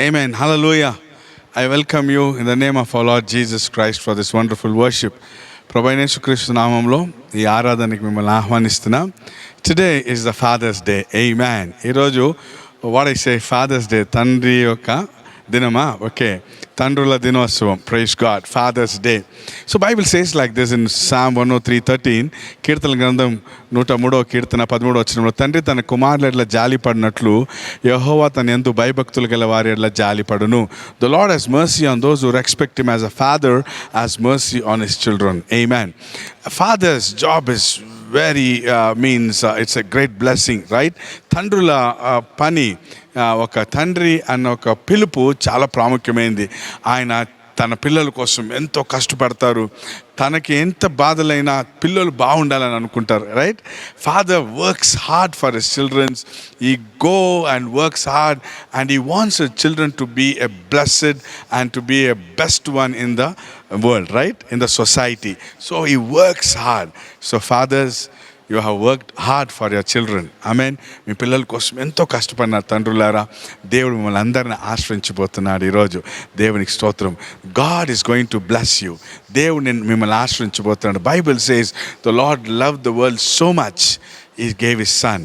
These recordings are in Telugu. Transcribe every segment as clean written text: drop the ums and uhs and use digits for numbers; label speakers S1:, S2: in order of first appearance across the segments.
S1: Amen. Hallelujah. I welcome you in the name of our Lord Jesus Christ for this wonderful worship. ప్రభు అయిన యేసుక్రీస్తు నామంలో ఈ ఆరాధనకి మిమ్మల్ని ఆహ్వానిస్తున్నా. Today is the fathers day. Amen. ఈరోజు what I say Father's day, తండ్రి యొక్క దినమా? ఓకే, తండ్రుల దినోత్సవం. Praise God, Father's day. So Bible says like this in psalm 103:13. కీర్తన గ్రంథం 103వ కీర్తన 13వ వచనంలో, తండ్రి తన కుమారుల ఎడ్ల జాలి పడినట్లు యెహోవా తన యందు భయభక్తులు గల వారి ఎడ్ల జాలి పడును. The Lord has mercy on those who respect him as a father has mercy on his children. Amen. Father's job is very means it's a great blessing, right? తండ్రుల పని, ఒక తండ్రి అన్న ఒక పిలుపు చాలా ప్రాముఖ్యమైనది. ఆయన తన పిల్లల కోసం ఎంతో కష్టపడతారు. తనకి ఎంత బాధలైనా పిల్లలు బాగుండాలని అనుకుంటారు, right? Father works hard for his childrens. He go and works hard and he wants his children to be a blessed and to be a best one in the world, right? In the society. So he works hard. So fathers, you have worked hard for your children. Amen. మీ పిల్లల కోసం ఎంతో కష్టపడినారు తండ్రులారా. దేవుడు మిమ్మల్ని అందరిని ఆశ్రయించబోతున్నాడు ఈరోజు. దేవునికి స్తోత్రం. God is going to bless you. దేవుడు మిమ్మల్ని ఆశ్రయించబోతున్నాడు. Bible says the Lord loved the world so much he gave his son.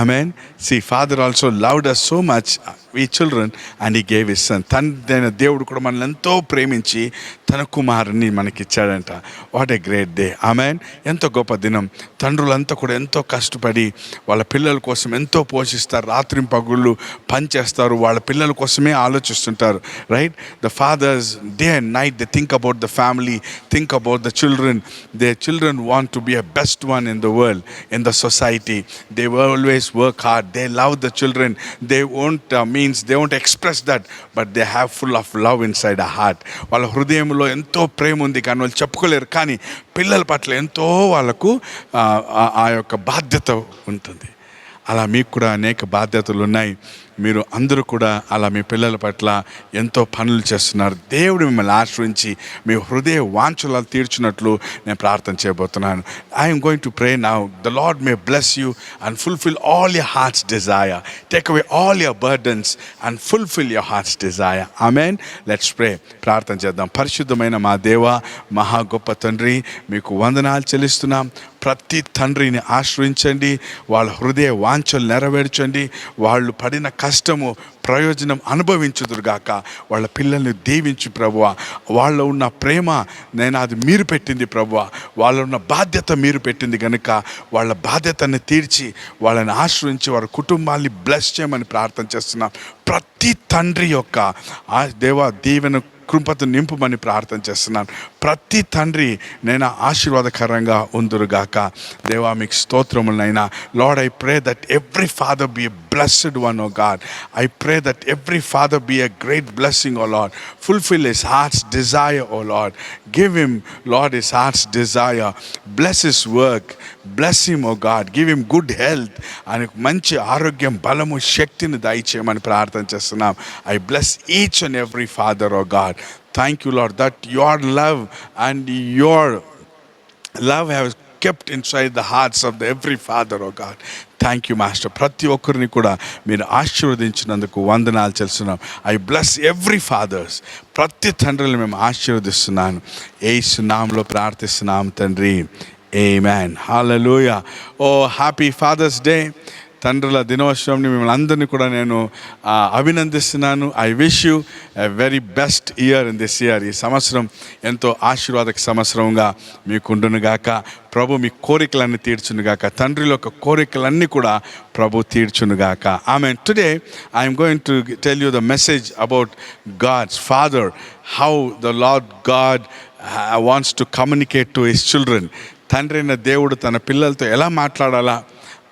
S1: Amen. See, Father also loved us so much, we children, and he gave his son. తండ్రి దేవుడు కూడా మనల్ని ఎంతో ప్రేమించి తన కుమారుని మనకిచ్చాడంట. What a great day. Amen. ఎంతో గొప్ప దినం. తండ్రులంతా కూడా ఎంతో కష్టపడి వాళ్ళ పిల్లల కోసం ఎంతో పోషిస్తారు. రాత్రి పగుళ్ళు పనిచేస్తారు. వాళ్ళ పిల్లల కోసమే ఆలోచిస్తుంటారు, right? The fathers day and night they think about the family, think about the children. They children want to be a best one in the world, in the society. They always work hard. They love the children. They won't express that, but they have full of love inside a heart. వాళ్ళ హృదయంలో ఎంతో ప్రేమ ఉంది, కానీ వాళ్ళు చెప్పుకోలేరు. కానీ పిల్లల పట్ల ఎంతో వాళ్ళకు ఆ యొక్క బాధ్యత ఉంటుంది. అలా మీకు కూడా అనేక బాధ్యతలు ఉన్నాయి. మీరు అందరూ కూడా అలా మీ పిల్లల పట్ల ఎంతో పనులు చేస్తున్నారు. దేవుడు మిమ్మల్ని ఆశ్రయించి మీ హృదయ వాంఛలు తీర్చినట్లు నేను ప్రార్థన చేయబోతున్నాను. I'm going to pray now. The Lord may bless you and fulfil all your heart's desire. Take away all your burdens and fulfil your heart's desire. Amen. Let's pray. ప్రార్థన చేద్దాం. పరిశుద్ధమైన మా దేవ, మహా గొప్ప తండ్రి, మీకు వందనాలు చెల్లిస్తున్నాం. ప్రతి తండ్రిని ఆశ్రయించండి. వాళ్ళ హృదయ వాంఛలు నెరవేర్చండి. వాళ్ళు పడిన కష్టము ప్రయోజనం అనుభవించుదురుగాక. వాళ్ళ పిల్లల్ని దీవించు ప్రభువా. వాళ్ళలో ఉన్న ప్రేమ నేను అది మీరు పెట్టింది ప్రభువా. వాళ్ళలో ఉన్న బాధ్యత మీరు పెట్టింది కనుక వాళ్ళ బాధ్యతని తీర్చి వాళ్ళని ఆశ్రయించి వారి కుటుంబాన్ని బ్లెస్ చేయమని ప్రార్థన చేస్తున్నాం. ప్రతి తండ్రి యొక్క దేవా దీవెన కృపతో నింపుమని ప్రార్థన చేస్తున్నాను. ప్రతి తండ్రి నేను ఆశీర్వాదకరంగా ఉందురుగాక. దేవా మీకు స్తోత్రములైనా. Lord, I pray that every father be a blessed one, oh God. I pray that every father be a great blessing, oh Lord. Fulfill his heart's desire, oh Lord. Give him, Lord, his heart's desire. Bless his work. Bless him, oh God. Give him good health. And manchi ఆరోగ్యం, బలము, శక్తిని దయచేయమని ప్రార్థన చేస్తున్నాం. I bless each and every father, oh God. Thank you, Lord, that your love and your love has kept inside the hearts of every father, oh God. Thank you master. ప్రతి ఒక్కరిని కూడా మీరు ఆశీర్వదించినందుకు వందనాలు చెల్లిస్తున్నాం. I bless every fathers. ప్రతి తండ్రిని మేము ఆశీర్వదిస్తున్నాను. యేసు నామములో ప్రార్థిస్తున్నాం తండ్రి. Amen. Hallelujah. Oh happy father's day. తండ్రుల దినోత్సవంని మిమ్మల్ని అందరినీ కూడా నేను అభినందిస్తున్నాను. I wish you a very best year in this year. ఈ సంవత్సరం ఎంతో ఆశీర్వాదక సంవత్సరంగా మీకుండునుగాక. ప్రభు మీ కోరికలన్నీ తీర్చునుగాక. తండ్రిలో ఒక కోరికలన్నీ కూడా ప్రభు తీర్చునుగాక. Amen. Today I'm going to tell you the message about God's father, how the Lord God wants to communicate to his children. తండ్రి అయిన దేవుడు తన పిల్లలతో ఎలా మాట్లాడాలా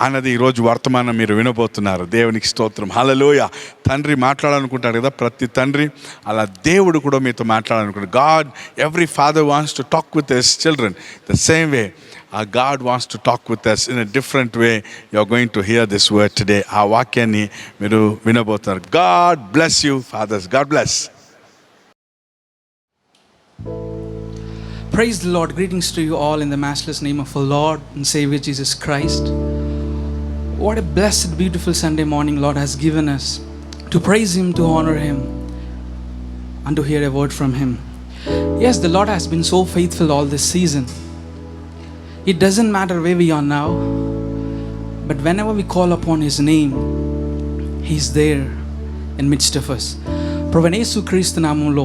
S1: అన్నది ఈరోజు వర్తమానం మీరు వినబోతున్నారు. దేవునికి స్తోత్రం. హల్లెలూయా. తండ్రి మాట్లాడాలనుకుంటాడు కదా ప్రతి తండ్రి, అలా దేవుడు కూడా మీతో మాట్లాడాలనుకుంటాడు. God, every father wants to talk with his children the same way. God wants to talk with us in a different way. You are going to hear this word today. ఆ వాక్యాన్ని మీరు వినబోతున్నారు. God bless you, fathers. God bless.
S2: Praise the Lord. Greetings to you all in the matchless name of our Lord and Savior Jesus Christ. What a blessed, beautiful Sunday morning Lord has given us to praise Him, to honor Him. and to hear a word from Him. Yes, the Lord has been so faithful all this season. It doesn't matter where we are now, but whenever we call upon His name, He's there in midst of us. ప్రభువైన యేసుక్రీస్తు నామములో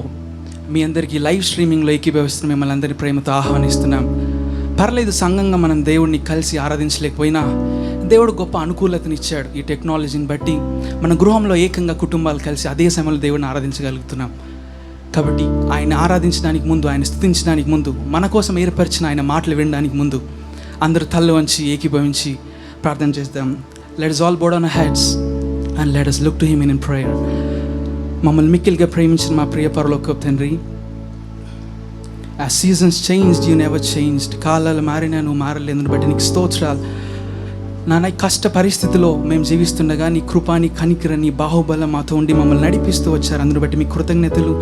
S2: మీ అందరికీ లైవ్ స్ట్రీమింగ్లో ఏకీభవిస్తున్న మిమ్మల్ని అందరి ప్రేమతో ఆహ్వానిస్తున్నాం. పర్లేదు, సంఘంగా మనం దేవుడిని కలిసి ఆరాధించలేకపోయినా దేవుడు గొప్ప అనుకూలతనిచ్చాడు. ఈ టెక్నాలజీని బట్టి మన గృహంలో ఏకంగా కుటుంబాలు కలిసి అదే సమయంలో దేవుడిని ఆరాధించగలుగుతున్నాం. కాబట్టి ఆయన ఆరాధించడానికి ముందు, ఆయన స్తుతించడానికి ముందు, మన కోసం ఏర్పరిచిన ఆయన మాటలు వినడానికి ముందు అందరూ తల్లు వంచి ఏకీభవించి ప్రార్థన చేద్దాం. Let us all bow down our heads and let us look to Him in prayer. మమ్మల్ని మిక్కిలిగా ప్రేమించిన మా ప్రియ పరలోకపు తండ్రి, as seasons changed, you never changed. కాలాలు మారినా నువ్వు మారలేదని బట్టి నీకు స్తోత్రాలు. నాన్న, కష్ట పరిస్థితిలో మేము జీవిస్తుండగా నీ కృప, నీ కనికర, నీ బాహుబలం మాతో ఉండి మమ్మల్ని నడిపిస్తూ వచ్చారు. అందును బట్టి మీకు కృతజ్ఞతలు,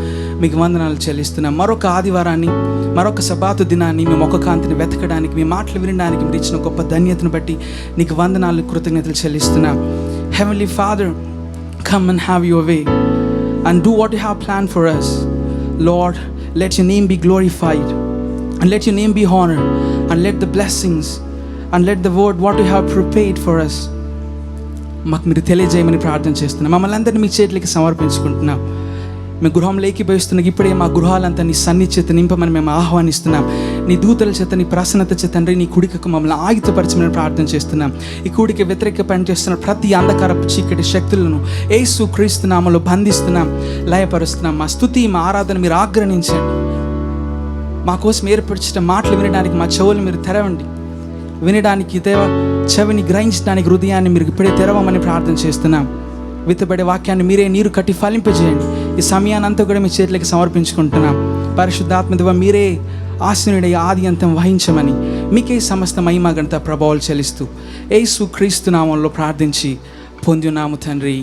S2: మీకు వందనాలు చెల్లిస్తున్నాం. మరొక ఆదివారాన్ని, మరొక సబాతు దినాన్ని మీ ముఖ కాంతిని వెతకడానికి, మీ మాటలు వినడానికి మీరు ఇచ్చిన గొప్ప ధన్యతను బట్టి నీకు వందనాలు, కృతజ్ఞతలు చెల్లిస్తున్నాం. Heavenly Father, come and have your way and do what you have planned for us. Lord, let your name be glorified and let your name be honored, and let the blessings and let the word what you have prepared for us మాకు మీరు తెలియజేయమని ప్రార్థన చేస్తున్నాం. మమ్మల్ని అందరినీ మీ చేతులకి సమర్పించుకుంటున్నాం. మీ గృహంలో ఏకీభవిస్తున్నాం. ఇప్పుడే మా గృహాలంతా నీ సన్నిధి చేత నింపమని మేము ఆహ్వానిస్తున్నాం. నీ దూతల చేత, నీ ప్రసన్నత చేత తండ్రి, నీ కుడికకు మమ్మల్ని ఆయుధపరచమని ప్రార్థన చేస్తున్నాం. ఈ కూడికి వ్యతిరేక పనిచేస్తున్న ప్రతి అంధకారపు చీకటి శక్తులను యేసు క్రీస్తు నామములో బంధిస్తున్నాం, లయపరుస్తున్నాం. మా స్తుతి, మా ఆరాధన మీరు ఆగ్రహించండి. మా కోసం ఏర్పరిచిన మాటలు వినడానికి మా చెవులు మీరు తెరవండి. వినడానికి చెవిని గ్రహించడానికి హృదయాన్ని మీరు ఇప్పుడే తెరవమని ప్రార్థన చేస్తున్నాం. విత్తబడే వాక్యాన్ని మీరే నీరు కట్టి ఫలింపజేయండి. ఈ సమయానంతా కూడా మీ చేతులకి సమర్పించుకుంటున్నాం. పరిశుద్ధాత్మ దేవ, మీరే ఆశీనుడై ఆది అంతం వహించమని మీకే సమస్త మహిమ ఘనత ప్రభావాలు చెల్లిస్తూ యేసు క్రీస్తు నామంలో ప్రార్థించి పొందున్నాము తండ్రి.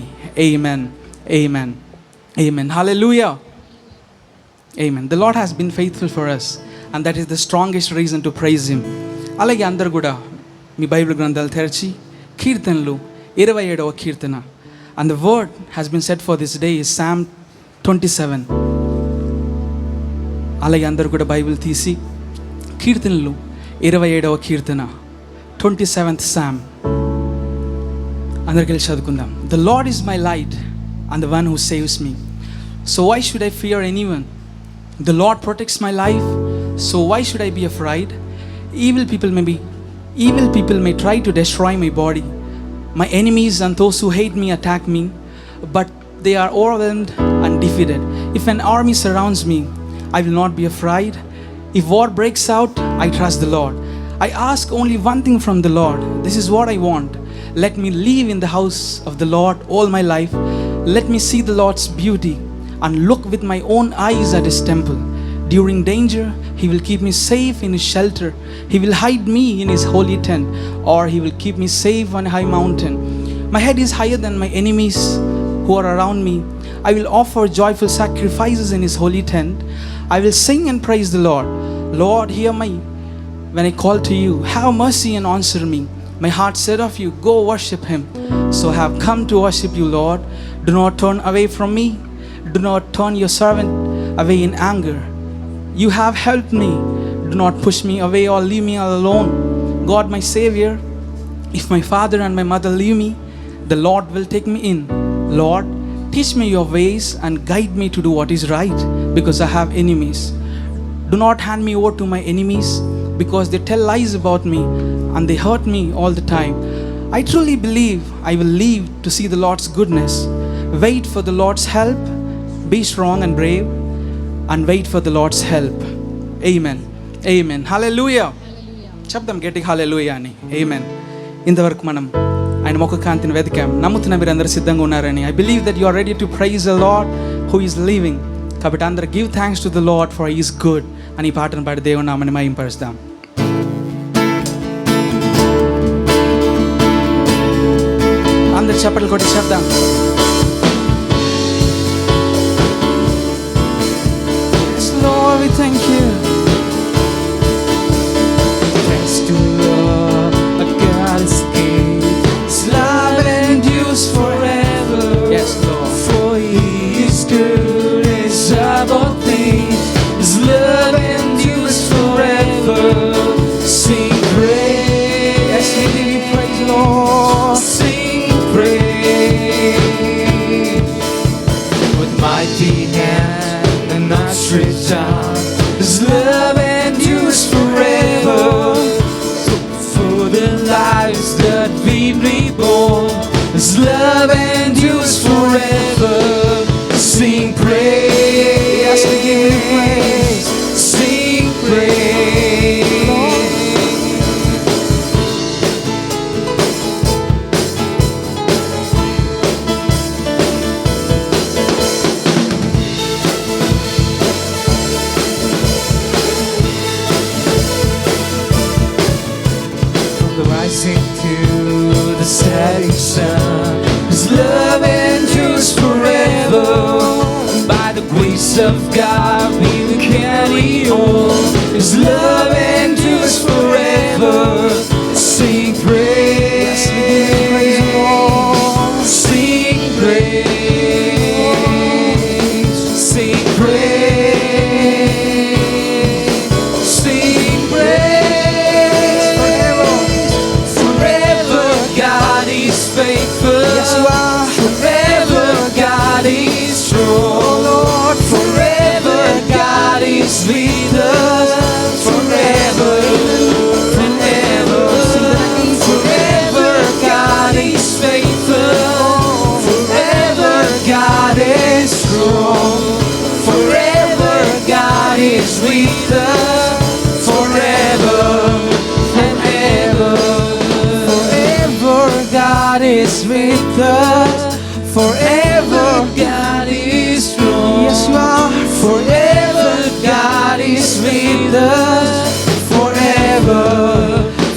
S2: ఆమేన్, ఆమేన్, ఆమేన్. హల్లెలూయా, ఆమేన్. The Lord has been faithful for us and that is the strongest reason to praise Him. అలాగే అందరూ కూడా మీ బైబిల్ గ్రంథాలు తెరచి కీర్తనలు 27వ కీర్తన, and the word has been set for this day is Psalm 27. అలాగే అందరూ కూడా బైబిల్ తీసి కీర్తనలు 27వ కీర్తన 27th Psalm అందరికీ వెళ్ళి చదువుకుందాం. The Lord is my light and the one who saves me, so why should I fear anyone? The Lord protects my life, so why should I be afraid? Evil people may try to destroy my body. My enemies and those who hate me attack me, but they are overwhelmed and defeated. If an army surrounds me, I will not be afraid. If war breaks out, I trust the Lord. I ask only one thing from the Lord. This is what I want. Let me live in the house of the Lord all my life. Let me see the Lord's beauty and look with my own eyes at His temple. During danger, He will keep me safe in His shelter. He will hide me in His holy tent, or He will keep me safe on a high mountain. My head is higher than my enemies who are around me. I will offer joyful sacrifices in His holy tent. I will sing and praise the Lord. Lord, hear me when I call to you. Have mercy and answer me. My heart said of you, go worship Him. So I have come to worship you, Lord. Do not turn away from me. Do not turn your servant away in anger. You have helped me. Do not push me away or leave me alone. God, my Savior, if my father and my mother leave me, the Lord will take me in. Lord, teach me your ways and guide me to do what is right, because I have enemies. Do not hand me over to my enemies, because they tell lies about me and they hurt me all the time. I truly believe I will live to see the Lord's goodness. Wait for the Lord's help. Be strong and brave, and wait for the Lord's help. Amen, amen. Hallelujah. చెప్దాం గట్టిగా హల్లెలూయా అని. ఆమేన్. ఇంతవరకు మనం ఆయన ముఖ కాంతిని వెతికాం. నమ్ముతున్నా మీరు అందరూ సిద్ధంగా ఉన్నారని. I believe that you are ready to praise the Lord who is living. కాబట్టి అందరూ give thanks to the Lord for He is good అని ఈ పాటను పాడి దేవుని నామమును మహిమపరుస్తాం. అందరూ చప్పట్లు కొట్టి చెప్దాం. Lord, we thank you. Thanks to Lord, a God escape. His love endures forever. Yes, Lord. For He is good, His love endures forever. Sing praise. Yes, we give you praise. Sing praise. From the rising to the setting sun, His love endures forever. By the grace of God we will carry on. His love endures forever. Sing praise. Sing praise. Sing praise. Sing praise. Forever God is faithful. Yes, you are. Forever God is strong. Lord, forever God is with us. Forever, forever, forever God is faithful. Forever God is strong. Forever God is with us. Forever and ever. Forever God is with us. Forever God is strong. Yes, you are. Forever God is with us. Forever,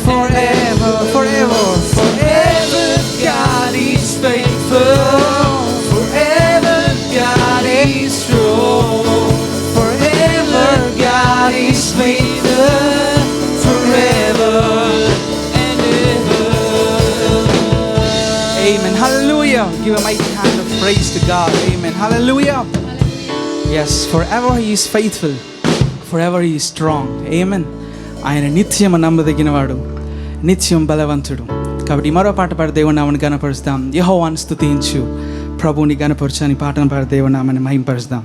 S2: forever, forever, forever God is faithful. Forever God is strong. Forever God is with us. Forever and ever. Amen. Hallelujah. Give a mighty hand of praise to God. Amen. Hallelujah. Yes, forever He is faithful. Forever He is strong. Amen. ఆయన నిత్యం నమ్మదగినవాడు, నిత్యం బలవంతుడు. కాబట్టి మరో పాట పాడి దేవుని నామని గణపరుస్తాం. యెహోవాను స్తుతించు, ప్రభువుని గణపరచు అని పాటను పాడి దేవుని నామని మహింపరుస్తాం.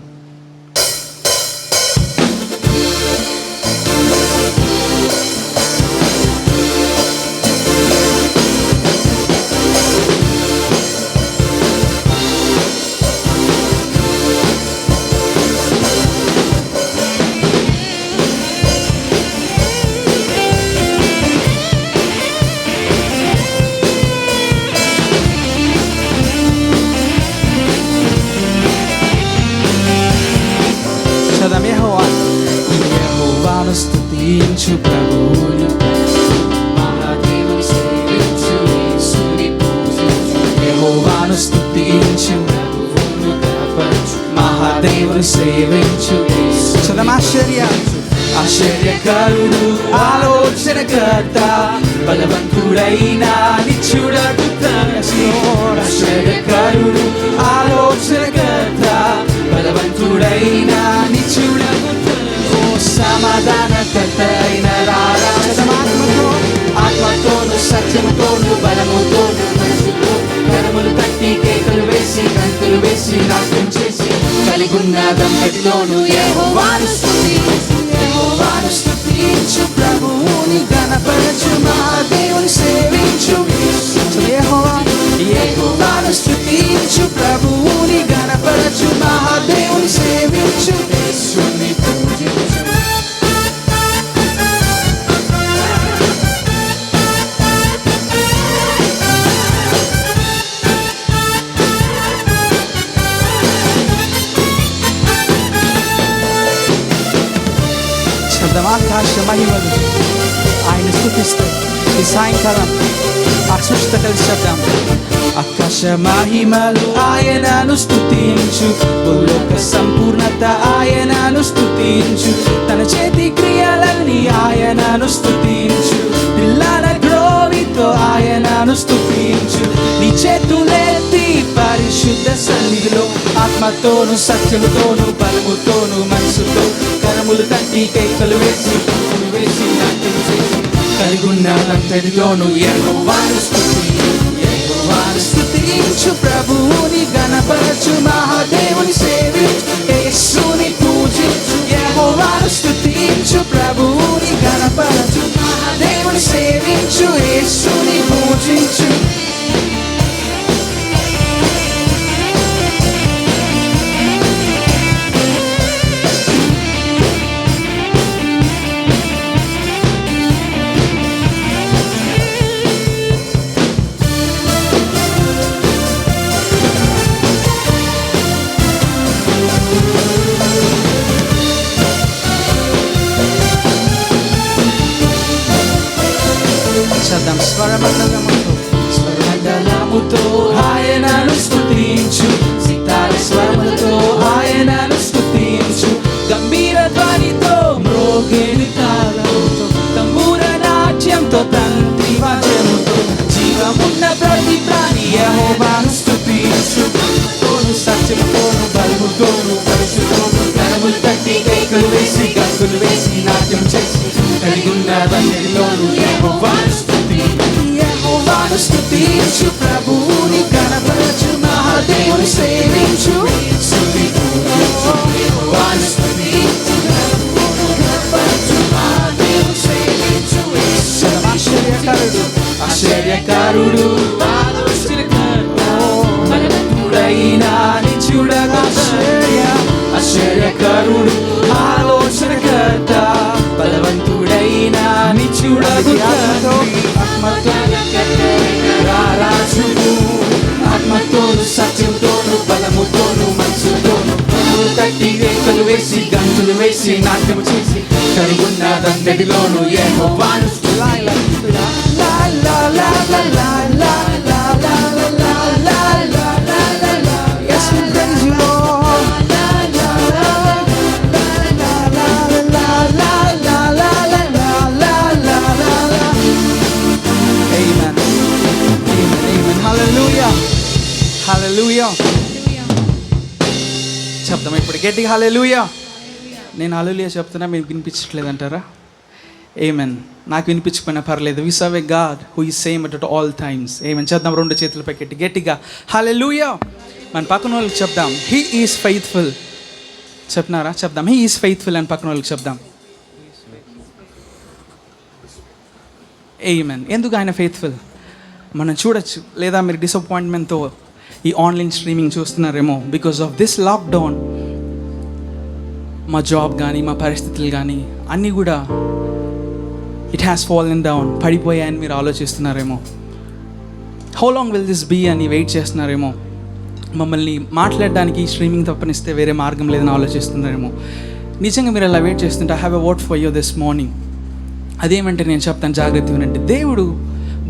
S2: యెహోవాను స్తుతించు, ప్రభువుని మహాదేవుని సేవించు, యేసుని పూజించు. యెహోవాను స్తుతించు, ప్రభువుని గణపరచు, మహాదేవుని సేవించు. ఆశ్చర్యకరుడు, ఆలోచనకర్త, బలవంతుడైన నిత్యుడగుత. ఆశ్చర్యకరుడు, ఆలోచనకర్త, బలవంతుడైన నిత్యుడగుత. సమాధానకర్త అయిన ఆత్మతోను, సత్యముతోను, బలముతోను, మనసుతో కరములు తట్టి కేకలు వేసి కంతులు వేసి నాట్యం చేసి కలిగున్న దంపతిలోను యెహోవాను స్తుతించు, యెహోవాను స్తుతించు, ప్రభువుని గణపరచు, మహాదేవుని సేవించు. యెహోవాను స్తుతించు, ప్రభువుని గణపరచు, మహాదేవుని సేవించు. యేసుని పూజించు. శబ్దమాకాశ మహిమలు ఆయన స్తుతిస్తూ ఈ సాయంకాలం అక్షుష్ట కలిసి శబ్దం. ఆకాశ మహిమలు ఆయనను స్తుతించు, భూలోక సంపూర్ణత ఆయనను స్తుతించు, తన చేతి క్రియలన్నీ ఆయనను స్తుతించు, పిల్లల గ్రోవితో ఆయనను స్తుతించు. నీ చేతులెత్తి పరిశుద్ధ సన్నిధిలో ఆత్మతోను, సత్యముతోను, బలముతోను, మనసుతో కరములు తట్టి కేకలు వేసి కంతులు వేసి నాట్యం చేసి కలిగున్న అంతటిలోను యెహోవాను స్తుతించు, యెహోవాను స్తుతించు, ప్రభువుని గణపరచు, మహాదేవుని సేవించు. యేసుని పూజించు, యెహోవాను స్తుతించు, ప్రభువుని గణపరచు, మహాదేవుని సేవించు. యేసుని పూజించు. స్వరములతో ఆయనను స్తుతించు, సితార స్వరములతో ఆయనను స్తుతించు, గంభీర ధ్వనితో మ్రోగేని తాళంతో తంబూర నాట్యంతో తంత్రి వాద్యముతో జీవమున్న ప్రతి ప్రాణి యెహోవాను స్తుతించు, తోను సత్యముతోను బలముతోను కలుసుతోను కరములు తట్టి కేకలు వేసి గంతులు వేసి నాట్యం చేసి కలిగున్నదన్నిటిలోను యెహోవాను స్తుతించు, ప్రభువుని కనపరచు, మహాదేవుని సేవించు, యెహోవాను స్తుతించు, కనపరచు, మహాదేవుని సేవించు. ఆశ్చర్యకారుడు ఆశ్చర్యకారుడు బలవంతుడైన నిత్యుడగు ఆశ్చర్యకారుడు ఆలోచనకర్త బలవంతుడైన నిత్యుడగు రారాజును ఆత్మతోను సత్యంతోను బలముతోను మనసుతోను తట్టి రేఖలు వేసి గంతులు వేసి నాట్యం చేసి కరుగున్నదంతటిలోను యెహోవాను హల్లెలూయా. చెప్తాం ఇప్పుడు గట్టిగా హల్లెలూయా. నేను హల్లెలూయా చెప్తున్నా, మీకు వినిపించట్లేదు అంటారా? ఆమేన్. నాకు వినిపించకపోయినా పర్లేదు. We serve a God who is same at all times. Amen. చేద్దాం రెండు చేతులు పైకెట్టి గట్టిగా హల్లెలూయా. మన పక్కన వాళ్ళకి చెప్దాం, హీ ఈజ్ ఫెయిత్ఫుల్. చెప్తున్నారా? చెప్దాం, హీ ఈజ్ ఫెయిత్ఫుల్ అని పక్కన వాళ్ళకి చెప్దాం. ఆమేన్. ఎందుకు ఆయన ఫెయిత్ఫుల్ మనం చూడొచ్చు. లేదా మీరు డిసప్పాయింట్మెంట్తో ఈ ఆన్లైన్ స్ట్రీమింగ్ చూస్తున్నారేమో. బికాస్ ఆఫ్ దిస్ లాక్డౌన్ మా జాబ్ కానీ మా పరిస్థితులు కానీ అన్నీ కూడా ఇట్ హ్యాస్ ఫాలెన్ డౌన్, పడిపోయాయని మీరు ఆలోచిస్తున్నారేమో. How long will this be అని వెయిట్ చేస్తున్నారేమో. మమ్మల్ని మాట్లాడడానికి స్ట్రీమింగ్ తప్పనిస్తే వేరే మార్గం లేదని ఆలోచిస్తున్నారేమో. నిజంగా మీరు అలా వెయిట్ చేస్తుంటే I have a word for you this morning. అదేమంటే నేను చెప్తాను, జాగ్రత్త వినండి. దేవుడు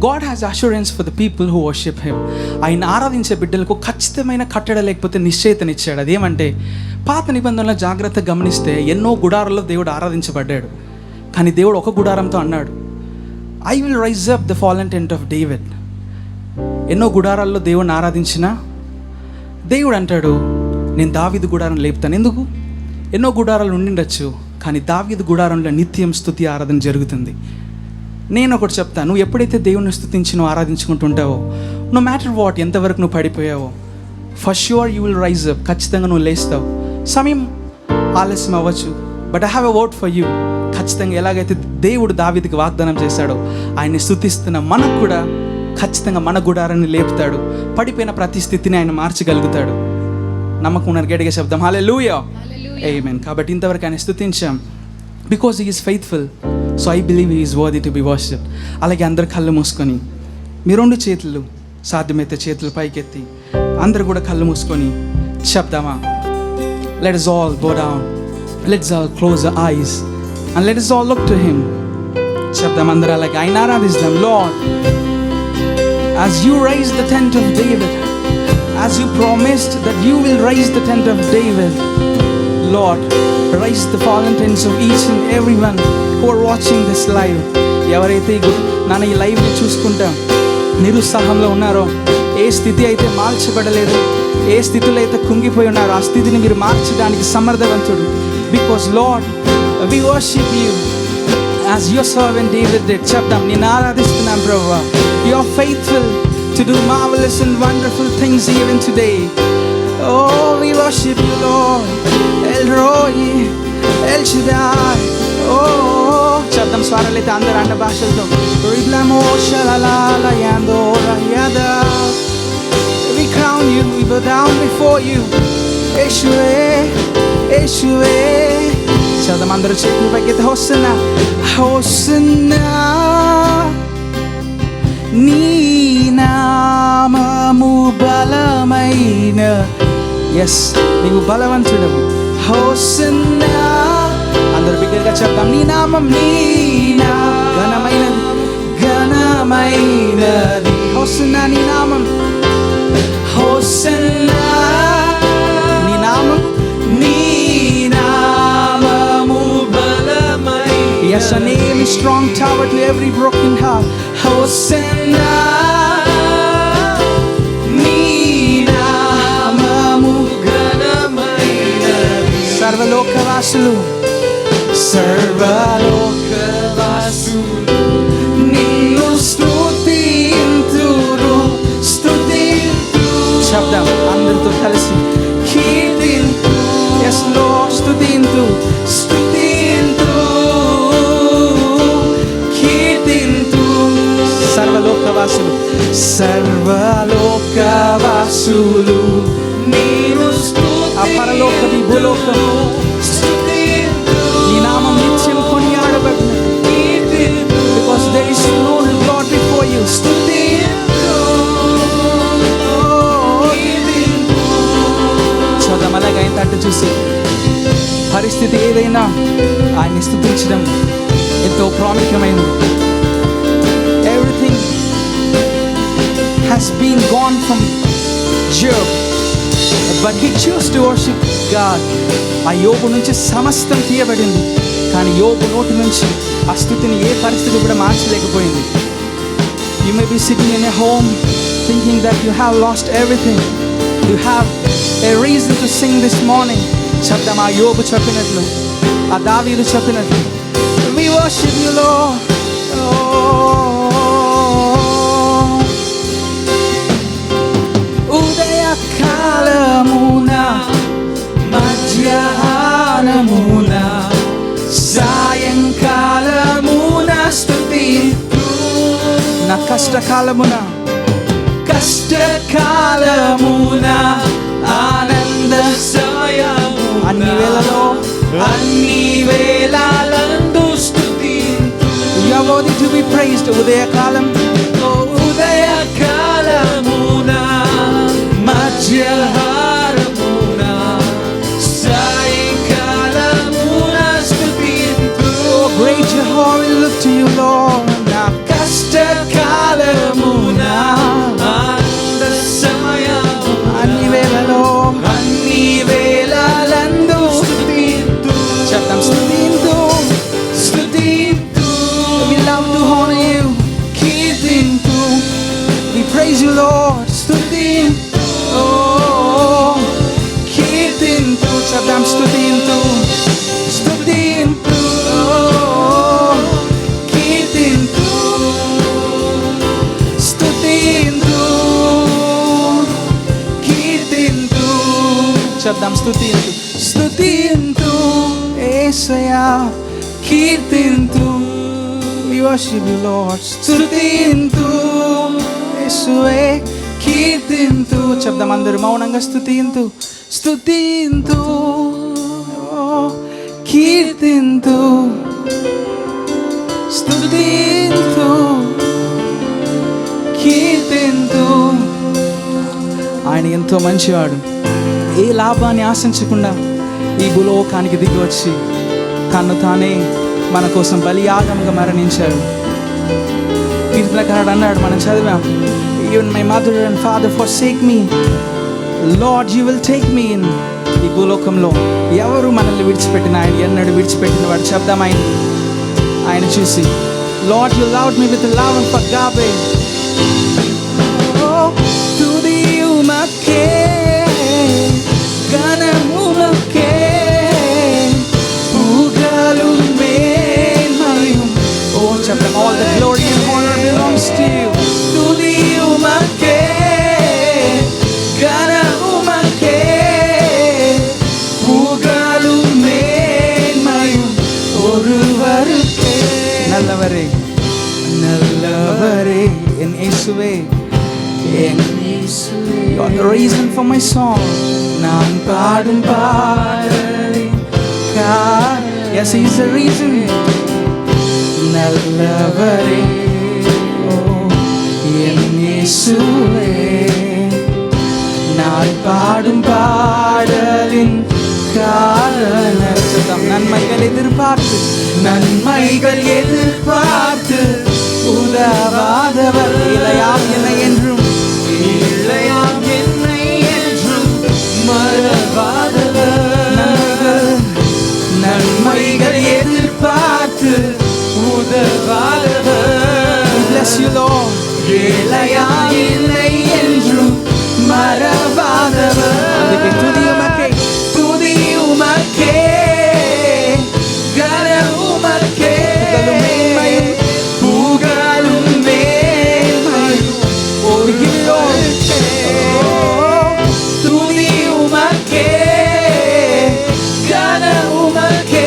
S2: God has assurance for the people who worship him. ఆయన ఆరాధించే బిడ్డలకు ఖచ్చితమైన కట్టడ లేకపోతే నిశ్చయితనిచ్చాడు. అదేమంటే పాత నిబంధనలో జాగ్రత్తగా గమనిస్తే ఎన్నో గుడారాల్లో దేవుడు ఆరాధించబడ్డాడు. కానీ దేవుడు ఒక గుడారంతో అన్నాడు, I will rise up the fallen tent of David. ఎన్నో గుడారాల్లో దేవుడిని ఆరాధించినా దేవుడు అంటాడు, నేను దావీదు గుడారం లేపుతాను. ఎందుకు? ఎన్నో గుడారాలు ఉండిండొచ్చు, కానీ దావీదు గుడారంలో నిత్యం స్తుతి ఆరాధన జరుగుతుంది. నేను ఒకటి చెప్తాను, నువ్వు ఎప్పుడైతే దేవుని స్తుతించి నువ్వు ఆరాధించుకుంటుంటావో, నో మ్యాటర్ వాట్, ఎంతవరకు నువ్వు పడిపోయావో, for sure you will rise up. ఖచ్చితంగా నువ్వు లేస్తావు. సమయం ఆలస్యం అవ్వచ్చు, but I have a word for you. ఖచ్చితంగా ఎలాగైతే దేవుడు దావీదుకి వాగ్దానం చేశాడో, ఆయన్ని స్తుతిస్తున్న మనకు కూడా ఖచ్చితంగా మన గుడారాన్ని లేపుతాడు. పడిపోయిన ప్రతి స్థితిని ఆయన మార్చగలుగుతాడు. నమ్మకం ఉన్నారు? గట్టిగా చెప్దాం హల్లెలూయా. ఆమేన్. కాబట్టి ఇంతవరకు ఆయన స్తుతించాం because he is faithful. So I believe he is worthy to be worshipped. అలాగే అందరు కళ్ళు మూసుకొని, మీ రెండు చేతులు సాధ్యమైతే చేతులు పైకెత్తి అందరు కూడా కళ్ళు మూసుకొని చెప్దామా? Let us all go down, let's all close our eyes and let us all look to him. చెప్దాం అందరూ అలాగే ఆయన ఆరాధిస్తాం. Lord, as you raised the tent of David, as you promised that you will raise the tent of David, Lord, raise the fallen tents of each and everyone who are watching this live. ఎవరైతే నాన్న ఈ లైవ్ని చూసుకుంటా నిరుత్సాహంలో ఉన్నారో, ఏ స్థితి అయితే మార్చబడలేదు, ఏ స్థితిలో అయితే కుంగిపోయి ఉన్నారో, ఆ స్థితిని మీరు మార్చడానికి సమర్థవంతుడు. Because Lord, we worship you as your servant David did. చెప్దాం, నేను ఆరాధిస్తున్నాను ప్రభువా. You are faithful to do marvelous and wonderful things even today. Oh, we worship you, Lord. El Roi, El Shaddai. Oh, చెప్దాం స్వరాలైతే అందరూ అన్న భాషలతో. Ridlamo shalalala yando rayada. We crown you, we bow down before you. Yeshua, Yeshua. చెప్దాం అందరూ చేతులు పైకెత్తి హోసన్నా, హోసన్నా. నీ నామము బలమైన, ఎస్ నీవు బలవంతుడవు. హోసన్నా. అందరూ బిగ్గరగా చెప్తాం, నీ నామం, నీ ఘనమైనది, ఘనమైనది. హోసన్నా, నీ నామం Yes, your name is strong tower to every broken heart. Hosanna, nee naamamu ghanamayinadi. Sarvalokavasulu, sarvalokavasulu ninnu స్తుతింతురు, శబ్దం అందరితో కలిసి కీర్తింతు. Yes Lord, స్తుతింతు, స్తుతింతు, కీర్తింతు. సర్వలోకవాసులు, సర్వలోకవాసులు నీవు స్తుతింతు. ఆ పరలోకవి భూలోకం నీ నామం నిత్యం కొనియాడబడును. Because there is no God before you. చూద్దాం అలాగే ఆయన తట్టు చూసి పరిస్థితి ఏదైనా ఆయన్ని స్తుతించడం ఎంతో ప్రాముఖ్యమైనది. Everything has been gone from Job, but he chose to worship God. ఆ యోబు నుంచి సమస్తం తీయబడింది, కానీ యోబు నోటి నుంచి ఆ స్తుతిని ఏ పరిస్థితి కూడా మార్చలేకపోయింది. You may be sitting in a home thinking that you have lost everything. You have a reason to sing this morning. శబ్దం ఆ యోబు చెప్పినట్లు, ఆ దావీదు చెప్పినట్లు, we worship you Lord. ఉదయకాలమున మధ్యాహ్నమున సాయంకాలమున స్తుతింతు. నా కష్టకాలమున ఆనంద సమయము అన్ని వేళలో అన్ని వేళలందు స్తుతింతు. You are worthy to be praised. ఉదయకాలం ఉదయకాలమున మధ్యాహ్నమున సాయంకాలమున స్తుతింతు. Great Jehovah, we look to you Lord. నా కష్టకాలమున ఆనంద సమయము అన్ని వేళలో అన్ని వేళలందు స్తుతింతు. శబ్దం స్తుతింతు, స్తుతింతు. We love to honor you. కీర్తింతు. We praise you Lord. స్తుతింతు, కీర్తింతు. శబ్దం స్తుతింతు, స్తుతింతు, కీర్తింతు, స్తుతింతు, కీర్తింతు. శబ్దం స్తుతింతు, స్తుతింతు యేసయ్యా, కీర్తింతు. We worship you Lord. స్తుతింతు యేసువే, కీర్తింతు. శబ్దం అందరూ మౌనంగా స్తుతింతు, స్తుతింతు, కీర్తింతు, స్తుతింతు, కీర్తింతు. ఆయన ఎంతో మంచివాడు. ఏ లాభాన్ని ఆశించకుండా ఈ భూలోకానికి దిగి వచ్చి తను తానే మన కోసం బలియాగంగా మరణించాడు. కీర్తనకారుడు అన్నాడు, మనం చదివాం, even my mother and father forsake me, Lord you will take me in. ఈ భూలోకంలో ఎవరు మనల్ని విడిచిపెట్టిన ఆయన ఎన్నడూ విడిచిపెట్టిన వాడు. శబ్దం ఆయన చూసి, Lord you loved me with a love of agape. తుదియుమకే ఘనముమకే పూగలు మేన్మయు. ఓ శబ్దం, all the glory and honor belongs to you. తుదియుమకే ఘనముమకే పూగలు మేన్మయు ஒருவருக்கே. நல்லவரே நல்லவரே என் இயேசுவே, என் இயேசுவே, you are the reason for my song. நான் பாடும் பாடலின் yes he is the reason. நல்லவரே என் இயேசுவே, நான் பாடும் பாடலின் காரணம். நன்மைகள் எதிர்பார்த்து உதவாதவர் இளையாம் என்னை என்றும் மறவாதவர். நன்மைகள் எதிர்பார்த்து అందుకే తుది ఉమకే, తుది ఉమకే, ఘన ఉమకే, புகழும் மேன்மையும் ஒருவருக்கே. துதி உமக்கே, கன உமக்கே,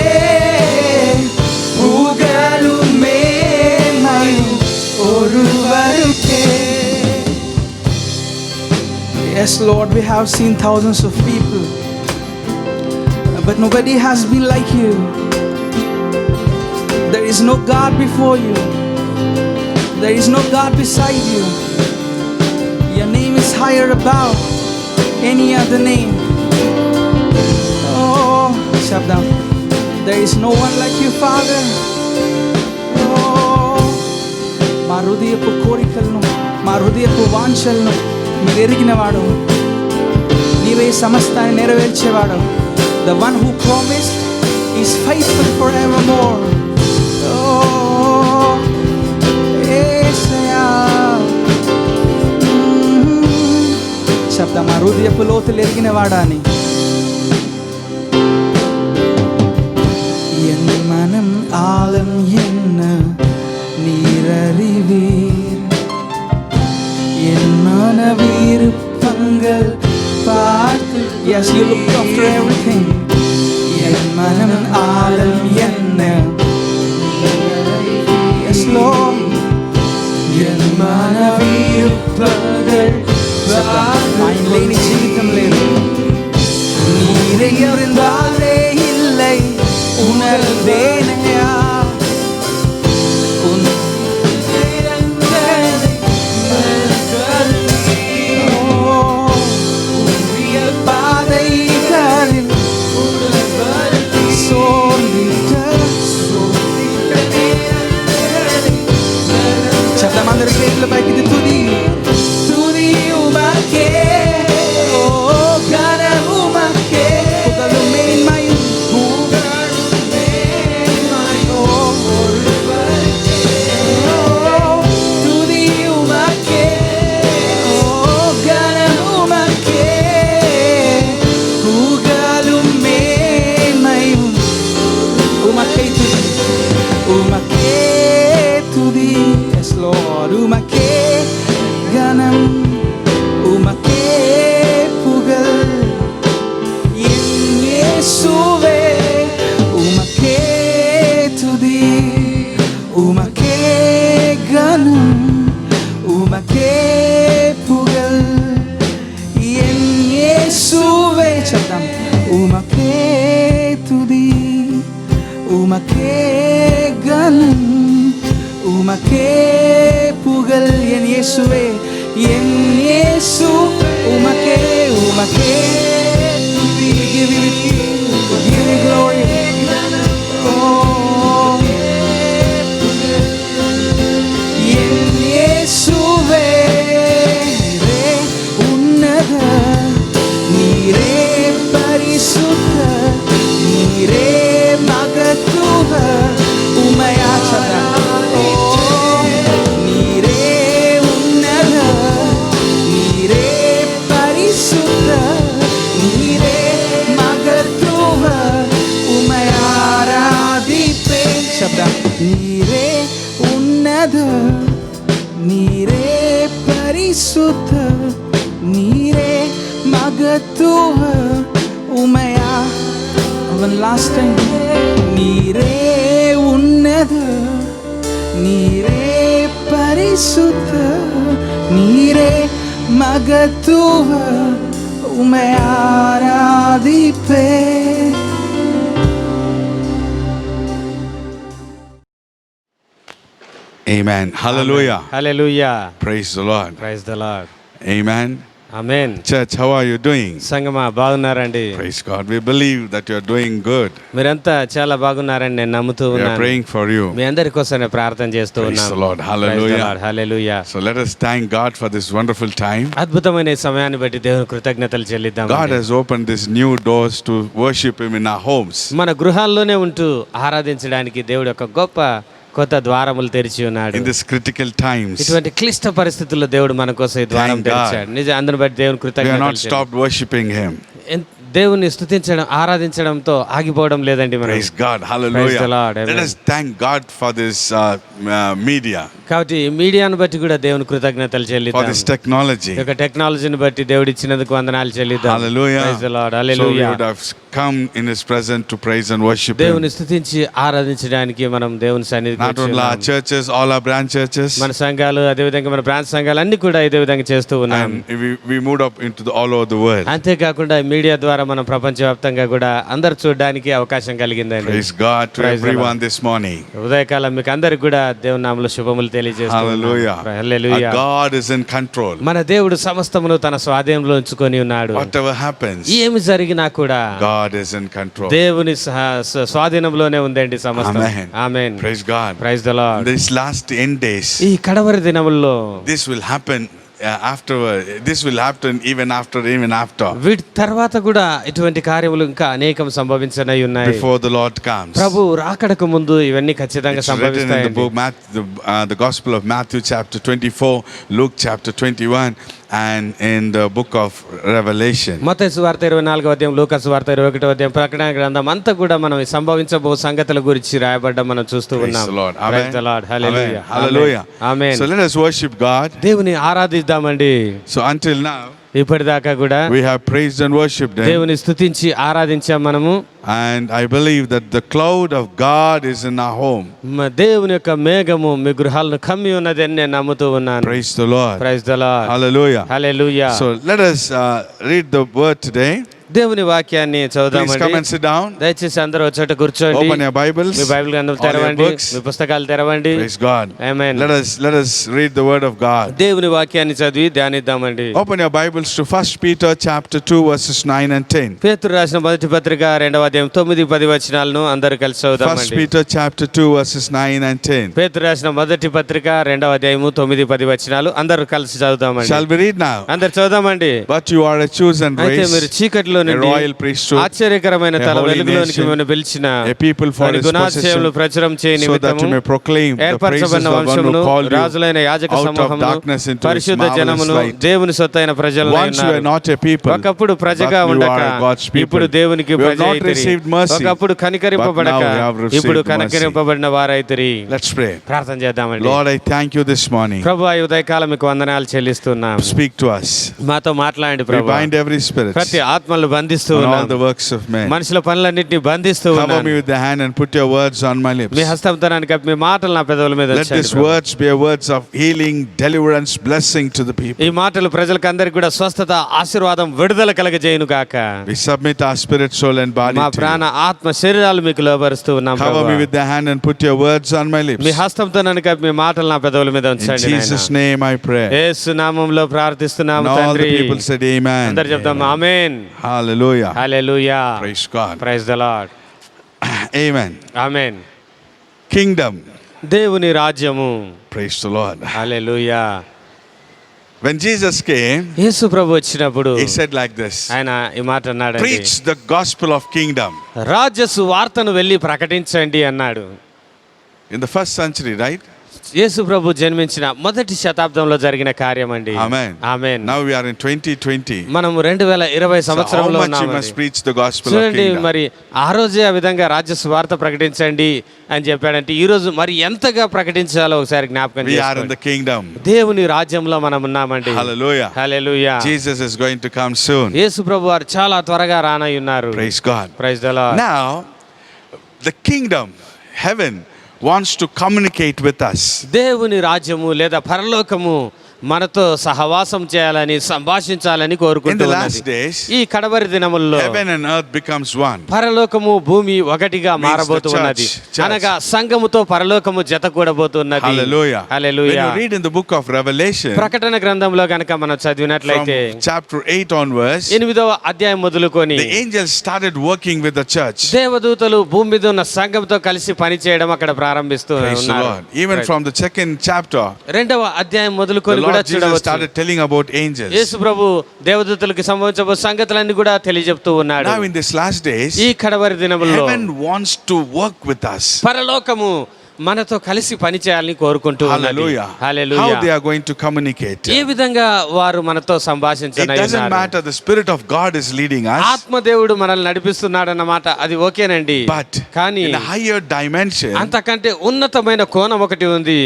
S2: புகழும் மேன்மையும் ஒருவருக்கே. Yes, Lord, we have seen thousands of people, but nobody has been like you. There is no God before you. There is no God beside you. Your name is higher above any other name. Oh, Shabdam. There is no one like you, Father. Oh, మా హృదయపు కోరికలను, మా హృదయపు వాంఛలను మీరు ఎరిగినవాడు. నీవే సమస్తాన్ని నెరవేర్చేవాడు. The one who promised is faithful forevermore. Oh, యేసయ్యా. శబ్దం మా హృదయపు లోతులు ఎరిగినవాడా అని. என் மனம் ஆழம் என்ன நீரறிவீர், என் மன விருப்பங்கள் பார்த்து. Yes, you look after everything. என் மனம் ஆழம் என்ன. Yes, Lord. என் மன விருப்பங்கள் లేని జీవితం లేదు. நீரை இருந்தாலே இல்லை உணர்ந்தேனையா. பாதைகளில் శబ్దమందరి చేతుల పైకి తుది, తుది ఉమకే, ఓ ఘన ఉమకే, పుగలు మేన్మయం, పుగలు మేన్మయం ఒరువరుకే. తుది ఉమకే, ఓ ఘన ఉమకే, పుగలు మేన్మయం ఉమకే తుది, ఉమకే తుది. Yes, Lord, உமக்கே கனம், உமக்கே புகழ். என் இயேசுவே உமக்கே துதி, உமக்கே கனம், உமக்கே புகழ். என் இயேசுவே சத்தம் உமக்கே துதி, உமக்கே கனம், உமக்கே புகழ். என் இயேசுவே, என் இயேசு உமக்கே, உமக்கே we give you glory. Oh, என் இயேசுவே நீரே உன்னத, நீரே பரிசுத்த, நீரே மகத்துவ உமையாச்சதா. நீரே உன்னத, நீரே பரிசுத்த, நீரே மகத்துவ உமையா. One last time. நீரே உன்னத, நீரே பரிசுத்த, நீரே மகத்துவ உமையாராதிப்பே.
S1: Amen. Hallelujah.
S3: Hallelujah.
S1: Praise the Lord.
S3: Praise the Lord.
S1: Amen.
S3: Amen.
S1: Church, how are you doing?
S3: సంగమా బాగున్నారండి?
S1: Praise God. We believe that you are doing good.
S3: మీరంతా చాలా బాగున్నారని నేను నమ్ముతూ
S1: We are
S3: ఉన్నాను.
S1: praying for you.
S3: మీ అందరి కోసం నేను ప్రార్థన చేస్తూ
S1: Praise
S3: ఉన్నాను.
S1: the Lord. Hallelujah.
S3: Hallelujah.
S1: So let us thank God for this wonderful time.
S3: అద్భుతమైన ఈ సమయాన్ని బట్టి దేవుని కృతజ్ఞతలు చెల్లిద్దాం.
S1: God has opened these new doors to worship Him in our homes.
S3: మన గృహాల్లోనే ఉంటూ ఆరాధించడానికి దేవుడు ఒక గొప్ప కొత్త ద్వారములు తెరిచి ఉన్నాడు.
S1: In this critical times,
S3: ఇటువంటి క్లిష్ట పరిస్థితుల్లో దేవుడు మన కోసం ఈ ద్వారం
S1: Thank God.
S3: తెరిచాడు. నిజం, అందుని బట్టి దేవుని
S1: we have not
S3: కృతజ్ఞతలు.
S1: stopped worshiping Him.
S3: దేవుని స్తుతించడం ఆరాధించడంతో ఆగిపోవడం లేదండి మనం.
S1: Praise God.
S3: Praise the
S1: Hallelujah.
S3: Lord. Amen.
S1: Let us thank God for this media,
S3: కాబట్టి ఈ మీడియాను బట్టి కూడా దేవుని కృతజ్ఞతలు
S1: for
S3: చెల్లిద్దాం.
S1: this technology.
S3: ఈ యొక్క టెక్నాలజీని బట్టి దేవుడు ఇచ్చినందుకు వందనాలు చెల్లిద్దాం.
S1: Hallelujah.
S3: Praise the Lord.
S1: So we
S3: Hallelujah.
S1: would have come in His presence to praise and worship Him.
S3: దేవుని స్తుతించి ఆరాధించడానికి మనం దేవుని సన్నిధికి
S1: Not
S3: వచ్చి
S1: only our
S3: ఉన్నాం.
S1: churches, all our branch churches,
S3: మన సంఘాలు అదే విధంగా మన బ్రాంచ్ సంఘాలు అన్ని కూడా ఇదే విధంగా చేస్తూ ఉన్నాం.
S1: and we moved up into all over the world.
S3: అంతేకాకుండా ఈ మీడియా ద్వారా మనం ప్రపంచవ్యాప్తంగా కూడా అందరు చూడడానికి అవకాశం కలిగిందండి.
S1: Praise God to
S3: Praise the
S1: everyone this morning.
S3: ఉదయకాలం మీకు అందరికి కూడా దేవుని నామములో శుభములు తెలియజేస్తున్నాను.
S1: Hallelujah.
S3: Hallelujah.
S1: Our God is in control.
S3: మన దేవుడు సమస్తమును తన స్వాధీనంలో ఉంచుకొని ఉన్నాడు.
S1: Whatever happens,
S3: ఏమి జరిగినా కూడా
S1: God is in control.
S3: దేవుని స్వాధీనంలోనే ఉందండి సమస్తం.
S1: Amen.
S3: Amen.
S1: Praise God.
S3: Praise the Lord.
S1: These last end days,
S3: ఈ కడవరి దినముల్లో
S1: this will happen afterward. This will happen even after.
S3: వీటి తర్వాత కూడా ఇటువంటి కార్యములు ఇంకా అనేకం సంభవించనై ఉన్నాయి.
S1: Before the Lord comes.
S3: ప్రభు రాకడకు ముందు ఇవన్నీ ఖచ్చితంగా
S1: It's written in the
S3: సంభవిస్తాయి.
S1: book the Gospel of Matthew chapter 24, Luke chapter 21, and in the book of Revelation.
S3: మత్తయి సువార్త 24వ అధ్యాయం, లూకా సువార్త 21వ అధ్యాయం, ప్రకటన గ్రంథం అంతా కూడా మనం ఈ సంభవించబో సంగతుల గురించి రాయబడ్డ మనం చూస్తూ
S1: Praise
S3: ఉన్నాం.
S1: the Lord.
S3: Praise
S1: Amen.
S3: the Lord. Hallelujah.
S1: Amen. Hallelujah.
S3: Amen.
S1: So let us worship God.
S3: దేవుని ఆరాధిద్దామండి.
S1: So until now,
S3: ఇప్పటిదాకా కూడా
S1: we have praised and worshipped Him.
S3: దేవుని స్తుతించి ఆరాధించాం మనము.
S1: And I believe that the cloud of God is in our home.
S3: దేవుని యొక్క మేఘము మీ గృహాలను కమ్మి ఉన్నదని నేను నమ్ముతూ ఉన్నాను.
S1: Praise the Lord.
S3: Praise the lord.
S1: Hallelujah.
S3: Hallelujah.
S1: So let us read the word today.
S3: దేవుని వాక్యాన్ని
S1: Please come
S3: చదువుదామండి.
S1: and sit down.
S3: దయచేసి అందరూ ఒక చోట కూర్చోండి.
S1: Open your Bibles.
S3: Me Bible గ్రంథం
S1: All your
S3: తెరవండి.
S1: books.
S3: మీ పుస్తకాలు తెరవండి.
S1: Praise God.
S3: Amen.
S1: Let us read the word of God.
S3: దేవుని వాక్యాన్ని చదివి ధ్యానిద్దామండి.
S1: Open your Bibles to 1 Peter chapter 2 verses 9 and 10.
S3: పేతురు రాసిన మొదటి పత్రిక 2వ అధ్యాయం 9-10 వచనాలను అందరూ కలిసి
S1: 1
S3: చదువుదామండి.
S1: Peter chapter 2 verses 9 and 10.
S3: పేతురు రాసిన మొదటి పత్రిక 2వ అధ్యాయము 9-10 వచనాలు అందరూ కలిసి చదువుదామండి.
S1: Shall we read now?
S3: అందరు చదువుదామండి.
S1: But you are a chosen
S3: అయితే మీరు
S1: race,
S3: చీకటిలో
S1: a
S3: నుండి
S1: royal priesthood,
S3: ఆశ్చర్యకరమైన
S1: a
S3: తల
S1: holy
S3: వెలుగులోనికి
S1: nation,
S3: మిమ్మల్ని పిలిచిన
S1: a people for
S3: వారి
S1: His
S3: గుణాతిశయములు
S1: possession,
S3: ప్రచురం చేయ
S1: so that you
S3: నిమిత్తము
S1: may proclaim the praises
S3: ఏర్పరచబడిన
S1: of one
S3: వంశమును
S1: who called you
S3: రాజులైన యాజక
S1: out of
S3: సమూహమును
S1: darkness into His
S3: పరిశుద్ధ
S1: marvelous
S3: జనమును
S1: light.
S3: దేవుని సొత్తైన ప్రజలు
S1: Once you were not a people,
S3: ఒకప్పుడు ప్రజగా
S1: but you
S3: ఉండక
S1: are God's people.
S3: ఇప్పుడు దేవునికి
S1: You have
S3: ప్రజ
S1: not
S3: అయితిరి.
S1: received mercy,
S3: ఒకప్పుడు కనికరింపబడక
S1: but now you have received
S3: ఇప్పుడు
S1: mercy.
S3: కనికరింపబడిన వారైతిరి.
S1: Let's pray.
S3: ప్రార్థన చేద్దామండి.
S1: Lord, I thank you this morning.
S3: ప్రభు ఈ ఉదయకాలం మీకు వందనాలు చెల్లిస్తున్నాం.
S1: Speak to us.
S3: మాతో మాట్లాడండి
S1: We
S3: Prabhu.
S1: bind every spirit
S3: ప్రతి ఆత్మలు బంధిస్తూ
S1: and all
S3: ఉన్నాం.
S1: the works of men.
S3: మనుషుల పనులన్నింటినీ బంధిస్తూ
S1: Cover
S3: ఉన్నాను.
S1: me with the hand and put your words on my lips.
S3: మీ హస్తంతనానికి మీ మాటలు నా పెదవుల మీద
S1: Let
S3: ఉంచండి
S1: these
S3: Prabhu.
S1: words be a words of healing, deliverance, blessing to the people.
S3: ఈ మాటలు ప్రజలకు అందరికి కూడా స్వస్థత, ఆశీర్వాదం, విడుదల కలగజేయును గాక.
S1: We submit our spirit, soul and body
S3: మా
S1: to
S3: ప్రాణ
S1: you.
S3: ఆత్మ శరీరాలు మీకు లోబరుస్తూ ఉన్నాం
S1: Cover
S3: ప్రభువా.
S1: me with the hand and put your words on my lips.
S3: మీ హస్తంతోనక మీ మాటలు నా పెదవుల మీద
S1: In
S3: ఉంచండి
S1: Jesus'
S3: నాయనా.
S1: name I pray.
S3: యేసు నామములో ప్రార్థిస్తున్నాము
S1: And all the
S3: తండ్రి.
S1: people said amen.
S3: అందరు చెప్తాం ఆమేన్.
S1: Hallelujah.
S3: Hallelujah.
S1: Praise God.
S3: Praise the lord.
S1: Amen.
S3: Amen.
S1: Kingdom.
S3: దేవుని రాజ్యము.
S1: Praise the Lord.
S3: Hallelujah.
S1: When Jesus came,
S3: యేసు ప్రభు వచ్చినప్పుడు
S1: He said like this.
S3: ఆయన ఈ మాట అన్నాడు.
S1: Preach the gospel of kingdom.
S3: రాజ్య సువార్తను వెళ్ళి ప్రకటించండి అన్నాడు.
S1: In the first century, right?
S3: యేసు ప్రభు జన్మించిన మొదటి శతాబ్దంలో జరిగిన కార్యం అండి.
S1: Amen.
S3: Amen.
S1: Now we are in 2020.
S3: మనం 2020
S1: So how
S3: సంవత్సరంలో
S1: much you
S3: ఉన్నామండి.
S1: must preach the gospel of
S3: చూడండి
S1: kingdom.
S3: మరి ఆ రోజే ఆ విధంగా రాజ్య సువార్త ప్రకటించండి అని చెప్పాడంటే ఈ రోజు మరి ఎంతగా ప్రకటించాలో ఒకసారి జ్ఞాపకం
S1: We are in
S3: చేసుకోండి.
S1: the kingdom.
S3: దేవుని రాజ్యంలో మనం ఉన్నామండి.
S1: Hallelujah.
S3: Hallelujah.
S1: Jesus is going to come soon.
S3: యేసు ప్రభు వారు చాలా త్వరగా రానై ఉన్నారు.
S1: Praise God.
S3: Praise the Lord.
S1: Now, the kingdom, heaven, wants to communicate with us.
S3: దేవుని రాజ్యము లేదా పరలోకము మనతో సహవాసం చేయాలని సంభాషించాలని
S1: In the
S3: కోరుకుంటూ
S1: last
S3: ఉన్నది.
S1: days,
S3: ఈ కడవరి దినముల్లో
S1: heaven and earth becomes one.
S3: పరలోకము భూమి ఒకటిగా
S1: Means
S3: మారబోతు
S1: the church,
S3: ఉన్నది.
S1: church.
S3: అనగా సంఘముతో పరలోకము జత కూడబోతున్నది.
S1: Hallelujah. When
S3: hallelujah.
S1: you read in the book of Revelation,
S3: ప్రకటన గ్రంథంలో గనక మనం
S1: from
S3: చదివినట్లయితే
S1: chapter 8 onwards,
S3: 8వ అధ్యాయం మొదలుకొని
S1: the angels started working with the church.
S3: దేవదూతలు భూమి మీద ఉన్న సంఘంతో కలిసి పని చేయడం అక్కడ ప్రారంభిస్తూ
S1: Praise the
S3: ఉన్నారు.
S1: Lord. Even from the second chapter,
S3: 2వ అధ్యాయం
S1: the
S3: మొదలుకొని కూడా
S1: Lord Jesus
S3: చూడవచ్చు.
S1: started telling about angels.
S3: యేసు ప్రభు దేవదూతలకు సంబంధించిన సంగతులన్నీ కూడా తెలియజెప్తూ ఉన్నాడు.
S1: Now in this last days,
S3: ఈ కడవరి దినముల్లో
S1: heaven wants to work with us.
S3: పరలోకము మనతో కలిసి పని చేయాలని కోరుకుంటూ ఉన్నది.
S1: Hallelujah.
S3: Hallelujah.
S1: How they are going to communicate.
S3: ఏ విధంగా వారు మనతో
S1: It
S3: సంభాషించనున్నారు.
S1: doesn't matter. The Spirit of God is leading us.
S3: ఆత్మదేవుడు మనల్ని నడిపిస్తున్నాడు అన్నమాట, అది ఓకేనండి.
S1: But
S3: కానీ
S1: in a higher dimension,
S3: అంతకంటే ఉన్నతమైన కోణం ఒకటి ఉంది.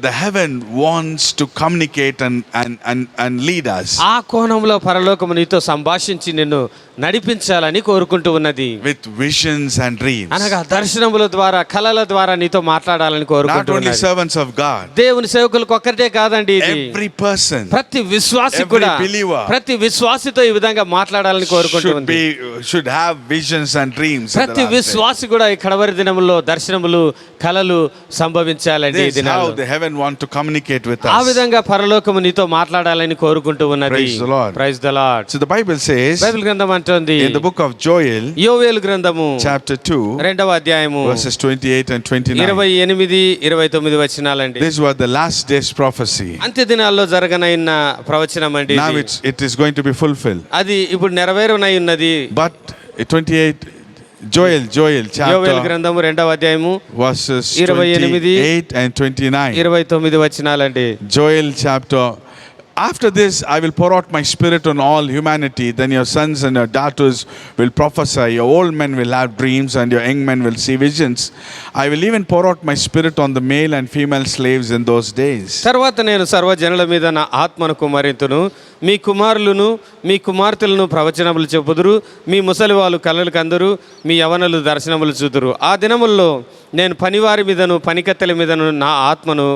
S1: the heaven wants to communicate and lead us
S3: ఆ కోణంలో పరలోకము నీతో సంభాషించి నిన్ను నడిపించాలని కోరుకుంటూ ఉన్నది.
S1: with visions and dreams.
S3: అనగా దర్శనముల ద్వారా, కలల ద్వారా నీతో మాట్లాడాలని
S1: Not
S3: కోరుకుంటూ
S1: only
S3: ఉన్నది.
S1: servants of God,
S3: దేవుని సేవకులకు ఒక్కటే కాదండి ఇది.
S1: every person
S3: ప్రతి విశ్వాసి
S1: every
S3: కూడా,
S1: believer
S3: ప్రతి విశ్వాసితో ఈ విధంగా మాట్లాడాలని కోరుకుంటూ ఉంది.
S1: should have visions and dreams. in the
S3: ప్రతి
S1: last day.
S3: విశ్వాసి కూడా ఈ కడవరి దినములో దర్శనములు, కలలు సంభవించాలండి ఈ
S1: This is how
S3: దినాల్లో.
S1: the heaven want to communicate with
S3: ఆ
S1: us.
S3: విధంగా పరలోకము నీతో మాట్లాడాలని కోరుకుంటూ ఉన్నది.
S1: Praise the Lord.
S3: Praise the Lord.
S1: So the Bible says
S3: Bible గ్రంథం అంటోంది,
S1: in the book of Joel,
S3: యోవేలు గ్రంథము
S1: chapter 2,
S3: 2వ అధ్యాయము
S1: verses 28 and 29.
S3: 28, 29 వచనాలండి.
S1: These were the last days prophecy.
S3: అంత్య దినాల్లో జరగనైన ప్రవచనం అండి
S1: Now
S3: ఇది.
S1: it is going to be fulfilled.
S3: అది ఇప్పుడు నెరవేరునై ఉన్నది.
S1: But 28, Joel
S3: యోవేలు
S1: chapter
S3: గ్రంథము 2వ అధ్యాయము
S1: verses
S3: 28
S1: 28 and 29.
S3: 29 వచనాలండి.
S1: Joel chapter, after this I will pour out my spirit on all humanity, then your sons and your daughters will prophesy, your old men will have dreams and your young men will see visions. I will even pour out my spirit on the male and female slaves in those days.
S3: తర్వాత నేను సర్వజనుల మీద నా ఆత్మను కుమ్మరింతును, మీ కుమారులను మీ కుమార్తెలను ప్రవచనములు చెప్పుదురు, మీ ముసలి వాళ్ళు కలలు కందురు, మీ యవనులు దర్శనములు చూదురు. ఆ దినముల్లో నేను పనివారి మీదను పనికత్తెల మీదను నా ఆత్మను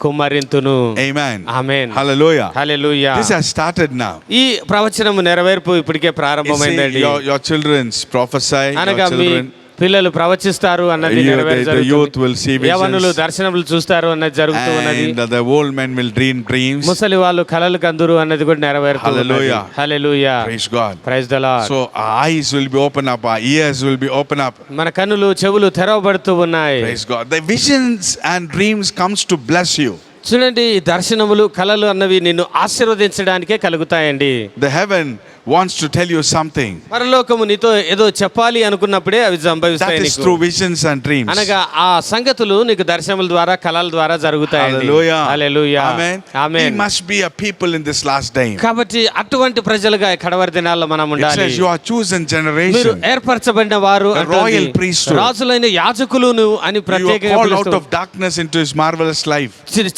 S3: కుమ్మరింతును.
S1: Amen.
S3: Amen.
S1: Hallelujah.
S3: Hallelujah.
S1: This has started now.
S3: ఈ ప్రవచనము నెరవేర్పు ఇప్పటికే
S1: You see,
S3: ప్రారంభమైందండి.
S1: your children's prophesy, your
S3: అనగా మీ
S1: children,
S3: పిల్లలు ప్రవచిస్తారు అన్నది
S1: the youth will see
S3: యవనులు
S1: visions,
S3: దర్శనములు చూస్తారు అన్నది జరుగుతూ ఉన్నది.
S1: and the old men will dream dreams.
S3: ముసలి వాళ్ళు కలలు కందురు అన్నది కూడా నెరవేరుతూ ఉన్నది.
S1: Hallelujah.
S3: Hallelujah.
S1: Praise God.
S3: Praise the Lord.
S1: So our eyes will be open up, our ears will be open up.
S3: మన కన్నులు చెవులు తెరవబడుతూ ఉన్నాయి.
S1: Praise God. The visions and dreams comes to bless you.
S3: చూడండి, ఈ దర్శనములు, కలలు అన్నవి నిన్ను ఆశీర్వదించడానికే కలుగుతాయండి.
S1: The heaven wants to tell you something.
S3: పరలోకము నీతో ఏదో చెప్పాలి అనుకున్నప్పుడే అవి
S1: That
S3: సంభవిస్తాయి
S1: is
S3: నీకు.
S1: through visions and dreams.
S3: అనగా ఆ సంగతులు నీకు దర్శనముల ద్వారా, కలల ద్వారా జరుగుతాయండి.
S1: Hallelujah.
S3: Hallelujah.
S1: Amen. We
S3: amen.
S1: must be a people in this last day.
S3: కాబట్టి అటువంటి ప్రజలుగా ఈ కడవరి దినాల్లో మనం
S1: It
S3: ఉండాలి.
S1: says you are chosen
S3: మీరు
S1: generation.
S3: ఏర్పరచబడిన వారు
S1: A
S3: అంటోంది.
S1: royal priesthood.
S3: రాజులైన యాజకులును అని
S1: You are
S3: ప్రత్యేకంగా
S1: called out
S3: పిలుస్తూ,
S1: of darkness into his marvelous life.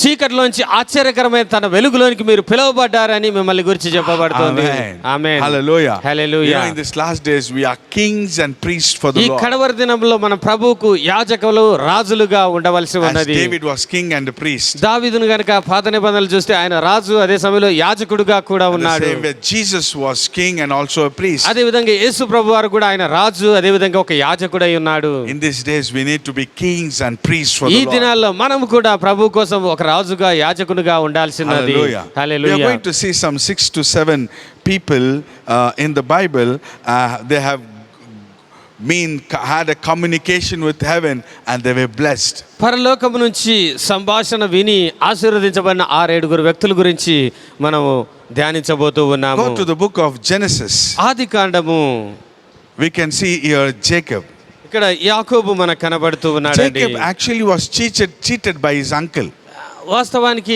S3: చీకటిలోంచి ఆశ్చర్యకరమైన తన వెలుగులోనికి మీరు పిలువబడ్డారని మిమ్మల్ని గురించి చెప్పబడుతోంది.
S1: Amen.
S3: Amen.
S1: Hallelujah. You
S3: hallelujah.
S1: know, in this last days we are kings and priests for
S3: ఈ
S1: the Lord.
S3: కడవరి దినంలో మన ప్రభువుకు యాజకులు, రాజులుగా ఉండవలసి
S1: As
S3: ఉన్నది.
S1: David was king and a priest.
S3: దావీదును గనుక పాత నిబంధనలు చూస్తే ఆయన రాజు, అదే సమయంలో యాజకుడుగా కూడా
S1: In the
S3: ఉన్నాడు.
S1: same way, Jesus was king and also a priest.
S3: అదే విధంగా యేసు ప్రభు వారు కూడా ఆయన రాజు, అదే విధంగా ఒక యాజకుడై ఉన్నాడు.
S1: In these days we need to be kings and priests for
S3: ఈ
S1: the Lord.
S3: దినాల్లో మనం కూడా ప్రభు కోసం ఒక రాజుగా, యాజకునిగా ఉండాల్సినది.
S1: Hallelujah. We are
S3: hallelujah.
S1: going to see some 6 to 7 people in the Bible. They have had a communication with heaven and they were blessed.
S3: పరలోకము నుంచి సంభాషణ విని ఆశీర్వదించబడిన 6-7 వ్యక్తుల గురించి మనము ధ్యానించబోతూ ఉన్నాము.
S1: Go to the book of Genesis.
S3: ఆది కాండము.
S1: We can see here Jacob.
S3: ఇక్కడ యాకోబు మనకు కనబడుతూ ఉన్నాడండి.
S1: Jacob actually was cheated by his uncle.
S3: వాస్తవానికి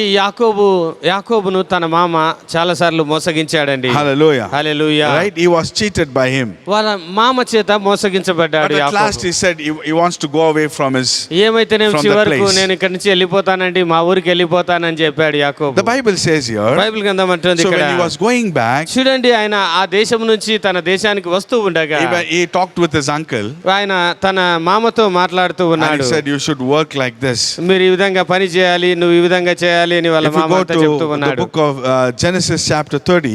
S3: యాకోబును తన మామ చాలాసార్లు మోసగించాడండి.
S1: Hallelujah.
S3: Hallelujah.
S1: Right? He was cheated by him.
S3: వాళ్ళ మామ చేత మోసగించబడ్డాడు
S1: But at
S3: యాకోబు.
S1: last he said he wants to go away from his.
S3: ఏమైతే నేను
S1: from the
S3: చివరకు
S1: place.
S3: నేను ఇక్కడి నుంచి వెళ్ళిపోతానండి, మా ఊరికి వెళ్ళిపోతానని చెప్పాడు యాకోబు.
S1: The Bible says here.
S3: Bible గ్రంథం అంటుంది
S1: So
S3: ఇక్కడ.
S1: when he was going back,
S3: చూడండి, ఆయన ఆ దేశం నుంచి తన దేశానికి వస్తూ ఉండగా
S1: he talked with his uncle.
S3: ఆయన తన మామతో మాట్లాడుతూ
S1: And
S3: ఉన్నాడు.
S1: he said, you should work like this.
S3: మీరు ఈ విధంగా పని చేయాలి, నువ్వు ఈ విధంగా చేయాలి అని వాళ్ళ
S1: If you
S3: మామ
S1: go
S3: అంతా చెప్తూ
S1: to the
S3: ఉన్నాడు.
S1: book of Genesis chapter 30,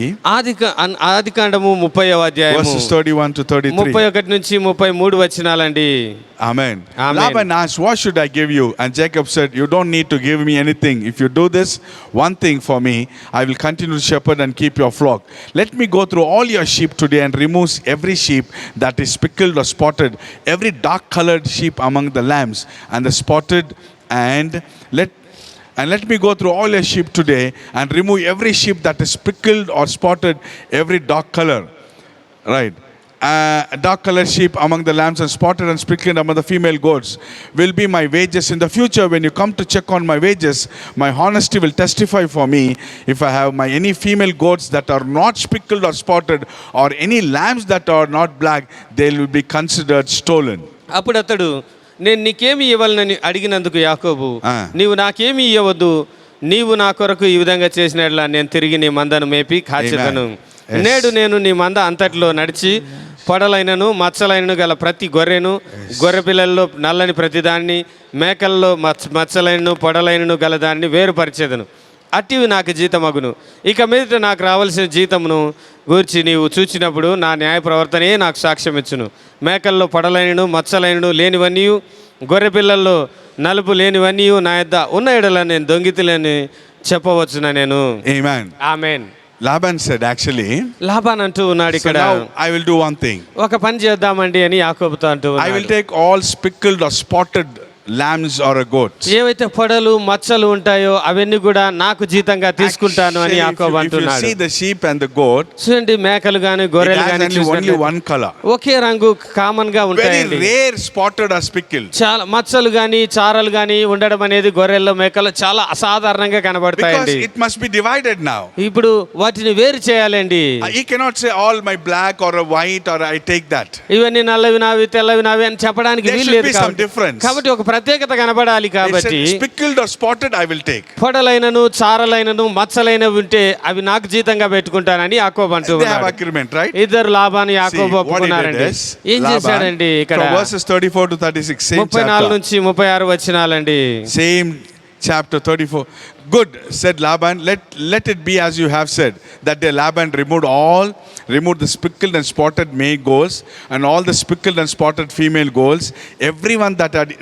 S3: ఆది కాండము 30వ అధ్యాయము
S1: verses 31 to 33.
S3: 31 నుంచి 33 వచనాలండి.
S1: Amen.
S3: Amen.
S1: Laban asked, what should I give you? And Jacob said, you don't need to give me anything. If you do this one thing for me, I will continue to shepherd and keep your flock. Let me go through all your sheep today and remove every sheep that is speckled or spotted, every dark colored sheep among the lambs, and the spotted, and let me go through all your sheep today and remove every sheep that is speckled or spotted, every dark color. Right. dark colored sheep among the lambs and spotted and sprinkled among the female goats will be my wages in the future. When you come to check on my wages, my honesty will testify for me. If I have my any female goats that are not sprinkled or spotted, or any lambs that are not black, they will be considered stolen.
S3: అప్పుడు అతడు, నేను నీకేమి ఇవ్వాలని అడిగినందుకు యాకోబు,
S1: ఆ.
S3: నీవు నాకేమి ఇవ్వవద్దు, నీవు నా కొరకు ఈ విధంగా చేసినట్లా నేను తిరిగి నీ మందను మేపి కాచెదను.
S1: Yes.
S3: నేడు నేను నీ మంద అంతటిలో నడిచి పొడలైనను మచ్చలైనను గల ప్రతి గొర్రెను, గొర్రె పిల్లల్లో నల్లని ప్రతిదాన్ని, మేకల్లో మచ్చలైనను పొడలైనను గల దాన్ని వేరుపరిచేదను. అట్టివి నాకు జీతమగును. ఇక మీదట నాకు రావాల్సిన జీతమును గూర్చి నీవు చూచినప్పుడు నా న్యాయ ప్రవర్తనే నాకు సాక్ష్యం ఇచ్చును. మేకల్లో పొడలైనను మచ్చలైనను లేనివన్నీ, గొర్రె పిల్లల్లో నలుపు లేనివన్నీ నా యొద్ద ఉన్న ఎడల నేను దొంగితులని చెప్పవచ్చున నేను.
S1: Amen.
S3: ఆమేన్.
S1: Laban said, actually,
S3: లాబాన్ అంటూ ఉన్నాడు
S1: so
S3: ఇక్కడ,
S1: now I will do one thing.
S3: ఒక పని చేద్దామండి అని యాకోబుతో అంటూ
S1: I will
S3: ఉన్నాడు.
S1: take all speckled or spotted lambs or a goat.
S3: ఏవైతే పొడలు మచ్చలు ఉంటాయో అవన్నీ కూడా నాకు జీతంగా తీసుకుంటాను అని
S1: Actually,
S3: యాకోబు
S1: if you
S3: అంటున్నాడు.
S1: see the sheep and the goat,
S3: చూడండి, మేకలు గాని
S1: it
S3: గొర్రెలు
S1: has
S3: గాని
S1: only one color.
S3: ఒకే రంగు కామన్ గా
S1: Very
S3: ఉంటాయండి.
S1: rare spotted or speckled.
S3: చాలా మచ్చలు గాని చారలు గాని ఉండడం అనేది గొర్రెల్లో మేకల్లో చాలా అసాధారణంగా
S1: Because
S3: కనబడతాయండి.
S1: it must be divided now.
S3: ఇప్పుడు వాటిని వేరు చేయాలండి.
S1: He cannot say all my black or a white or I take that.
S3: ఇవన్నీ నల్లవి నావి తెల్లవి నావి అని చెప్పడానికి
S1: There
S3: వీలు
S1: should
S3: లేదు
S1: be some
S3: కాబట్టి.
S1: difference.
S3: కాబట్టి ఒక ప్రత్యేకత కనబడాలి
S1: It
S3: కాబట్టి
S1: said speckled or spotted I will take.
S3: పొడలైనను చారలైనను మచ్చలైనవి ఉంటే అవి నాకు జీతంగా పెట్టుకుంటానని యాకోబు అంటూ
S1: They have
S3: ఉన్నాడు.
S1: agreement, right?
S3: ఇద్దరు లాబాను
S1: See,
S3: యాకోబు
S1: what he did
S3: ఒప్పుకున్నారండి.
S1: is,
S3: ఏం
S1: Laban,
S3: చేశాడండి ఇక్కడ?
S1: from verses 34 to 36, same
S3: 34
S1: chapter.
S3: నుంచి 36 వచనాలండి.
S1: Same chapter 34. Good, said Laban, let it be as you have said. That day Laban removed the speckled and spotted male goats and all the speckled and spotted female goats, everyone that had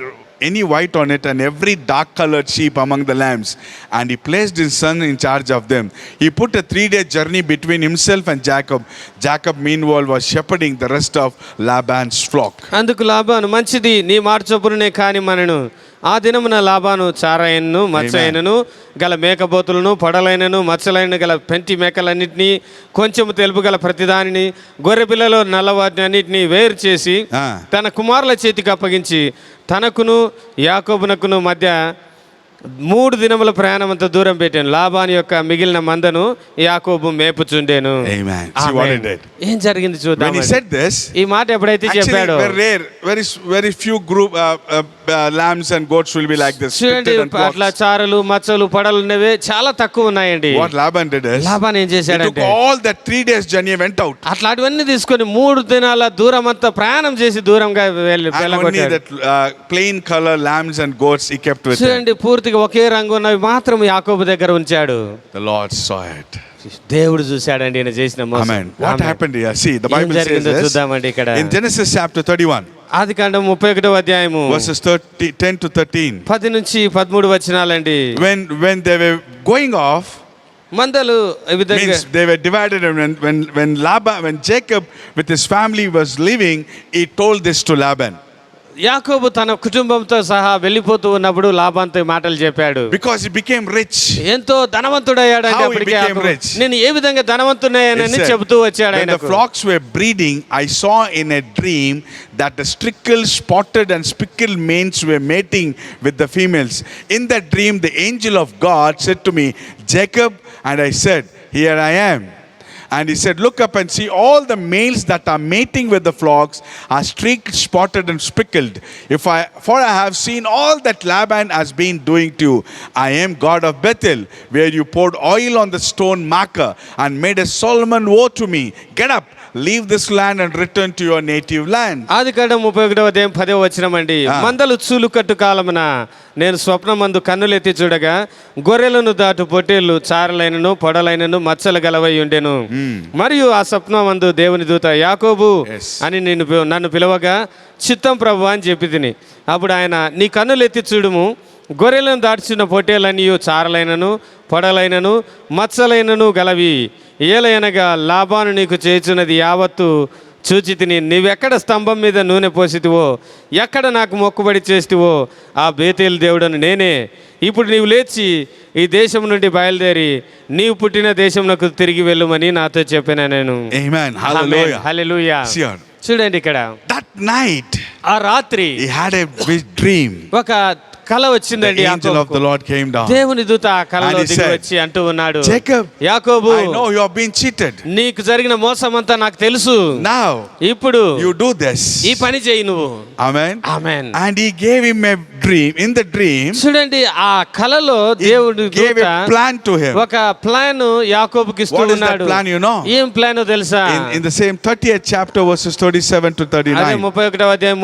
S1: any white on it, and every dark colored sheep among the lambs, and he placed his son in charge of them. He put a 3-day journey between himself and Jacob. Jacob meanwhile was shepherding the rest of Laban's flock.
S3: అందుకు లాబాను, మంచిది, నీ మాట చొప్పునే కాని మనను. ఆ దినమున లాబాను చారాయనను మచ్చయనను గల మేకపోతులను, పొడలైనను మచ్చలైన గల పెంటి మేకలన్నింటినీ, కొంచెము తెలుపు గల ప్రతిదానిని, గొర్రె పిల్లలో నల్లవాటిని అన్నింటినీ వేరు చేసి తన కుమారుల చేతికి అప్పగించి తనకును యాకోబునకును మధ్య 3 దినముల ప్రయాణం అంత దూరం పెట్టాను. లాబాను యొక్క మిగిలిన మందను యాకోబు మేపుచుండెను.
S1: Amen. See what he did.
S3: ఏం జరిగింది
S1: When
S3: చూద్దాం.
S1: he said this,
S3: ఈ మాట ఎప్పుడైతే
S1: actually
S3: చెప్పాడో,
S1: very rare, very few group lambs and goats will be like this.
S3: చూడండి,
S1: speckled and
S3: అట్లా
S1: flocks.
S3: చారలు మచ్చలు పొడలు ఉన్నవి చాలా తక్కువ ఉన్నాయండి.
S1: What Laban did is,
S3: Laban ఏం
S1: he took
S3: చేశాడంటే
S1: all that 3 days journey and went out.
S3: అట్లాంటివన్నీ తీసుకొని 3 దినాల దూరం అంతా ప్రయాణం చేసి దూరంగా
S1: And only
S3: వెళ్ళగొట్టాడు.
S1: that plain color lambs and goats he kept with him.
S3: చూడండి, పూర్తిగా ఒకే రంగు ఉన్నవి మాత్రం యాకోబు దగ్గర ఉంచాడు.
S1: The Lord saw it.
S3: దేవుడు చూశాడండి ఈయన చేసిన మోసం.
S1: Amen. What
S3: amen.
S1: happened here? See, the
S3: ఏం
S1: Bible says
S3: జరిగిందో
S1: this
S3: చూద్దామండి ఇక్కడ.
S1: in Genesis chapter 31,
S3: ఆదికాండం 31వ అధ్యాయము
S1: verses 10 to 13.
S3: 10 నుంచి 13 వచనాలండి.
S1: When they were going off,
S3: మందలు ఈ విధంగా
S1: means they were divided, and when Jacob with his family was leaving, he told this to Laban.
S3: యాకోబు తన కుటుంబంతో సహా వెళ్ళిపోతూ ఉన్నప్పుడు లాబాన్తో ఈ మాటలు చెప్పాడు.
S1: Because he became rich.
S3: ఎంతో ధనవంతుడయ్యాడు.
S1: How he
S3: అప్పటికే
S1: became
S3: యాకోబు,
S1: rich?
S3: నేను ఏ విధంగా
S1: He
S3: ధనవంతుడయ్యానని
S1: said,
S3: చెబుతూ వచ్చాడు
S1: when the
S3: ఆయనకు.
S1: flocks were breeding, I saw in a dream that the speckled, spotted and speckled males were mating with the females. In that dream, the angel of God said to me, Jacob, and I said, here I am. And he said, look up and see all the males that are mating with the flocks are streaked, spotted and speckled. For I have seen all that Laban has been doing to you. I am God of Bethel, where you poured oil on the stone marker and made a Solomon woe to me. Get up, leave this land and return to your native land.
S3: ఆదికాండం 31వ అధ్యాయం 10వ వచనమండి. మందలు చూలుకట్టు కాలమున నేను స్వప్నమందు కన్నులెత్తి చూడగా గొర్రెలను దాటు పొట్టేళ్లు చారలైనను పొడలైనను మచ్చలు గలవై ఉండెను. మరియు ఆ స్వప్నమందు దేవుని దూత యాకోబు
S1: Yes.
S3: అని నన్ను పిలవగా చిత్తం ప్రభు అని చెప్పి తిని. అప్పుడు ఆయన, నీ కన్నులెత్తి చూడుము, గొర్రెలను దాటుచున్న పొట్టేళ్ళన్నీ చారలైనను పొడలైనను మచ్చలైనను గలవి. ఏలయనగా లాబాను నీకు చేయుచున్నది యావత్తు చూచి తిని, నీవెక్కడ స్తంభం మీద నూనె పోసితివో, ఎక్కడ నాకు మొక్కుబడి చేస్తివో ఆ బేతేలు దేవుడను నేనే. ఇప్పుడు నీవు లేచి ఈ దేశం నుండి బయలుదేరి నీవు పుట్టిన దేశంకు తిరిగి వెళ్ళమని నాతో చెప్పిన నేను.
S1: Amen. Hallelujah.
S3: Hallelujah.
S1: See on.
S3: చూడండి ఇక్కడ,
S1: That night,
S3: ఆ రాత్రి
S1: he had a big dream.
S3: ఒక కల
S1: The
S3: వచ్చిందండి
S1: angel of
S3: యాకోబుకు.
S1: the Lord came down.
S3: దేవుని దూత ఆ కలలో
S1: And he
S3: దిగి
S1: said,
S3: వచ్చి అంటూ ఉన్నాడు,
S1: Jacob,
S3: యాకోబు,
S1: I know you have been cheated.
S3: నీకు జరిగిన మోసం అంతా నాకు తెలుసు.
S1: Now,
S3: ఇప్పుడు
S1: you do this.
S3: ఈ పని చేయి నువ్వు.
S1: Amen.
S3: Amen.
S1: And he gave him a dream. In the dream,
S3: చూడండి, ఆ కలలో
S1: he
S3: దేవుడు
S1: gave
S3: దూత
S1: a plan to him.
S3: ఒక ప్లాన్ యాకోబుకి ఇస్తూ
S1: What is that
S3: ఉన్నాడు.
S1: plan, you know?
S3: ఏం ప్లాన్ తెలుసా?
S1: In the same 30th chapter, verses 37 to
S3: అదే
S1: 39.
S3: 31వ అధ్యాయం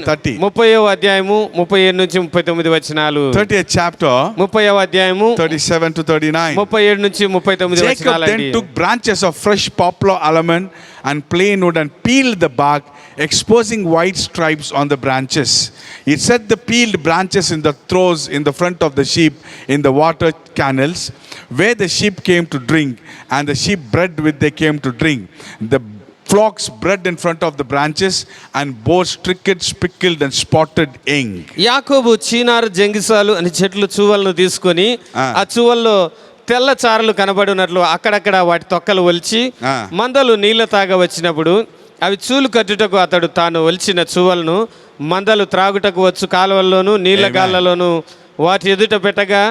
S1: 30.
S3: 30వ అధ్యాయము 37 నుంచి 39 వచనాలు.
S1: 30th chapter,
S3: 30వ అధ్యాయము
S1: 37 to 39.
S3: 37 నుంచి 39
S1: Jacob
S3: వచనాలండి.
S1: then took branches of fresh poplar, almond, and plain wood and peeled the bark, exposing white stripes on the branches. He set the peeled branches in the troughs in the front of the sheep in the water canals, where the sheep came to drink, and the sheep bred with they came to drink. The flocks bred in front of the branches, and bore stricken, spickled, and spotted young.
S3: యాకోబు చీనారు జంగిసాలు అని చెట్లు చువ్వలను తీసుకొని ఆ చువ్వల్లో తెల్ల చారలు కనబడినట్లు అక్కడక్కడ వాటి తొక్కలు ఒలిచి మందలు నీళ్ళ తాగ వచ్చినప్పుడు అవి చూలు కట్టుటకు అతడు తాను ఒలిచిన చువ్వలను మందలు త్రాగుటకు వచ్చు కాలువల్లోనూ నీళ్ళ గాళ్ళలోనూ వాటి ఎదుట పెట్టగా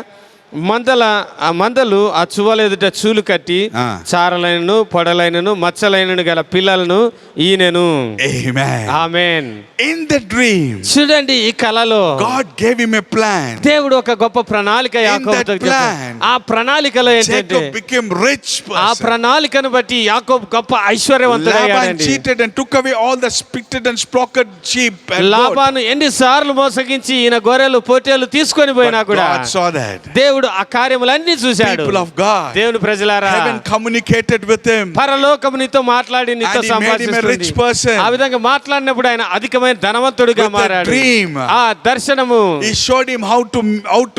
S3: ఆ మందలు ఆ చువ్వల ఎదుట చూలు కట్టి చారలైనను పొడలైనను మచ్చలైనను గల పిల్లలను ఈయనను.
S1: Amen.
S3: Amen.
S1: In the dream,
S3: చూడండి, ఈ కలలో
S1: God gave him a plan.
S3: దేవుడు ఒక గొప్ప ప్రణాళిక యాకోబుతో
S1: that plan,
S3: చెప్పాడు. ఆ ప్రణాళికలో ఏంటంటే
S1: Jacob became rich
S3: ఆ
S1: person.
S3: ప్రణాళికను బట్టి యాకోబు గొప్ప
S1: Laban
S3: ఐశ్వర్యవంతుడయ్యాడండి.
S1: cheated and took away all the spitted and sprocket sheep and goat.
S3: Laban ఎన్నిసార్లు మోసగించి ఈయన గొర్రెలు పోటేలు తీసుకొని పోయినా
S1: But
S3: కూడా
S1: God saw that.
S3: దేవుడు ఆ కార్యములన్నీ చూశాడు.
S1: People of God,
S3: దేవుని ప్రజలారా,
S1: heaven communicated with him.
S3: పరలోకము నీతో మాట్లాడి నీతో
S1: And he made him a rich
S3: సంభాషిస్తుంది.
S1: person.
S3: ఆ విధంగా మాట్లాడినప్పుడు ఆయన అధికమైన ధనవంతుడిగా
S1: With the
S3: మారాడు.
S1: dream.
S3: ఆ దర్శనము
S1: He showed him how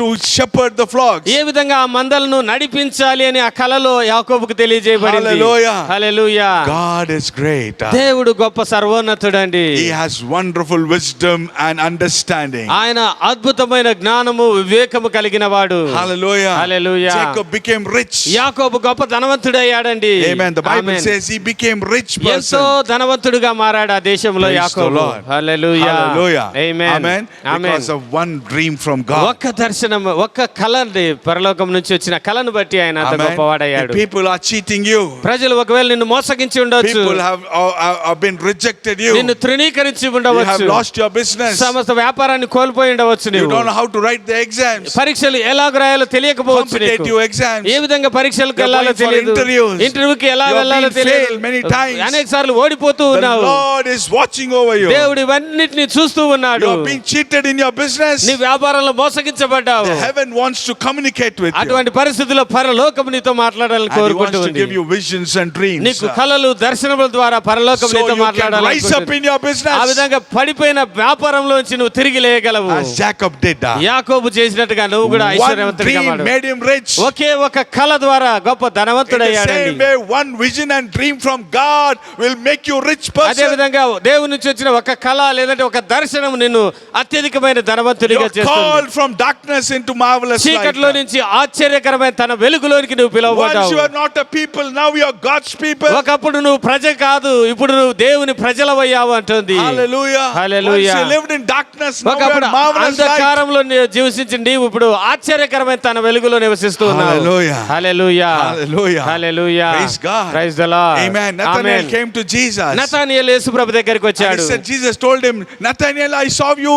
S1: to shepherd the flocks.
S3: ఏ విధంగా ఆ మందలను నడిపించాలి అని ఆ కలలో యాకోబుకు తెలియజేయబడింది.
S1: Hallelujah.
S3: Hallelujah.
S1: God is great.
S3: దేవుడు గొప్ప సర్వోన్నతుడండి.
S1: He has wonderful wisdom and understanding.
S3: ఆయన అద్భుతమైన జ్ఞానము వివేకము కలిగిన వాడు.
S1: Hallelujah.
S3: Hallelujah.
S1: Jacob became rich.
S3: యాకోబు గొప్ప ధనవంతుడయ్యాడండి.
S1: Amen. The Bible
S3: Amen.
S1: says he became rich
S3: ఎంతో
S1: person.
S3: ధనవంతుడిగా మారాడు ఆ దేశంలో
S1: Praise the
S3: యాకోబు.
S1: Lord.
S3: Hallelujah.
S1: Hallelujah.
S3: Amen.
S1: Amen.
S3: Amen.
S1: Because of one dream from God.
S3: ఒక్క దర్శనం, ఒక్క కళ అండి, పరలోకం నుంచి వచ్చిన కళను బట్టి ఆయన అంత
S1: Amen.
S3: గొప్పవాడయ్యాడు.
S1: If people are cheating you,
S3: ప్రజలు ఒకవేళ నిన్ను మోసగించి ఉండొచ్చు,
S1: people have been rejected you,
S3: నిన్ను తృణీకరించి
S1: you have
S3: ఉండవచ్చు,
S1: lost your business,
S3: సమస్త వ్యాపారాన్ని కోల్పోయి ఉండవచ్చు,
S1: you
S3: నీవు
S1: don't know how to write the exams,
S3: పరీక్షలు ఎలాగ రాయాలో తెలియకపోవచ్చు, నీకు
S1: competitive exams,
S3: ఏ విధంగా పరీక్షలకు
S1: You're
S3: వెళ్ళాలో
S1: going for
S3: తెలియదు,
S1: interviews.
S3: ఇంటర్వ్యూకి ఎలా
S1: You're
S3: వెళ్ళాలో
S1: being
S3: తెలియదు,
S1: failed many times.
S3: అనేక సార్లు ఓడిపోతూ
S1: the
S3: ఉన్నావు.
S1: Lord is watching over you.
S3: దేవుడు ఇవన్నిటిని చూస్తూ
S1: You
S3: ఉన్నాడు.
S1: are being cheated in your business.
S3: నీ వ్యాపారంలో మోసగించబడ్డావు.
S1: The heaven wants to communicate with you.
S3: అటువంటి పరిస్థితుల్లో పరలోకం నీతో మాట్లాడాలని
S1: And he wants
S3: కోరుకుంటూ
S1: to
S3: ఉంది.
S1: give you visions and dreams.
S3: నీకు కలలు దర్శనముల ద్వారా పరలోకం
S1: So
S3: నీతో
S1: you can
S3: మాట్లాడాలని
S1: rise up in your
S3: ఆ
S1: business
S3: విధంగా పడిపోయిన వ్యాపారంలోంచి నువ్వు తిరిగి లేయగలవు.
S1: as Jacob did.
S3: యాకోబు చేసినట్టుగా నువ్వు కూడా
S1: One
S3: ఐశ్వర్యవంతుడిగా
S1: dream
S3: మారు.
S1: made him rich.
S3: ఒకే ఒక కళ ద్వారా గొప్ప
S1: In the
S3: ధనవంతుడయ్యాడండి.
S1: same way, one vision and dream from God will make you rich
S3: అదే
S1: person.
S3: విధంగా దేవుని నుంచి వచ్చిన ఒక కళ లేదంటే ఒక దర్శనం నిన్ను అత్యధికమైన ధనవంతుడిగా
S1: You're
S3: చేస్తుంది.
S1: called from darkness into marvelous
S3: చీకటిలో
S1: light.
S3: నుంచి ఆశ్చర్యకరమైన తన వెలుగులోనికి నువ్వు
S1: Once
S3: పిలువబడ్డావు.
S1: you are not a people, now you are God's people.
S3: ఒకప్పుడు నువ్వు ప్రజ కాదు, ఇప్పుడు నువ్వు దేవుని ప్రజలవయ్యావు అంటుంది.
S1: Hallelujah.
S3: Hallelujah.
S1: Once you lived in darkness, now you
S3: ఒకప్పుడు
S1: are marvelous light.
S3: అంధకారంలో జీవించి నీవు ఇప్పుడు ఆశ్చర్యకరమైన తన వెలుగులో నివసిస్తూ ఉన్నావు.
S1: Hallelujah.
S3: Hallelujah.
S1: Hallelujah.
S3: Hallelujah.
S1: Praise God.
S3: Praise the Lord.
S1: Amen. Nathanael came to Jesus.
S3: నతనయేలు యేసు ప్రభు దగ్గరికి
S1: And
S3: వచ్చాడు.
S1: he said, Jesus told him, Nathanael, I saw you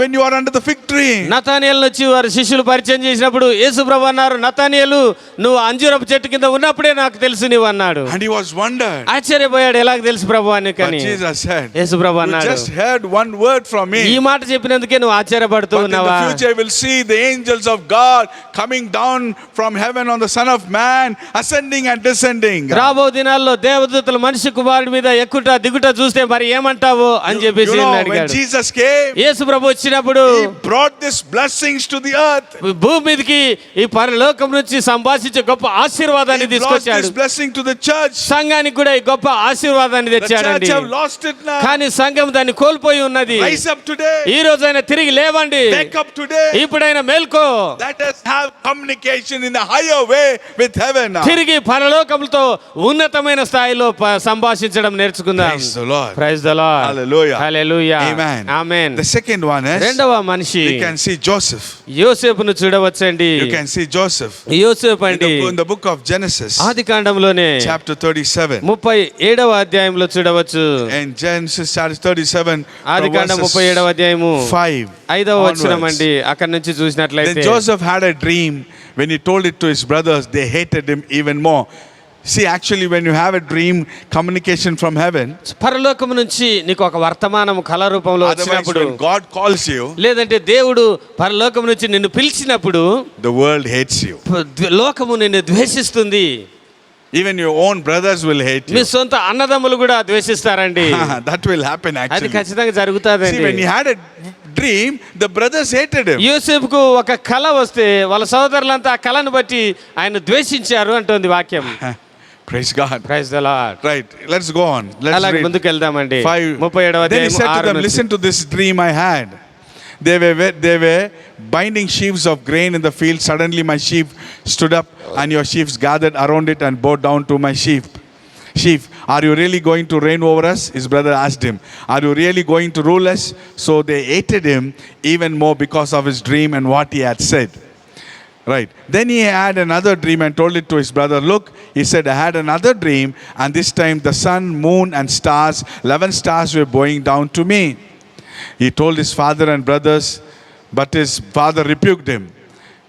S1: when you are under the fig tree.
S3: నతనయేలు వచ్చి వారి శిష్యులు పరిచయం చేసినప్పుడు యేసు ప్రభు అన్నారు, నతనయేలు నువ్వు అంజూరపు చెట్టు కింద ఉన్నప్పుడే నాకు తెలుసు నీవు అన్నాడు.
S1: And he was wondered.
S3: ఆశ్చర్యపోయాడు, ఎలాగ తెలుసు ప్రభు అని.
S1: But
S3: కానీ
S1: Jesus said,
S3: Yesu Prabhu
S1: you
S3: అన్నాడు,
S1: just heard one word from
S3: ఈ
S1: me.
S3: మాట చెప్పినందుకే నువ్వు ఆశ్చర్యపడుతూ
S1: But in the
S3: ఉన్నావా?
S1: future, you will see the angels of God God coming down from heaven on the Son of Man, ascending and descending.
S3: రాబో దినాల్లో దేవదూతలు మనిషి కుమారుడి మీద ఎక్కుట దిగుట చూస్తే మరి ఏమంటావు అని చెప్పేసి
S1: You know, when
S3: అడిగాడు.
S1: Jesus came,
S3: యేసు ప్రభు వచ్చినప్పుడు
S1: He brought these blessings to the earth.
S3: భూమి మీదకి ఈ పరలోకం నుంచి సంభాషించే గొప్ప ఆశీర్వాదాన్ని
S1: He brought
S3: తీసుకొచ్చాడు.
S1: this blessing to the church.
S3: సంఘానికి కూడా ఈ గొప్ప ఆశీర్వాదాన్ని
S1: The church
S3: తెచ్చాడండి.
S1: have lost it now.
S3: కానీ సంఘం దాన్ని కోల్పోయి ఉన్నది.
S1: Rise up today.
S3: ఈ రోజైనా తిరిగి లేవండి.
S1: Wake up today.
S3: ఇప్పుడైనా మేల్కో.
S1: Let us have communication in a higher way with heaven now.
S3: తిరిగి పరలోకములతో ఉన్నతమైన స్థాయిలో సంభాషించడం నేర్చుకుందాం.
S1: Praise the Lord.
S3: Praise the lord.
S1: Hallelujah.
S3: Hallelujah.
S1: Amen.
S3: Amen.
S1: The second one is,
S3: రెండవ మనిషి
S1: you can see Joseph.
S3: యోసేపును చూడవచ్చండి.
S1: You can see Joseph.
S3: యోసేపు అండి
S1: In the book of Genesis,
S3: ఆది కాండంలోనే
S1: chapter 37.
S3: 37వ అధ్యాయంలో చూడవచ్చు.
S1: In Genesis chapter 37,
S3: ఆది
S1: from
S3: కాండం
S1: verses
S3: 37వ అధ్యాయము
S1: 5
S3: 5వ
S1: onwards.
S3: వచనం అండి. అక్కడ నుంచి
S1: Then
S3: చూసినట్లయితే
S1: Joseph had a dream. When he told it to his brothers, they hated him even more. See, actually, when you have a dream, communication from heaven,
S3: పరలోకము నుంచి నీకు ఒక వర్తమానం కళ రూపంలో
S1: otherwise,
S3: వచ్చినప్పుడు,
S1: when God calls you,
S3: లేదంటే దేవుడు పరలోకం నుంచి నిన్ను పిలిచినప్పుడు
S1: the world hates you.
S3: లోకము నిన్ను ద్వేషిస్తుంది.
S1: Even your own brothers will hate
S3: me
S1: you.
S3: సొంత అన్నదమ్ములు కూడా ద్వేషిస్తారండి.
S1: That will happen
S3: అది
S1: actually.
S3: ఖచ్చితంగా
S1: See,
S3: జరుగుతాదండి.
S1: when he had a dream, the brothers hated him.
S3: యోసేపుకు ఒక కళ వస్తే వాళ్ళ సోదరులంతా ఆ కళను బట్టి ఆయన ద్వేషించారు అంటుంది వాక్యం.
S1: Praise God.
S3: Praise the Lord.
S1: Right, let's go on. Let's
S3: అలాగే
S1: read.
S3: ముందుకు వెళ్దామండి.
S1: 5.
S3: 37వ
S1: Then he
S3: అధ్యాయం
S1: said to
S3: 6
S1: them,
S3: నుంచి.
S1: listen to this dream I had. They were binding sheaves of grain in the field. Suddenly my sheaf stood up, and your sheaves gathered around it and bowed down to my sheaf. Are you really going to reign over us? His brother asked him. Are you really going to rule us? So they hated him even more because of his dream and what he had said. Right. Then he had another dream and told it to his brother. Look, he said, I had another dream, and this time the sun, moon, and stars, 11 stars were bowing down to me. He told his father and brothers, but his father rebuked him.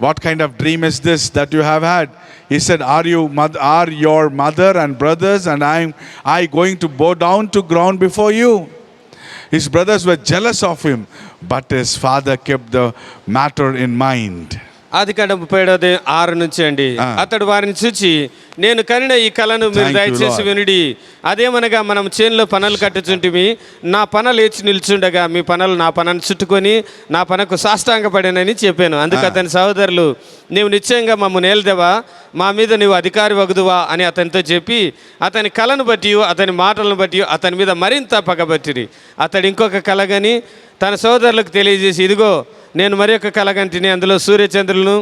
S1: What kind of dream is this that you have had? He said, are your mother and brothers and I going to bow down to ground before you? His brothers were jealous of him, but his father kept the matter in mind.
S3: ఆది కాండం 37:6 నుంచి అండి. అతడు వారిని చూచి, నేను కనిన ఈ కలను మీరు
S1: Thank you,
S3: దయచేసి
S1: Lord.
S3: వినుడి. అదేమనగా మనం చేనులో పనలు కట్టుచుంటిమి. నా పన లేచి నిల్చుండగా మీ పనలు నా పనను చుట్టుకొని నా పనకు సాష్టాంగపడానని చెప్పాను. అందుకు అతని సహోదరులు, నీవు నిశ్చయంగా మమ్మల్ని ఏల్దేవా, మా మీద నీవు అధికారి వగుదువా అని అతనితో చెప్పి అతని కళను బట్టి అతని మాటలను బట్టి అతని మీద మరింత పగబట్టిరి. అతడు ఇంకొక కలగని తన సోదరులకు తెలియజేసి, ఇదిగో నేను మరి ఒక కలగంటిని, అందులో సూర్యచంద్రులను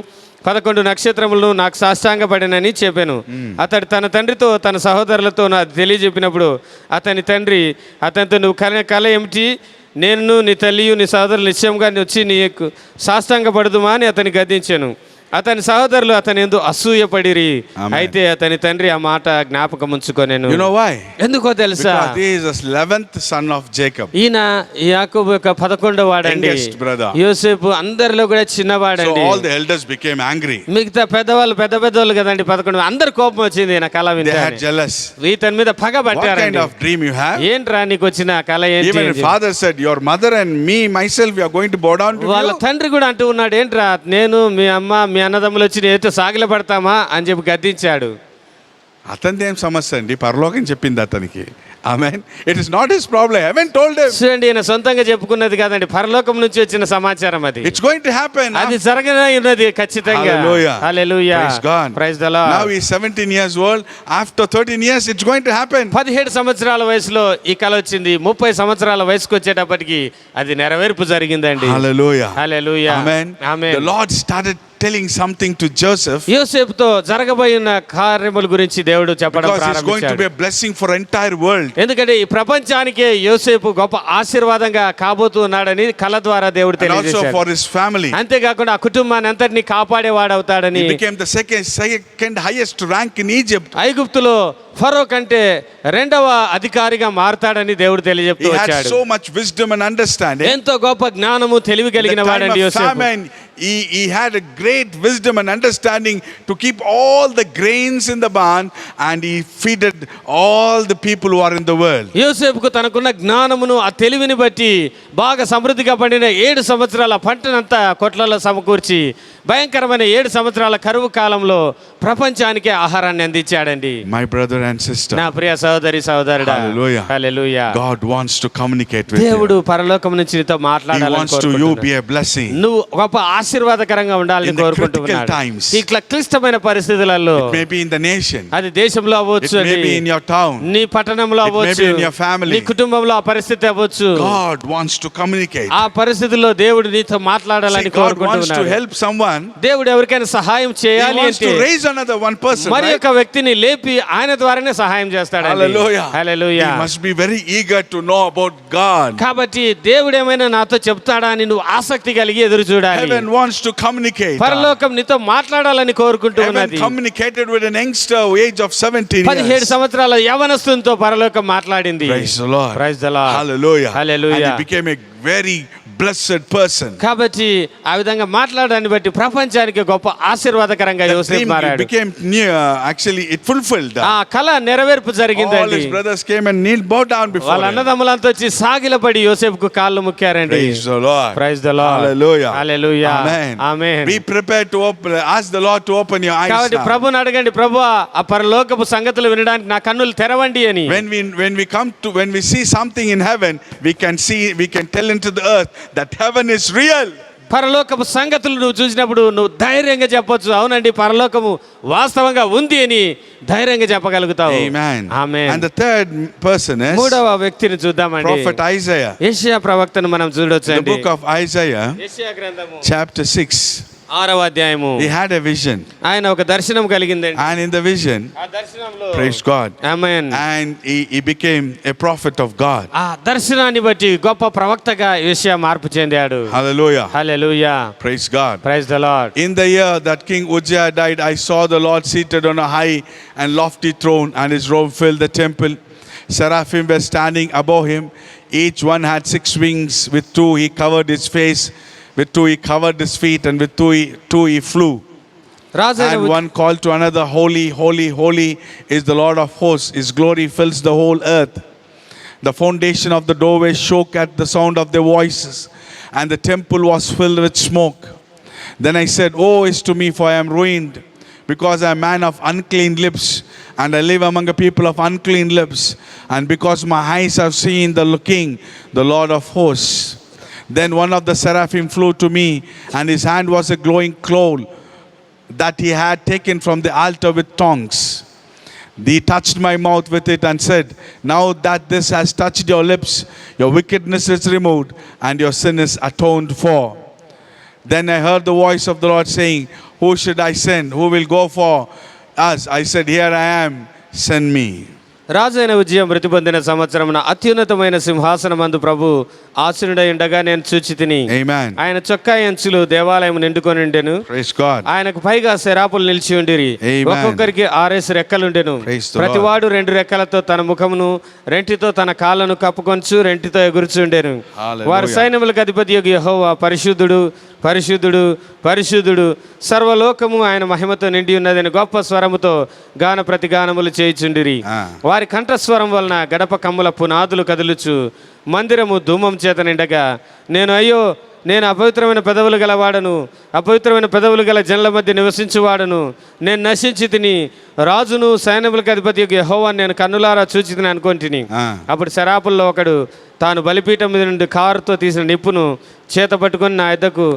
S3: 11 నక్షత్రములను నాకు సాష్టాంగపడినని చెప్పాను. అతడు తన తండ్రితో తన సహోదరులతో నాకు తెలియజెప్పినప్పుడు అతని తండ్రి అతనితో, నువ్వు కళ ఏమిటి? నేను నీ తల్లియు నీ సహోదరులు నిశ్చయంగా వచ్చి నీకు సాష్టాంగపడదుమా అని అతని గద్దించాను. అతని సహోదరులు అతని యందు అసూయపడిరి. అయితే అతని తండ్రి ఆ మాట జ్ఞాపకం ఉంచుకొనెను.
S1: You know why?
S3: ఎందుకో తెలుసా?
S1: Because he is the 11th son of Jacob.
S3: ఈయన యాకోబు యొక్క 11వ వాడండి.
S1: Youngest brother.
S3: యోసేపు అందరిలో కూడా చిన్నవాడండి.
S1: So all the elders became angry.
S3: మిగతా పెద్దవాళ్ళు కదండి 11, అందరు కోపం వచ్చింది నా కళ
S1: They had
S3: వింటే.
S1: jealous.
S3: ఇతని మీద పగ
S1: What kind
S3: పట్టారండి.
S1: of dream you have?
S3: ఏంట్రా నీకు వచ్చిన కళ ఏంటి?
S1: Even his father said, your mother and me, myself, we are going to bow down to
S3: వాళ్ళ
S1: you.
S3: తండ్రి కూడా అంటూ ఉన్నాడు, ఏంట్రా నేను మీ అమ్మ మీ అన్నదమ్ములు వచ్చి నేతో సాగిల పడతామా అని చెప్పి గద్దించాడు.
S1: అతనిది ఏం సమస్య అండి, పరలోకం చెప్పింది అతనికి. Amen. It is not his problem. Heaven told him.
S3: చూడండి, ఈయన సొంతంగా చెప్పుకున్నది కాదండి, పరలోకం నుంచి వచ్చిన సమాచారం అది.
S1: It's going to happen.
S3: అది జరగనే ఉన్నది ఖచ్చితంగా.
S1: Hallelujah.
S3: Hallelujah.
S1: Praise God.
S3: Praise the Lord.
S1: Now he is 17 years old. After 13 years, it's going to happen.
S3: 17 సంవత్సరాల వయసులో ఈ కళ వచ్చింది. 30 సంవత్సరాల వయసుకు వచ్చేటప్పటికి అది నెరవేర్పు జరిగిందండి.
S1: Hallelujah.
S3: Hallelujah.
S1: Amen.
S3: Amen.
S1: The Lord started telling something to Joseph,
S3: యోసేపుతో జరగబోయిన కార్యముల గురించి దేవుడు చెప్పడం
S1: because it's going to
S3: ప్రారంభించాడు.
S1: be a blessing for entire world.
S3: ఎందుకంటే ఈ ప్రపంచానికే యోసేపు గొప్ప ఆశీర్వాదంగా కాబోతూ ఉన్నాడని కళ ద్వారా దేవుడు
S1: And also
S3: తెలియజేశాడు.
S1: for his family.
S3: అంతేకాకుండా ఆ కుటుంబాన్ని అంతటిని కాపాడేవాడవుతాడని.
S1: He became the second highest rank in Egypt.
S3: ఐగుప్తులో ఫరో కంటే రెండవ అధికారిగా మారతాడని దేవుడు తెలియజెప్తూ
S1: He had
S3: వచ్చాడు.
S1: so much wisdom and understanding.
S3: ఎంతో గొప్ప జ్ఞానము తెలివి
S1: In the
S3: కలిగిన
S1: time
S3: వాడండి
S1: of
S3: యోసేపు.
S1: famine, he had a great wisdom and understanding to keep all the grains in the barn, and he feeded all the people who are in the world.
S3: యోసేపుకు తనకున్న జ్ఞానమును ఆ తెలివిని బట్టి బాగా సమృద్ధిగా పండిన 7 సంవత్సరాల పంటనంతా కొట్లలో సమకూర్చి భయంకరమైన 7 సంవత్సరాల కరువు కాలంలో ప్రపంచానికి ఆహారాన్ని అందించాడండి.
S1: My brother and sister,
S3: నా ప్రియ సహోదరి సహోదరుడా,
S1: Hallelujah.
S3: Hallelujah.
S1: God wants to communicate with you.
S3: దేవుడు పరలోకం నుంచి నీతో
S1: He
S3: మాట్లాడాలని
S1: wants to you
S3: కోరుకుంటున్నాడు.
S1: be a blessing.
S3: నువ్వు గొప్ప ఆశీర్వాదకరంగా ఉండాలని
S1: In the
S3: కోరుకుంటున్నాడు.
S1: critical times.
S3: ఇట్లా క్లిష్టమైన పరిస్థితులలో,
S1: Maybe in the nation,
S3: అది దేశంలో
S1: it
S3: అవ్వచ్చు,
S1: may
S3: అది
S1: be in your town.
S3: నీ పట్టణంలో
S1: It may
S3: అవ్వచ్చు,
S1: be in your family.
S3: నీ కుటుంబంలో ఆ పరిస్థితి అవ్వచ్చు.
S1: God wants to communicate.
S3: ఆ పరిస్థితుల్లో దేవుడు నీతో
S1: See,
S3: మాట్లాడాలని
S1: God wants to
S3: కోరుకుంటున్నాడు.
S1: help someone.
S3: దేవుడు ఎవరికైనా సహాయం
S1: He
S3: చేయాలి
S1: wants
S3: అంటే
S1: to raise another one person,
S3: మరి
S1: right?
S3: ఒక వ్యక్తిని లేపి ఆయన ద్వారానే సహాయం చేస్తాడండి.
S1: Hallelujah.
S3: Hallelujah.
S1: He must be very eager to know about God.
S3: కాబట్టి దేవుడు ఏమైనా నాతో చెప్తాడా అని నువ్వు ఆసక్తి కలిగి ఎదురు చూడాలి.
S1: Heaven wants to communicate.
S3: పరలోకం నీతో మాట్లాడాలని కోరుకుంటూ
S1: Heaven
S3: ఉన్నది.
S1: communicated with an youngster age of 17
S3: 17
S1: years.
S3: సంవత్సరాల యవనస్తునితో పరలోకం మాట్లాడింది.
S1: Praise the Lord.
S3: Praise the Lord.
S1: Hallelujah.
S3: Hallelujah.
S1: And he became a very blessed person.
S3: కాబట్టి ఆ విధంగా మాట్లాడడాన్ని బట్టి ప్రపంచానికి గొప్ప ఆశీర్వాదకరంగా
S1: The
S3: యోసేపు
S1: dream
S3: మారాడు.
S1: became near, actually it fulfilled.
S3: ఆ కళ నెరవేర్పు
S1: All
S3: జరిగిందండి.
S1: his brothers came and kneeled, bowed down before
S3: వాళ్ళ
S1: him.
S3: అన్నదమ్ములంతా వచ్చి సాగిలపడి యోసేపుకు కాళ్ళు ముక్కారండి.
S1: Praise the Lord.
S3: Praise the Lord.
S1: Hallelujah.
S3: Hallelujah.
S1: Amen.
S3: Amen.
S1: Be prepared to open, ask the Lord to open your eyes
S3: కాబట్టి
S1: now.
S3: ప్రభుని అడగండి, ప్రభువా ఆ పరలోకపు సంగతులు వినడానికి నా కన్నులు తెరవండి అని.
S1: When we see something in heaven, we can tell into the earth that heaven is real.
S3: పరలోకపు సంగతులు నువ్వు చూసినప్పుడు నువ్వు ధైర్యంగా చెప్పొచ్చు, అవునండి పరలోకము వాస్తవంగా ఉంది అని ధైర్యంగా చెప్పగలుగుతావు.
S1: Amen.
S3: Amen.
S1: And the third person is
S3: మూడవ వ్యక్తిని చూద్దామండి.
S1: Prophet Isaiah.
S3: యెషయా ప్రవక్తను మనం
S1: The
S3: చూడొచ్చండి.
S1: book of Isaiah,
S3: యెషయా గ్రంథము
S1: chapter 6.
S3: 6వ అధ్యాయము.
S1: He had a vision,
S3: ఆయన ఒక దర్శనం కలిగిందండి.
S1: and in the vision,
S3: ఆ దర్శనంలో
S1: praise God,
S3: amen,
S1: and he became a prophet of God.
S3: ఆ దర్శనాన్ని బట్టి గొప్ప ప్రవక్తగా యెషయా మార్పు చెందాడు.
S1: Hallelujah.
S3: Hallelujah.
S1: Praise God.
S3: Praise the lord.
S1: In the year that King Uzziah died, I saw the Lord seated on a high and lofty throne, and his robe filled the temple. Seraphim were standing above him. Each one had 6 wings. With 2 he covered his face, with 2 he covered his feet, and with 2 he flew.
S3: రాజైన
S1: And one called to another, Holy, holy, holy is the Lord of hosts. His glory fills the whole earth. The foundation of the doorway shook at the sound of their voices, and the temple was filled with smoke. Then I said, Woe is to me, for I am ruined, because I am a man of unclean lips, and I live among a people of unclean lips, and because my eyes have seen the King, the Lord of hosts. Then one of the seraphim flew to me, and his hand was a glowing coal that he had taken from the altar with tongs. He touched my mouth with it and said, Now that this has touched your lips, your wickedness is removed, and your sin is atoned for. Then I heard the voice of the Lord saying, Who should I send? Who will go for us? I said, Here I am, send me.
S3: రాజైన ఉజ్జియా మృతి పొందిన సంవత్సరమున అత్యున్నతమైన సింహాసనమందు ప్రభు ఆసీనుడై ఉండగా నేను చూచి తిని.
S1: Amen.
S3: ఆయన చొక్కా అంచులు దేవాలయం నిండుకొని ఉండెను.
S1: Praise God.
S3: ఆయనకు పైగా శరాపులు నిలిచి ఉండిరి.
S1: Amen.
S3: ఒక్కొక్కరికి 6 రెక్కలుండెను.
S1: Praise the
S3: ప్రతివాడు 2 రెక్కలతో తన ముఖమును, రెంటితో తన కాళ్ళను కప్పుకొంచు, రెంటితో ఎగురుచుండెను.
S1: Hallelujah.
S3: వారి సైన్యములకు అధిపతి యెహోవా పరిశుద్ధుడు, పరిశుద్ధుడు, పరిశుద్ధుడు, సర్వలోకము ఆయన మహిమతో నిండి ఉన్నదని గొప్ప స్వరముతో గాన ప్రతిగానములు చేయుచుండిరి. వారి కంఠస్వరం వలన గడప కమ్ముల పునాదులు కదులుచు మందిరము ధూమం చేత నిండగా నేను అపవిత్రమైన పెదవులు గలవాడను, అపవిత్రమైన పెదవులు గల జనుల మధ్య నివసించువాడను, నేను నశించి తిని, రాజును సైన్యములకు అధిపతి యెహోవాను నేను కన్నులారా చూచి తిని అనుకొంటిని. అప్పుడు శరాపుల్లో ఒకడు తాను బలిపీఠం మీద నుండి కారుతో తీసిన నిప్పును చేత పట్టుకొని నా యొద్దకు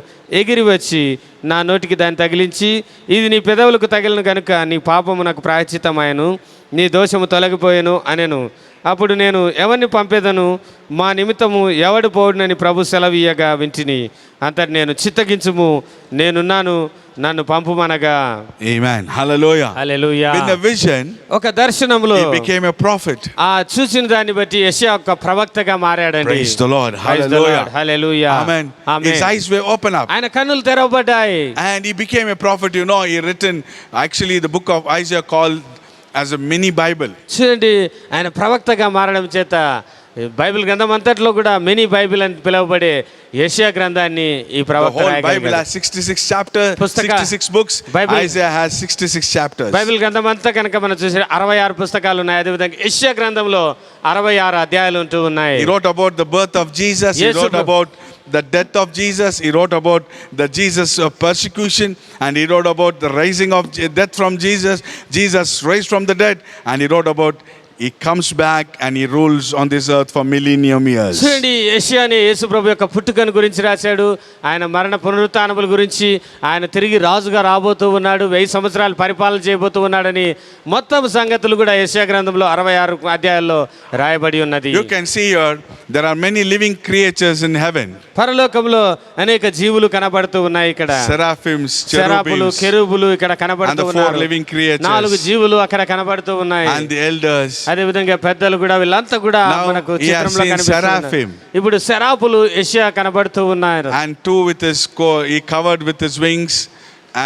S3: ఎగిరి వచ్చి నా నోటికి దాన్ని తగిలించి, ఇది నీ పెదవులకు తగిలిన కనుక నీ పాపము నాకు ప్రాయశ్చిత్తమాయను, నీ దోషము తొలగిపోయాను అనెను. అప్పుడు నేను ఎవరిని పంపేదను, మా నిమిత్తము ఎవడు పోవునని ప్రభు సెలవీయగా వింటిని. అంతటి నేను చిత్తగించుము, నేనున్నాను, నన్ను పంపుమనగా.
S1: Amen. Hallelujah.
S3: Hallelujah.
S1: In the vision,
S3: ఒక దర్శనములో
S1: he became a prophet.
S3: ఆ చూసిన దాన్ని బట్టి యెషయా ఒక ప్రవక్తగా మారాడండి.
S1: Praise the Lord.
S3: Praise the Lord.
S1: Hallelujah.
S3: Hallelujah.
S1: Amen. His eyes were open up.
S3: ఆయన కన్నులు తెరవబడ్డాయి.
S1: And he became a prophet. He written, actually the book of Isaiah called as a mini Bible.
S3: చూడండి, ఆయన ప్రవక్తగా మారడం చేత బైబిల్ గ్రంథం అంతట్లో కూడా మినీ బైబిల్ అని పిలువబడే యెషయా గ్రంథాన్ని ఈ
S1: The
S3: ప్రవక్త
S1: whole Bible
S3: రాయగలిగాడు.
S1: has 66 chapters,
S3: పుస్తక-
S1: 66 books.
S3: Bible-
S1: Isaiah has 66 chapters.
S3: Bible గ్రంథం అంతా కనుక మనం చూసే 66 పుస్తకాలు ఉన్నాయి. అదేవిధంగా యెషయా గ్రంథంలో 66 అధ్యాయాలు ఉంటూ ఉన్నాయి.
S1: He wrote about the birth of Jesus. He
S3: Yesu
S1: wrote
S3: Prabhu.
S1: about the death of Jesus. He wrote about the Jesus of persecution, and he wrote about the rising of death from Jesus. Jesus raised from the dead, and he wrote about he comes back and he rules on this earth for millennium years.
S3: చూడండి, యెషయాని యేసు ప్రభు యొక్క పుట్టుకను గురించి రాశాడు. ఆయన మరణ పునరుత్థానముల గురించి, ఆయన తిరిగి రాజుగా రాబోతూ ఉన్నాడు, 1000 సంవత్సరాలు పరిపాలన చేయబోతూ ఉన్నాడని మొత్తం సంగతులు కూడా యెషయా గ్రంథంలో 66 అధ్యాయాల్లో రాయబడి ఉన్నది.
S1: You can see here there are many living creatures in heaven.
S3: పరలోకంలో అనేక జీవులు కనబడుతూ ఉన్నాయి. ఇక్కడ
S1: Seraphims,
S3: శరాపులు,
S1: cherubims,
S3: కెరూబులు ఇక్కడ
S1: and
S3: కనబడుతూ
S1: the 4
S3: ఉన్నారు.
S1: living creatures,
S3: 4 జీవులు అక్కడ కనబడుతూ ఉన్నాయి.
S1: and the elders.
S3: అదే విధంగా పెద్దలు కూడా, వీళ్ళంతా కూడా
S1: Now
S3: మనకు
S1: he has
S3: చిత్రంలో
S1: seen
S3: కనిపిస్తున్నారు.
S1: seraphim.
S3: ఇప్పుడు శరాపులు యెషయా కనబడుతూ ఉన్నారు.
S1: And 2 with his he covered with his wings,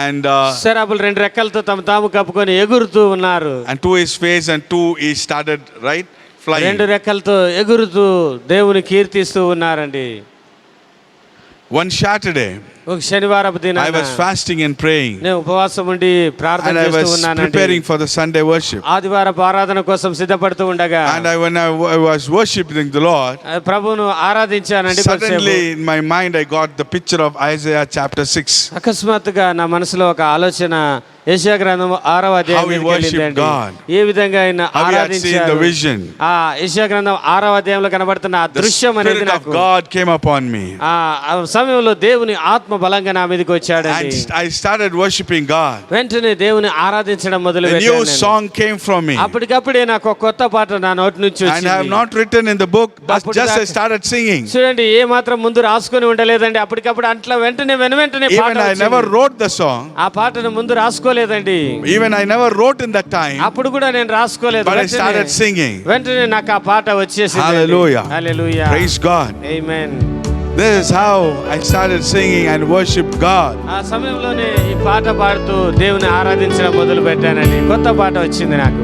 S1: and
S3: శరాపులు 2 రెక్కలతో తాము కప్పుకొని ఎగురుతూ ఉన్నారు.
S1: and to his face, and 2 he started flying.
S3: 2 రెక్కలతో ఎగురుతూ దేవుని కీర్తిస్తూ ఉన్నారండి.
S1: One Saturday
S3: ఒక శనివారపు
S1: I
S3: దినాన
S1: was fasting and praying,
S3: నేను ఉపవాసం ఉండి ప్రార్థన
S1: and I
S3: చేస్తూ
S1: was
S3: ఉన్నానండి.
S1: preparing for the Sunday worship.
S3: ఆదివారపు ఆరాధన కోసం సిద్ధపడుతూ ఉండగా
S1: And when I was worshiping the Lord,
S3: ప్రభువును ఆరాధించానండి.
S1: suddenly in my mind I got the picture of Isaiah chapter 6.
S3: అకస్మాత్తుగా నా మనసులో ఒక ఆలోచన యెషయా గ్రంథం 6వ అధ్యాయం
S1: How he
S3: మీదకి
S1: worshipped
S3: వెళ్ళిందండి.
S1: God.
S3: ఏ విధంగా ఆయన
S1: How he had seen the
S3: ఆరాధించారు.
S1: vision.
S3: ఆ యెషయా గ్రంథం 6వ అధ్యాయంలో కనబడుతున్న ఆ
S1: The
S3: దృశ్యం అనేది
S1: Spirit of
S3: నాకు
S1: God came upon me,
S3: ఆ సమయంలో దేవుని ఆత్మ బలంగా నా మీదకి వచ్చాడండి.
S1: and I started worshiping God.
S3: వెంటనే దేవుని ఆరాధించడం మొదలు
S1: A new
S3: పెట్టాను.
S1: song came from me,
S3: అప్పటికప్పుడే నాకు ఒక కొత్త పాట నా నోటి నుంచి
S1: and I have
S3: వచ్చింది.
S1: not written in the book, but
S3: అప్పుడు
S1: just I
S3: దాకా-
S1: started singing.
S3: చూడండి, ఏ మాత్రం ముందు రాసుకొని ఉండలేదండి. అప్పటికప్పుడు అట్లా వెంటనే వెంటనే పాట
S1: Even I
S3: వచ్చింది.
S1: never wrote the song.
S3: ఆ పాటను ముందు రాసుకోలేదండి.
S1: Even I never wrote in that time,
S3: అప్పుడు కూడా నేను రాసుకోలేదు.
S1: but I
S3: వెంటనే-
S1: started singing.
S3: వెంటనే నాకు ఆ పాట వచ్చేసింది.
S1: Hallelujah.
S3: Hallelujah.
S1: Praise God.
S3: Amen.
S1: This is how I started singing and worshiped God.
S3: ఆ సమయంలోనే ఈ పాట పాడుతూ దేవుని ఆరాధించడం మొదలు పెట్టానండి. కొత్త పాట వచ్చింది నాకు.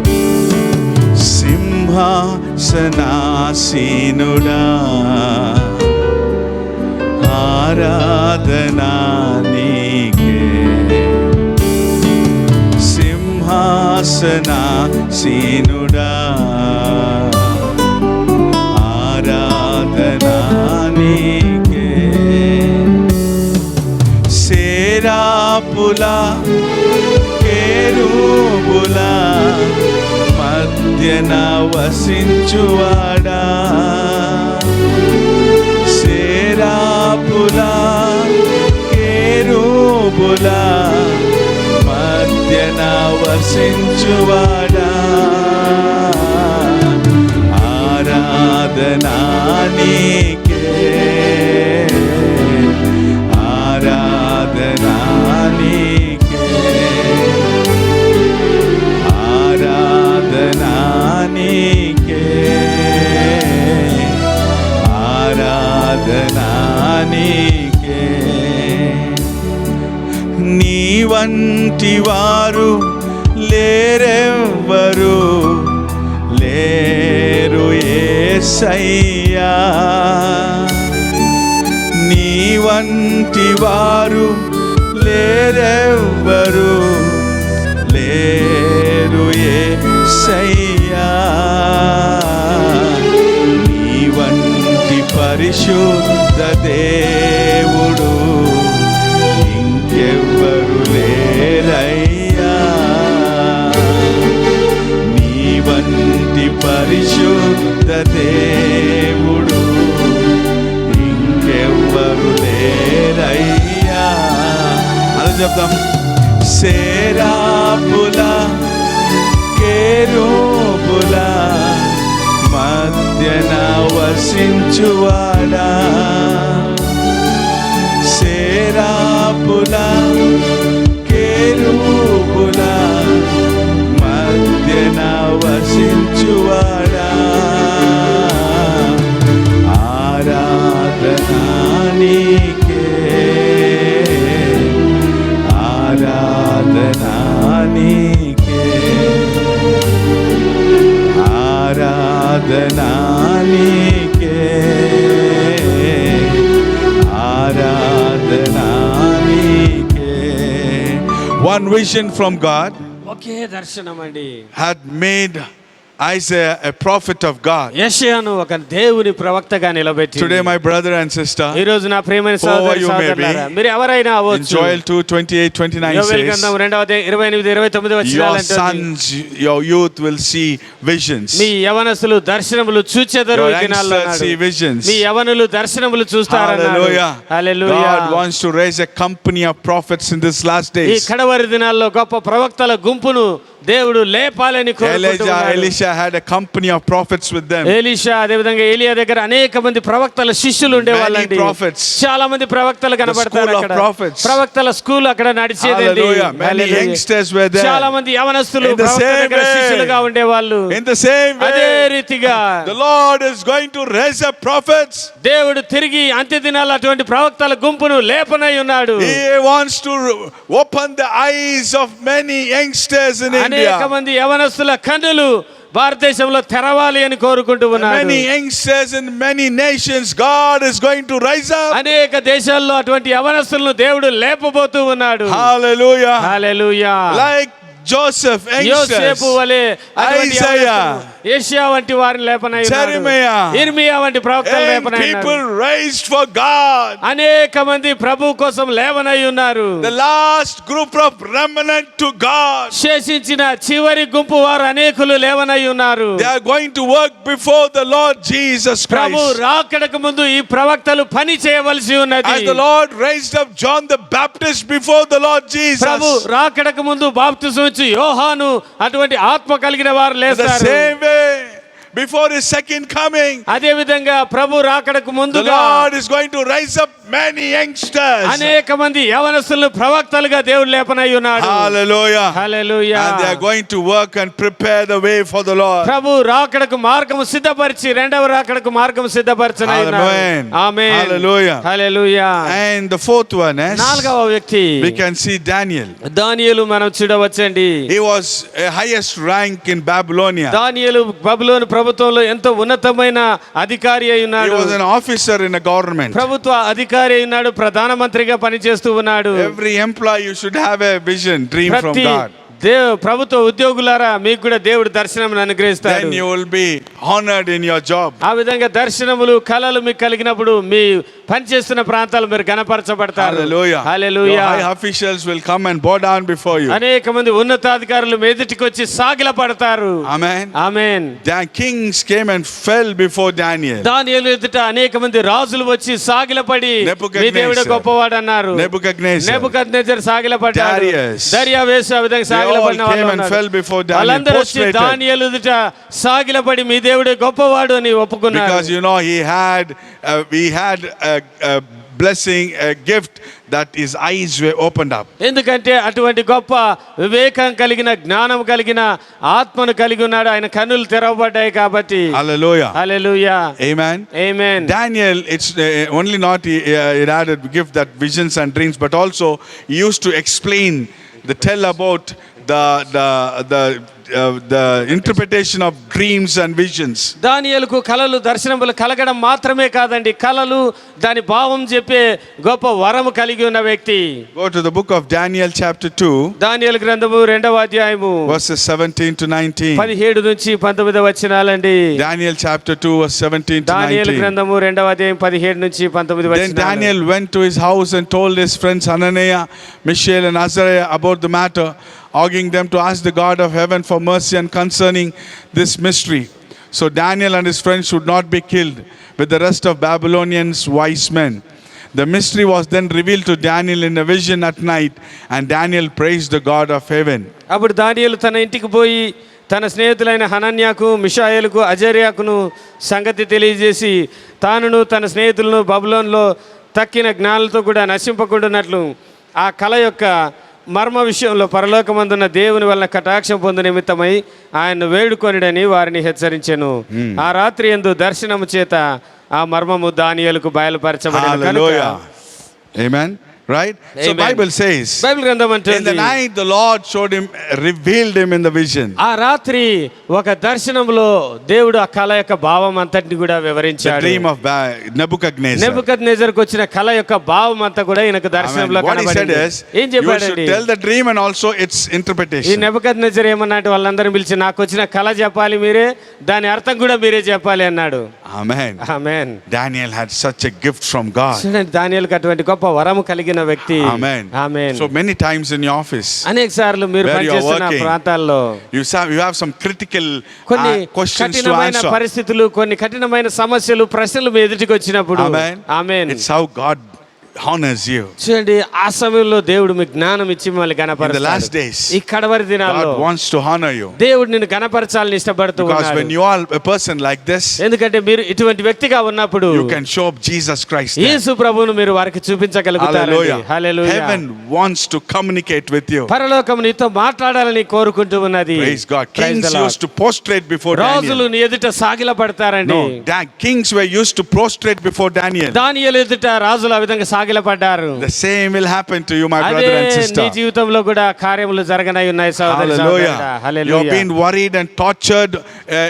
S1: సింహాసనాసీనుడా ఆరాధనా నీకే, సింహాసనాసీనుడా ఆరాధనా నీకే, సేరాపుల కేరూబుల మధ్యన వసించువాడా, సేరాపుల కేరూబుల మధ్యన వసించువాడా, ఆరాధనా నీకే, ఆరాధనా నీకే, ఆరాధనా నీకే, ఆరాధనా నీకే. నీ వంటి వారు లేరెవ్వరు లేరు యేసయ్యా, నీ వంటి వారు లేరెవ్వరు లేరు యేసయ్యా, నీ వంటి పరిశుద్ధ దేవుడు ఇంకెవ్వరు లేరయ్యా, నీ వంటి పరిశుద్ధ దేవుడు ఇంకెవ్వరు లేరయ్యా. అది చెప్తాం. సేరాపుల కేరూబుల మధ్యన వసించువాడా, సేరాపుల కేరూబుల మధ్యన వసించువాడా, ఆరాధనా నీకే, ఆరాధనా నీకే. one vision from God
S3: ఒకే దర్శనం అండి.
S1: had made Isaiah a prophet of God.
S3: యెషయాను ఒక దేవుని ప్రవక్తగా నిలబెట్టి
S1: Today, my brother and sister,
S3: ఈ రోజు నా ప్రియమైన
S1: Whoever
S3: సోదరి
S1: you may
S3: సోదరులారా,
S1: be,
S3: మీరు ఎవరైనా
S1: in
S3: అవ్వచ్చు.
S1: Joel 2:28-29
S3: యోవేలు
S1: says,
S3: గ్రంథం 2:28-29
S1: your
S3: వచనాలంటే
S1: sons, your youth will see visions.
S3: మీ యవనస్తులు దర్శనములు చూచెదరు
S1: Your
S3: ఈ దినాల్లో
S1: youngsters see
S3: అన్నాడు.
S1: visions.
S3: Me యవనులు దర్శనములు చూస్తారన్నాడు.
S1: Hallelujah.
S3: Hallelujah.
S1: God wants to raise a company of prophets in this last
S3: ఈ
S1: days.
S3: కడవరి దినాల్లో గొప్ప ప్రవక్తల గుంపును దేవుడు లేపాలని కోరుకుంటున్నాడు.
S1: Elisha had a company of prophets with them.
S3: Elisha అదే విధంగా ఏలియా దగ్గర అనేక మంది ప్రవక్తల శిష్యులు ఉండేవాళ్ళండి.
S1: Many prophets.
S3: చాలా మంది ప్రవక్తలు కనబడతారు
S1: school of
S3: అక్కడ.
S1: prophets.
S3: ప్రవక్తల స్కూల్ అక్కడ నడిచేదండి.
S1: Hallelujah. Many
S3: hallelujah.
S1: youngsters were there.
S3: చాలా మంది యవనస్తులు
S1: In the
S3: ప్రవక్తల
S1: same
S3: దగ్గర
S1: way.
S3: శిష్యులుగా ఉండేవాళ్ళు.
S1: In the same
S3: అదే
S1: way,
S3: రీతిగా
S1: the Lord is going to raise up prophets.
S3: దేవుడు తిరిగి అంత్య దినాల్లో అటువంటి ప్రవక్తల గుంపును లేపనై ఉన్నాడు.
S1: He wants to open the eyes of many youngsters in
S3: అనేక
S1: India.
S3: మంది యవనస్తుల కన్నులు భారతదేశంలో తెరవాలి అని కోరుకుంటూ ఉన్నాడు.
S1: Many youngsters in many nations, God is going to rise up.
S3: అనేక దేశాల్లో అటువంటి యవనస్తులను దేవుడు లేపబోతూ ఉన్నాడు.
S1: Hallelujah.
S3: హల్లెలూయా.
S1: Like Joseph, youngsters,
S3: యోసేపు వలె అటువంటి
S1: Isaiah,
S3: యవనస్తులు, యెషయా వంటి వారిని లేపనై ఉన్నాడు.
S1: Jeremiah,
S3: ఇర్మియా వంటి ప్రవక్తలు
S1: and
S3: లేపనై
S1: people
S3: ఉన్నారు.
S1: raised for God.
S3: అనేక మంది ప్రభు కోసం లేవనై ఉన్నారు.
S1: The last group of remnant to God.
S3: శేషించిన చివరి గుంపు వారు అనేకులు లేవనై ఉన్నారు.
S1: They are going to work before the Lord Jesus
S3: Prabhu
S1: Christ.
S3: రాకడకు ముందు ఈ ప్రవక్తలు పని చేయవలసి ఉన్నది.
S1: As the Lord raised up John the Baptist before the Lord Jesus.
S3: ప్రభు రాకడకు ముందు బాప్తిసం ఇచ్చి యోహాను అటువంటి ఆత్మ కలిగిన వారు
S1: In the
S3: లేస్తారు.
S1: same way, before his second coming,
S3: అదే విధంగా ప్రభు రాకడకు
S1: the
S3: ముందుగా
S1: Lord is going to raise up many youngsters.
S3: అనేక మంది యవనస్తులను ప్రవక్తలుగా దేవుడు లేపనై ఉన్నాడు.
S1: Hallelujah.
S3: Hallelujah.
S1: And they are going to work and prepare the way for the Lord.
S3: ప్రభు రాకడకు మార్గము సిద్ధపరిచి రెండవ రాకడకు మార్గము సిద్ధపరచనై ఉన్నాడు.
S1: Amen.
S3: Amen.
S1: Hallelujah.
S3: Hallelujah.
S1: And the fourth one is,
S3: నాలుగవ వ్యక్తి
S1: we can see Daniel.
S3: దానియేలు మనం చూడవచ్చండి.
S1: He was a highest rank in Babylonia.
S3: దానియేలు బబులోను ప్రభుత్వంలో ఎంతో ఉన్నతమైన అధికారి అయి
S1: He
S3: ఉన్నాడు.
S1: was an officer in a government.
S3: ప్రభుత్వ అధికారి అయి ఉన్నాడు. ప్రధానమంత్రిగా పనిచేస్తూ ఉన్నాడు.
S1: Every employee, you should have a vision, dream from
S3: ప్రతి
S1: God.
S3: ప్రభుత్వ ఉద్యోగులారా మీకు కూడా దేవుడు దర్శనం అనుగ్రహిస్తాడు.
S1: Then you will be honored in your job.
S3: ఆ విధంగా దర్శనములు కళలు మీకు కలిగినప్పుడు మీ పనిచేస్తున్న ప్రాంతాలు మీరు గణపరచబడతారు.
S1: Hallelujah. Your
S3: hallelujah.
S1: high officials will come and bow down before you.
S3: అనేక మంది ఉన్నతాధికారులు మీ ఎదుటికి వచ్చి సాగిలపడతారు.
S1: Amen.
S3: Amen.
S1: The kings came and fell before Daniel.
S3: దానియేలు ఎదుట అనేక మంది రాజులు వచ్చి సాగిలపడి మీ దేవుడు గొప్పవాడు అన్నారు.
S1: Nebuchadnezzar,
S3: Nebuchadnezzar సాగిలపడ్డాడు.
S1: Darius,
S3: దర్యావేషు ఆ విధంగా
S1: they all
S3: సాగిలపడిన
S1: came
S3: వాళ్ళు
S1: and
S3: ఉన్నారు.
S1: fell before Daniel,
S3: వాళ్ళందరూ వచ్చి
S1: prostrated.
S3: దానియేలు ఎదుట సాగిలపడి మీ దేవుడు గొప్పవాడు అని ఒప్పుకున్నారు.
S1: Because you know he had a blessing, a gift that his eyes were opened up.
S3: ఎందుకంటే అటువంటి గొప్ప వివేకం కలిగిన జ్ఞానం కలిగిన ఆత్మను కలిగి ఉన్నాడు. ఆయన కన్నులు తెరవబడ్డాయి కాబట్టి.
S1: Hallelujah.
S3: Hallelujah.
S1: Amen.
S3: Amen.
S1: Daniel, it's only not it had a gift that visions and dreams, but also he used to explain, tell about the interpretation of dreams and visions.
S3: దానియేలుకు కలలు దర్శనములు కలగడం మాత్రమే కాదండి, కలలు దాని భావం చెప్పే గొప్ప వరము కలిగి ఉన్న వ్యక్తి.
S1: Go to the book of Daniel chapter 2,
S3: దానియేలు గ్రంథము 2వ అధ్యాయము
S1: verses 17 to 19.
S3: 17 నుంచి 19 వచనాలండి.
S1: Daniel chapter 2, verse 17 to
S3: దానియేలు
S1: 19.
S3: గ్రంథము 2వ అధ్యాయం 17 నుంచి 19
S1: Then
S3: వచనాలు.
S1: Daniel went to his house and told his friends Hananiah, Mishael and Azariah about the matter, arguing them to ask the God of heaven for mercy and concerning this mystery. So Daniel and his friends should not be killed with the rest of Babylonians' wise men. The mystery was then revealed to Daniel in a vision at night, and Daniel praised the God of heaven.
S3: అప్పుడు దానియేలు తన ఇంటికి పోయి తన స్నేహితులైన హనన్యాకు, మిషాయేలుకు, అజర్యాకును సంగతి తెలియజేసి తానును తన స్నేహితులను బబులోన్లో తక్కిన జ్ఞానులతో కూడా నశింపకుండానట్లు ఆ కళ యొక్క మర్మ విషయంలో పరలోకమందున్న దేవుని వలన కటాక్షం పొందు నిమిత్తమై ఆయన వేడుకొనిడని వారిని హెచ్చరించెను. ఆ రాత్రి యందు దర్శనము చేత ఆ మర్మము దానియేలుకు బయలుపరచబడిన కనుక.
S1: Hallelujah. Amen. Right? So
S3: Amen.
S1: Bible says,
S3: Bible గ్రంథం
S1: in
S3: అంటుంది
S1: the night the Lord showed him, revealed him in the vision.
S3: ఆ రాత్రి ఒక దర్శనంలో దేవుడు ఆ కళ యొక్క భావం అంతటిని కూడా
S1: The
S3: వివరించాడు.
S1: dream of Nebuchadnezzar.
S3: నెబుకద్నెజరుకు వచ్చిన కళ యొక్క భావం అంతా కూడా ఈయనకు
S1: Amen.
S3: దర్శనంలో
S1: What he said
S3: కనబడింది.
S1: is,
S3: ఏం
S1: you should
S3: చెప్పాడండి?
S1: tell the dream and also its
S3: ఈ
S1: interpretation.
S3: నెబుకద్నెజరు ఏమన్నాడు? వాళ్ళందరిని పిలిచి నాకు వచ్చిన కళ చెప్పాలి మీరే, దాని అర్థం కూడా మీరే చెప్పాలి అన్నాడు.
S1: Amen.
S3: Amen.
S1: Daniel had such a gift from God.
S3: చూడండి, దానియేలుకు అటువంటి గొప్ప వరము కలిగిన వ్యక్తి.
S1: Amen.
S3: Amen.
S1: So many times in your office,
S3: అనేక సార్లు మీరు
S1: where you are
S3: పనిచేస్తున్న
S1: working,
S3: ప్రాంతాల్లో
S1: you have some critical
S3: కొన్ని
S1: questions to
S3: కఠినమైన
S1: answer.
S3: పరిస్థితులు, కొన్ని కఠినమైన సమస్యలు, ప్రశ్నలు మీ ఎదుటికి వచ్చినప్పుడు
S1: Amen.
S3: Amen.
S1: It's how God honors you.
S3: చూడండి, ఆ సమయంలో దేవుడు మీకు జ్ఞానం ఇచ్చి మిమ్మల్ని
S1: In the last
S3: గణపరచాలి.
S1: days,
S3: ఈ కడవరి దినాల్లో
S1: God wants to honor you.
S3: దేవుడు నిన్ను గణపరచాలని ఇష్టపడుతూ
S1: Because
S3: ఉన్నాడు.
S1: when you are a person like this,
S3: ఎందుకంటే మీరు ఇటువంటి వ్యక్తిగా ఉన్నప్పుడు
S1: you can show up Jesus Christ there.
S3: యేసు ప్రభువును మీరు వారికి చూపించగలుగుతారు.
S1: Hallelujah.
S3: Hallelujah.
S1: Heaven wants to communicate with you.
S3: పరలోకం నీతో మాట్లాడాలని కోరుకుంటూ ఉన్నది.
S1: Praise God.
S3: Praise
S1: Kings
S3: the Lord.
S1: used to prostrate before
S3: రాజులు
S1: Daniel.
S3: నీ ఎదుట సాగిల పడతారండి.
S1: No, kings were used to prostrate before Daniel.
S3: దానియేలు ఎదుట రాజులు ఆ విధంగా సాగిల పడ్డారు.
S1: The same will happen to you, my
S3: అదే
S1: brother and
S3: నీ
S1: sister.
S3: జీవితంలో కూడా కార్యములు జరగనై ఉన్నాయి సహోదరి సహోదరుడా.
S1: Hallelujah. You're
S3: hallelujah.
S1: being worried and tortured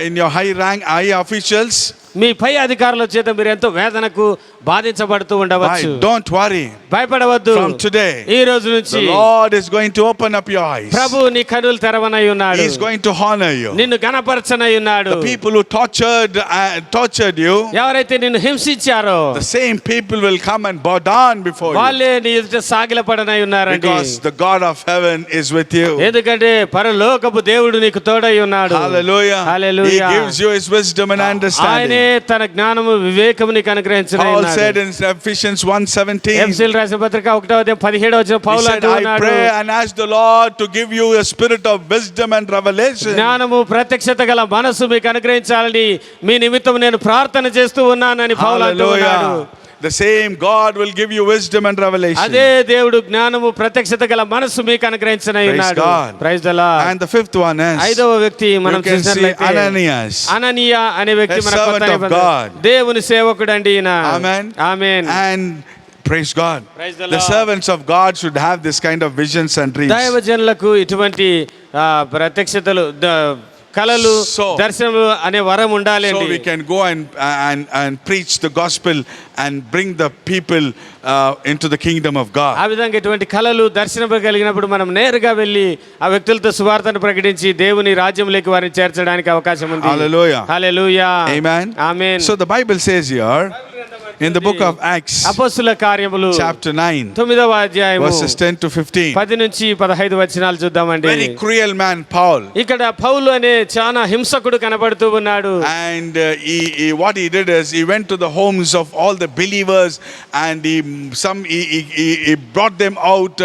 S1: in your high officials.
S3: మీ పై అధికారుల చేత మీరు ఎంతో వేదనకు బాధించబడుతూ ఉండవచ్చు.
S1: Why? Don't worry.
S3: భయపడవద్దు.
S1: From today,
S3: ఈ రోజు నుంచి
S1: the Lord is going to open up your eyes.
S3: ప్రభు నీ కన్నులు తెరవనై ఉన్నాడు.
S1: He is going to honor you.
S3: నిన్ను గణపరచనై ఉన్నాడు.
S1: The people who tortured you,
S3: ఎవరైతే నిన్ను హింసించారో
S1: the same people will come and bow down before you.
S3: వాళ్ళే నీ ఎదుట సాగిలపడనై ఉన్నారండి.
S1: Because the God of heaven is with you.
S3: ఎందుకంటే పరలోకపు దేవుడు నీకు తోడై ఉన్నాడు.
S1: Hallelujah.
S3: Hallelujah.
S1: He gives you his wisdom and
S3: ఆయనే
S1: understanding.
S3: తన జ్ఞానము వివేకము నీకు అనుగ్రహించునై
S1: Paul
S3: ఉన్నాడు.
S1: said in Ephesians 1:17,
S3: ఎఫెసీయులకు రాసిన పత్రిక 1:17
S1: he
S3: పౌలు
S1: said,
S3: అంటూ
S1: I
S3: ఉన్నాడు,
S1: pray and ask the Lord to give you a spirit of wisdom and revelation.
S3: జ్ఞానము ప్రత్యక్షత గల మనసు మీకు అనుగ్రహించాలని మీ నిమిత్తం నేను ప్రార్థన చేస్తూ ఉన్నానని పౌలు అంటూ ఉన్నాడు.
S1: Hallelujah. The same God will give you wisdom and revelation.
S3: అదే దేవుడు జ్ఞానము ప్రత్యక్షత గల మనసు మీకు అనుగ్రహించనై
S1: Praise
S3: ఉన్నాడు.
S1: God.
S3: Praise the Lord.
S1: And the fifth one is,
S3: ఐదవ వ్యక్తి మనం
S1: you can see
S3: చూసినట్లయితే
S1: Ananias,
S3: అననీయ అనే వ్యక్తి
S1: a
S3: మన కొత్త
S1: servant of
S3: నిబంధన
S1: God.
S3: దేవుని సేవకుడండి ఈయన.
S1: Amen.
S3: Amen.
S1: And praise God.
S3: Praise the
S1: The
S3: Lord.
S1: servants of God should have this kind of visions and dreams.
S3: దైవజనులకు ఇటువంటి ప్రత్యక్షతలు కళలు
S1: So-
S3: దర్శనములు అనే వరం ఉండాలి
S1: So
S3: అండి.
S1: we can go and preach the gospel and bring the people into the kingdom of
S3: ఆ
S1: God.
S3: విధంగా ఇటువంటి కళలు దర్శనం కలిగినప్పుడు మనం నేరుగా వెళ్ళి ఆ వ్యక్తులతో సువార్తను ప్రకటించి దేవుని రాజ్యంలోకి వారిని చేర్చడానికి అవకాశం ఉంది.
S1: Hallelujah.
S3: Hallelujah.
S1: Amen.
S3: Amen.
S1: So the Bible says here in the book of Acts,
S3: అపొస్తలుల కార్యములు
S1: chapter 9,
S3: 9వ అధ్యాయము
S1: verses 10 to 15.
S3: 10 నుంచి 15 వచనాలు చూద్దామండి.
S1: Very cruel man, Paul.
S3: ఇక్కడ పౌలు అనే చాలా హింసకుడు కనబడుతూ ఉన్నాడు.
S1: And what he did is he went to the homes of all the believers and he brought them out.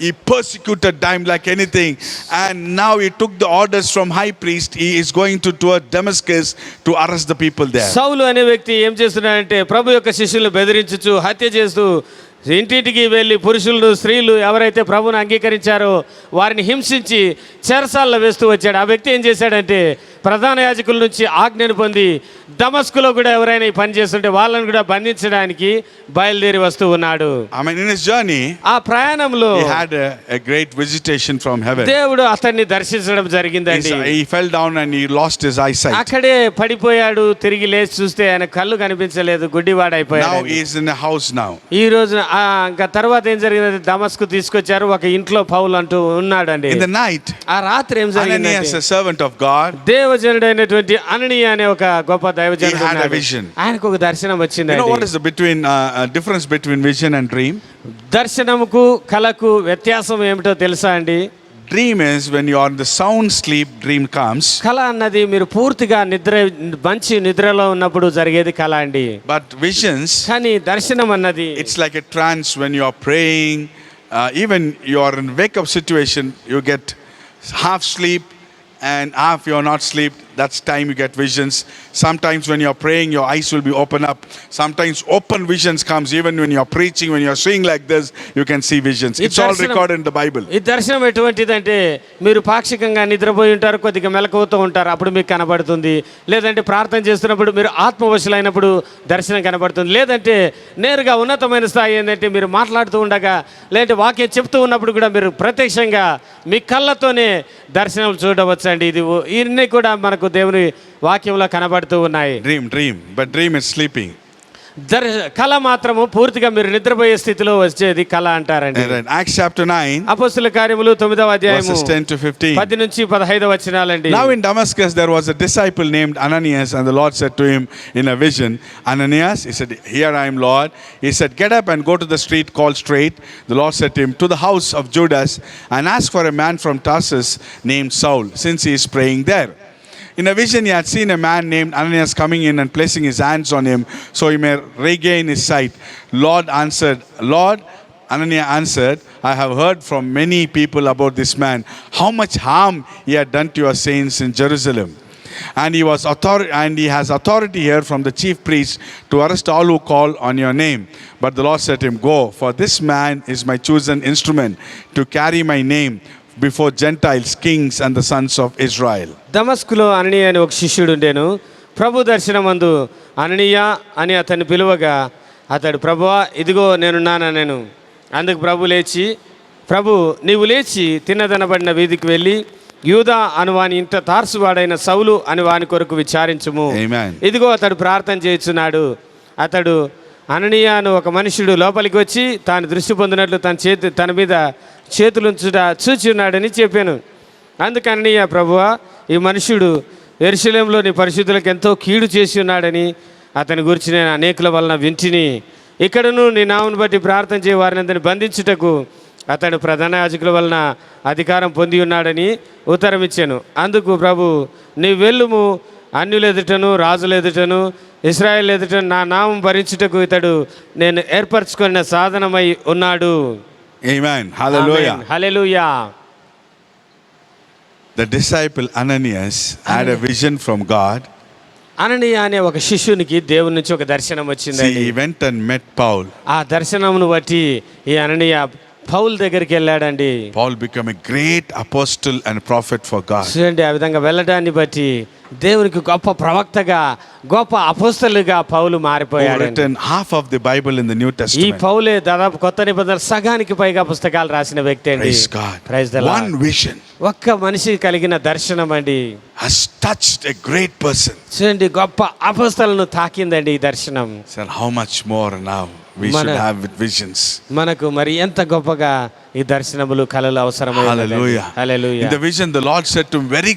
S1: He persecuted them like anything. And now he took the orders from high priest. He is going toward Damascus to arrest the people there.
S3: సౌలు అనే వ్యక్తి ఏం చేస్తున్నాడంటే ప్రభు యొక్క శిష్యులను బెదిరించుచు హత్య చేస్తూ ఇంటింటికి వెళ్ళి పురుషులు స్త్రీలు ఎవరైతే ప్రభువును అంగీకరించారో వారిని హింసించి చెరసాల్లో వేస్తూ వచ్చాడు. ఆ వ్యక్తి ఏం చేశాడంటే ప్రధాన యాజకుల నుంచి ఆజ్ఞను పొంది దమస్కులో కూడా ఎవరైనా ఈ పని చేస్తుంటే వాళ్ళని కూడా బంధించడానికి బయలుదేరి వస్తూ ఉన్నాడు.
S1: I mean, in his journey,
S3: ఆ ప్రయాణంలో
S1: he had a great visitation from heaven.
S3: దేవుడు అతన్ని దర్శించడం జరిగిందండి.
S1: He fell down and he lost his eyesight.
S3: అక్కడే పడిపోయాడు. తిరిగి లేచి చూస్తే ఆయన కళ్ళు కనిపించలేదు,
S1: Now
S3: గుడ్డివాడైపోయాడు.
S1: he is in a house now.
S3: ఈ రోజున ఇంకా తర్వాత ఏం జరిగిందంటే దమస్కు తీసుకొచ్చారు. ఒక ఇంట్లో పౌలు అంటూ ఉన్నాడండి.
S1: In the night,
S3: ఆ రాత్రి ఏం జరిగింది?
S1: Ananias, a servant of God,
S3: దేవజనుడైనటువంటి అననీయ అనే ఒక గొప్ప దైవజనుడు
S1: He had a
S3: ఉన్నాడు.
S1: vision.
S3: ఆయనకు ఒక దర్శనం
S1: you know
S3: వచ్చిందండి.
S1: what is the difference between vision and dream?
S3: దర్శనముకు కళకు వ్యత్యాసం ఏమిటో తెలుసా అండి?
S1: Dream is when you are in the sound sleep, dream comes.
S3: కళ అన్నది మీరు పూర్తిగా మంచి నిద్రలో ఉన్నప్పుడు జరిగేది కళ అండి.
S1: But visions,
S3: కానీ దర్శనం అన్నది
S1: it's like a trance when you are praying. Even you are in wake up situation, you get half sleep and half you are not sleep. that's time you get visions. Sometimes when you're praying, your eyes will be open up. Sometimes open visions comes even when you're preaching, when you're saying like this, you can see visions. It's all recorded in the Bible.
S3: ఈ దర్శనం ఎటువంటిదంటే మీరు పాక్షికంగా నిద్రపోయి ఉంటారు, కొద్దిగా మెలకువతో ఉంటారు, అప్పుడు మీకు కనబడుతుంది. లేదంటే ప్రార్థన చేస్తున్నప్పుడు మీరు ఆత్మవశులైనప్పుడు దర్శనం కనబడుతుంది. లేదంటే నేరుగా ఉన్నతమైన స్థాయి ఏంటంటే మీరు మాట్లాడుతూ ఉండగా, లేదంటే వాక్యం చెప్తూ ఉన్నప్పుడు కూడా మీరు ప్రత్యక్షంగా మీ కళ్ళతోనే దర్శనం చూడవచ్చండి. ఇవన్నీ కూడా మనకు దేవుని వాక్యంలో కనబడుతూ ఉన్నాయి.
S1: Dream, but dream is sleeping.
S3: కళ మాత్రము పూర్తిగా మీరు నిద్రపోయే స్థితిలో వచ్చేది కళ అంటారండి.
S1: And Acts chapter 9,
S3: అపొస్తలుల కార్యములు 9వ అధ్యాయము
S1: verses 10 to 15.
S3: 10 నుంచి 15 వచనాలండి.
S1: Now in Damascus there was a disciple named Ananias, and the Lord said to him in a vision, Ananias, he said, here I am, Lord. He said, get up and go to the street called Straight. The Lord said to him, to the house of Judas, and ask for a man from Tarsus named Saul, since he is praying there. In a vision he had seen a man named Ananias coming in and placing his hands on him so he may regain his sight. Ananias answered, I have heard from many people about this man, how much harm he had done to your saints in Jerusalem. And he has authority here from the chief priest to arrest all who call on your name. But the Lord said to him, go, for this man is my chosen instrument to carry my name before Gentiles, kings and the sons of Israel.
S3: దమస్కులో అననీయ అని ఒక శిష్యుడు ఉండేను. ప్రభు దర్శనమందు అననీయ అని అతన్ని పిలువగా అతడు, ప్రభువా ఇదిగో నేనున్నానెను. అందుకు ప్రభు నీవు లేచి తిన్నదనబడిన వీధికి వెళ్ళి యూదా అను వాని ఇంట తార్సువాడైన సౌలు అని వాని కొరకు విచారించుము.
S1: Amen.
S3: ఇదిగో అతడు ప్రార్థన చేయుచున్నాడు. అతడు అననీయ అను ఒక మనుషుడు లోపలికి వచ్చి తాను దృష్టి పొందినట్లు తన మీద చేతులుంచుట చూచి ఉన్నాడని చెప్పాను. అందుకు అననీయ, ప్రభువా ఈ మనుషుడు యెరూషలేములో నీ పరిశుద్ధులకు ఎంతో కీడు చేసి ఉన్నాడని అతని గురించి నేను అనేకుల వలన వింటిని. ఇక్కడను నీ నామమును బట్టి ప్రార్థన చేయ వారిని అందరిని బంధించుటకు అతడు ప్రధాన యాజకుల వలన అధికారం పొంది ఉన్నాడని ఉత్తరం ఇచ్చాను. అందుకు ప్రభు, నీ వెళ్ళుము, అన్యుల ఎదుటను రాజుల ఎదుటను ఇశ్రాయేలు ఎదుటను నా నామం భరించుటకు ఇతడు నేను ఏర్పరచుకున్న సాధనమై ఉన్నాడు.
S1: Amen. Hallelujah.
S3: Hallelujah.
S1: The disciple Ananias had a vision from God.
S3: అననీయ అనే ఒక శిష్యునికి దేవుని నుంచి ఒక దర్శనం వచ్చింది.
S1: See, he went and met Paul.
S3: ఆ దర్శనమును బట్టి ఈ అననీయ పౌలు దగ్గరికి వెళ్ళాడండి.
S1: Paul became a great apostle and prophet for God.
S3: చూడండి, ఆ విధంగా వెళ్ళడాన్ని బట్టి దేవునికి గొప్ప ప్రవక్తగా, గొప్ప అపోస్తలుగా పౌలు మారిపోయాడు.
S1: Written half of the Bible in the New
S3: ఈ
S1: Testament.
S3: పౌలే దాదాపు కొత్త నిబంధన సగానికి పైగా పుస్తకాలు రాసిన వ్యక్తి అండి.
S1: Praise God.
S3: Praise the Lord.
S1: One vision
S3: ఒక్క మనిషి కలిగిన దర్శనం అండి
S1: has touched a great person.
S3: చూడండి, గొప్ప అపోస్తలను తాకిందండి ఈ దర్శనం.
S1: Sir, how much more now we should have with visions.
S3: మనకు మరి ఎంత గొప్పగా ఈ దర్శనములు కలలు అవసరమైనవి.
S1: Hallelujah.
S3: Hallelujah.
S1: In the vision, the Lord said to him very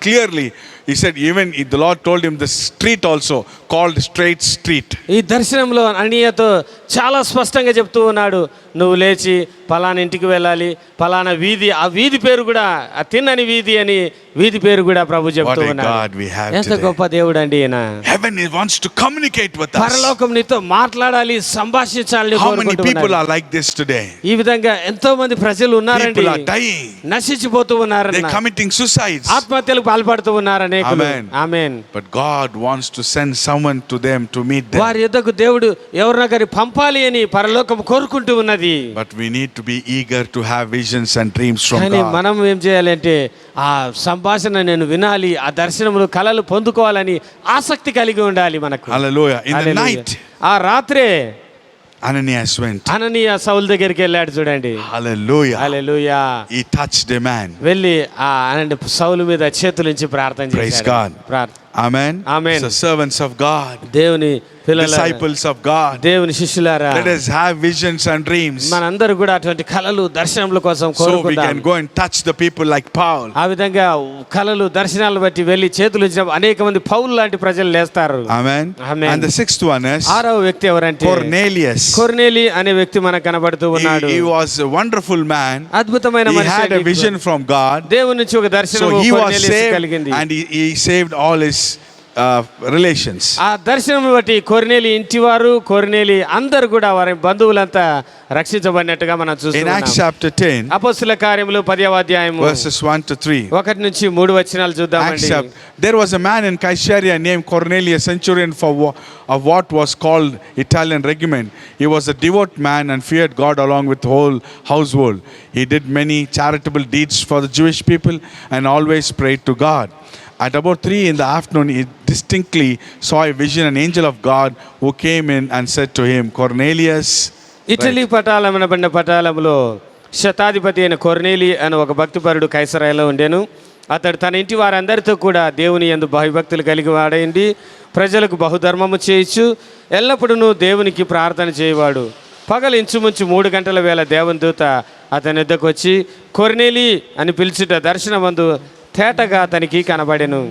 S1: clearly, he said, even the Lord told him the street also called Straight Street.
S3: ఈ దర్శనంలో అననీయతో చాలా స్పష్టంగా చెప్తూ ఉన్నాడు, నువ్వు లేచి పలానా ఇంటికి వెళ్ళాలి, పలానా వీధి, ఆ వీధి పేరు కూడా ఆ తిన్నని వీధి అని వీధి పేరు కూడా ప్రభు చెప్తూ
S1: What a
S3: ఉన్నాడు.
S1: God we have
S3: ఎంత
S1: today.
S3: గొప్ప దేవుడు అండి ఈయన.
S1: Heaven wants to communicate with us.
S3: పరలోకం నీతో మాట్లాడాలి, సంభాషించాలని
S1: How many people
S3: కోరుకుంటున్నాడు.
S1: are like this today?
S3: ఈ విధంగా ఎంతో మంది ప్రజలు ఉన్నారండి,
S1: People are dying.
S3: నశించిపోతూ ఉన్నారన్న,
S1: They're committing suicides.
S3: ఆత్మహత్యలకు పాల్పడుతూ ఉన్నారు అనేకులు.
S1: Amen.
S3: Amen.
S1: But God wants to send someone to them to meet them.
S3: వారి యొద్దకు దేవుడు ఎవరినొకరి పంపాలి అని పరలోకం కోరుకుంటూ ఉన్నది.
S1: But we need to be eager to have visions and dreams from
S3: కానీ
S1: God.
S3: మనం ఏం చేయాలంటే ఆ సంభాషణ నేను వినాలి, ఆ దర్శనములు కలలు పొందుకోవాలని ఆసక్తి కలిగి ఉండాలి మనకు.
S1: Hallelujah. In the
S3: hallelujah.
S1: night,
S3: ఆ రాత్రే
S1: Ananias went.
S3: అననీయ సౌలు దగ్గరికి వెళ్ళాడు. చూడండి,
S1: Hallelujah.
S3: Hallelujah.
S1: He touched a man.
S3: వెళ్ళి ఆ సౌలు మీద చేతులుంచి ప్రార్థన
S1: Praise
S3: చేశాడు.
S1: God. Amen.
S3: Amen.
S1: So servants of God,
S3: దేవుని పిల్లల,
S1: disciples of God,
S3: దేవుని శిష్యులారా,
S1: let us have visions and dreams
S3: మనందరూ కూడా అటువంటి కలలు దర్శనముల కోసం
S1: so we
S3: కోరుకుందాం.
S1: can go and touch the people like Paul.
S3: ఆ విధంగా కలలు దర్శనాలు బట్టి వెళ్ళి చేతులు ఇచ్చిన అనేక మంది పౌలు లాంటి ప్రజలు లేస్తారు.
S1: Amen.
S3: Amen.
S1: And the sixth one is
S3: ఆరవ వ్యక్తి ఎవరంటే
S1: Cornelius.
S3: కొర్నేలి అనే వ్యక్తి మనకు కనబడుతూ ఉన్నాడు.
S1: He was a wonderful man.
S3: అద్భుతమైన
S1: He
S3: మనిషి
S1: had a
S3: అండి.
S1: vision from God.
S3: దేవుని నుంచి ఒక దర్శనం
S1: So he was
S3: కొర్నేలియుస్కి
S1: saved
S3: కలిగింది.
S1: and he saved all his relations.
S3: ఆ దర్శనం బట్టి కొర్నేలి ఇంటివారు కొర్నేలి అందరూ కూడా వారి బంధువులంతా రక్షించబడినట్టుగా మనం
S1: In Acts
S3: చూస్తున్నాం.
S1: chapter 10,
S3: అపొస్తలుల కార్యములు 10వ అధ్యాయము
S1: verses 1 to 3.
S3: 1 నుంచి 3 వచనాలు
S1: Acts
S3: చూద్దామండి.
S1: there was a man in Caesarea named Cornelius, centurion of what was called Italian regiment. He was a devout man and feared God along with the whole household. He did many charitable deeds for the Jewish people and always prayed to God. At about 3 in the afternoon, he distinctly saw a vision, an angel of God who came in and said to him, Cornelius.
S3: Italy పటాలమనబడిన పటాలంలో శతాధిపతి అయిన కొర్నేలి అని ఒక భక్తిపరుడు కైసరాయలో ఉండెను. అతడు తన ఇంటి వారందరితో కూడా దేవుని యందు భయభక్తులు కలిగి వాడైంది, ప్రజలకు బహుధర్మము చేయొచ్చు, ఎల్లప్పుడూ దేవునికి ప్రార్థన చేయవాడు. పగలు ఇంచుమించు 3 గంటల వేళ దేవుని దూత అతని వద్దకు వచ్చి కొర్నేలి అని పిలిచుట దర్శనమందు తేటగా అతనికి కనబడెను.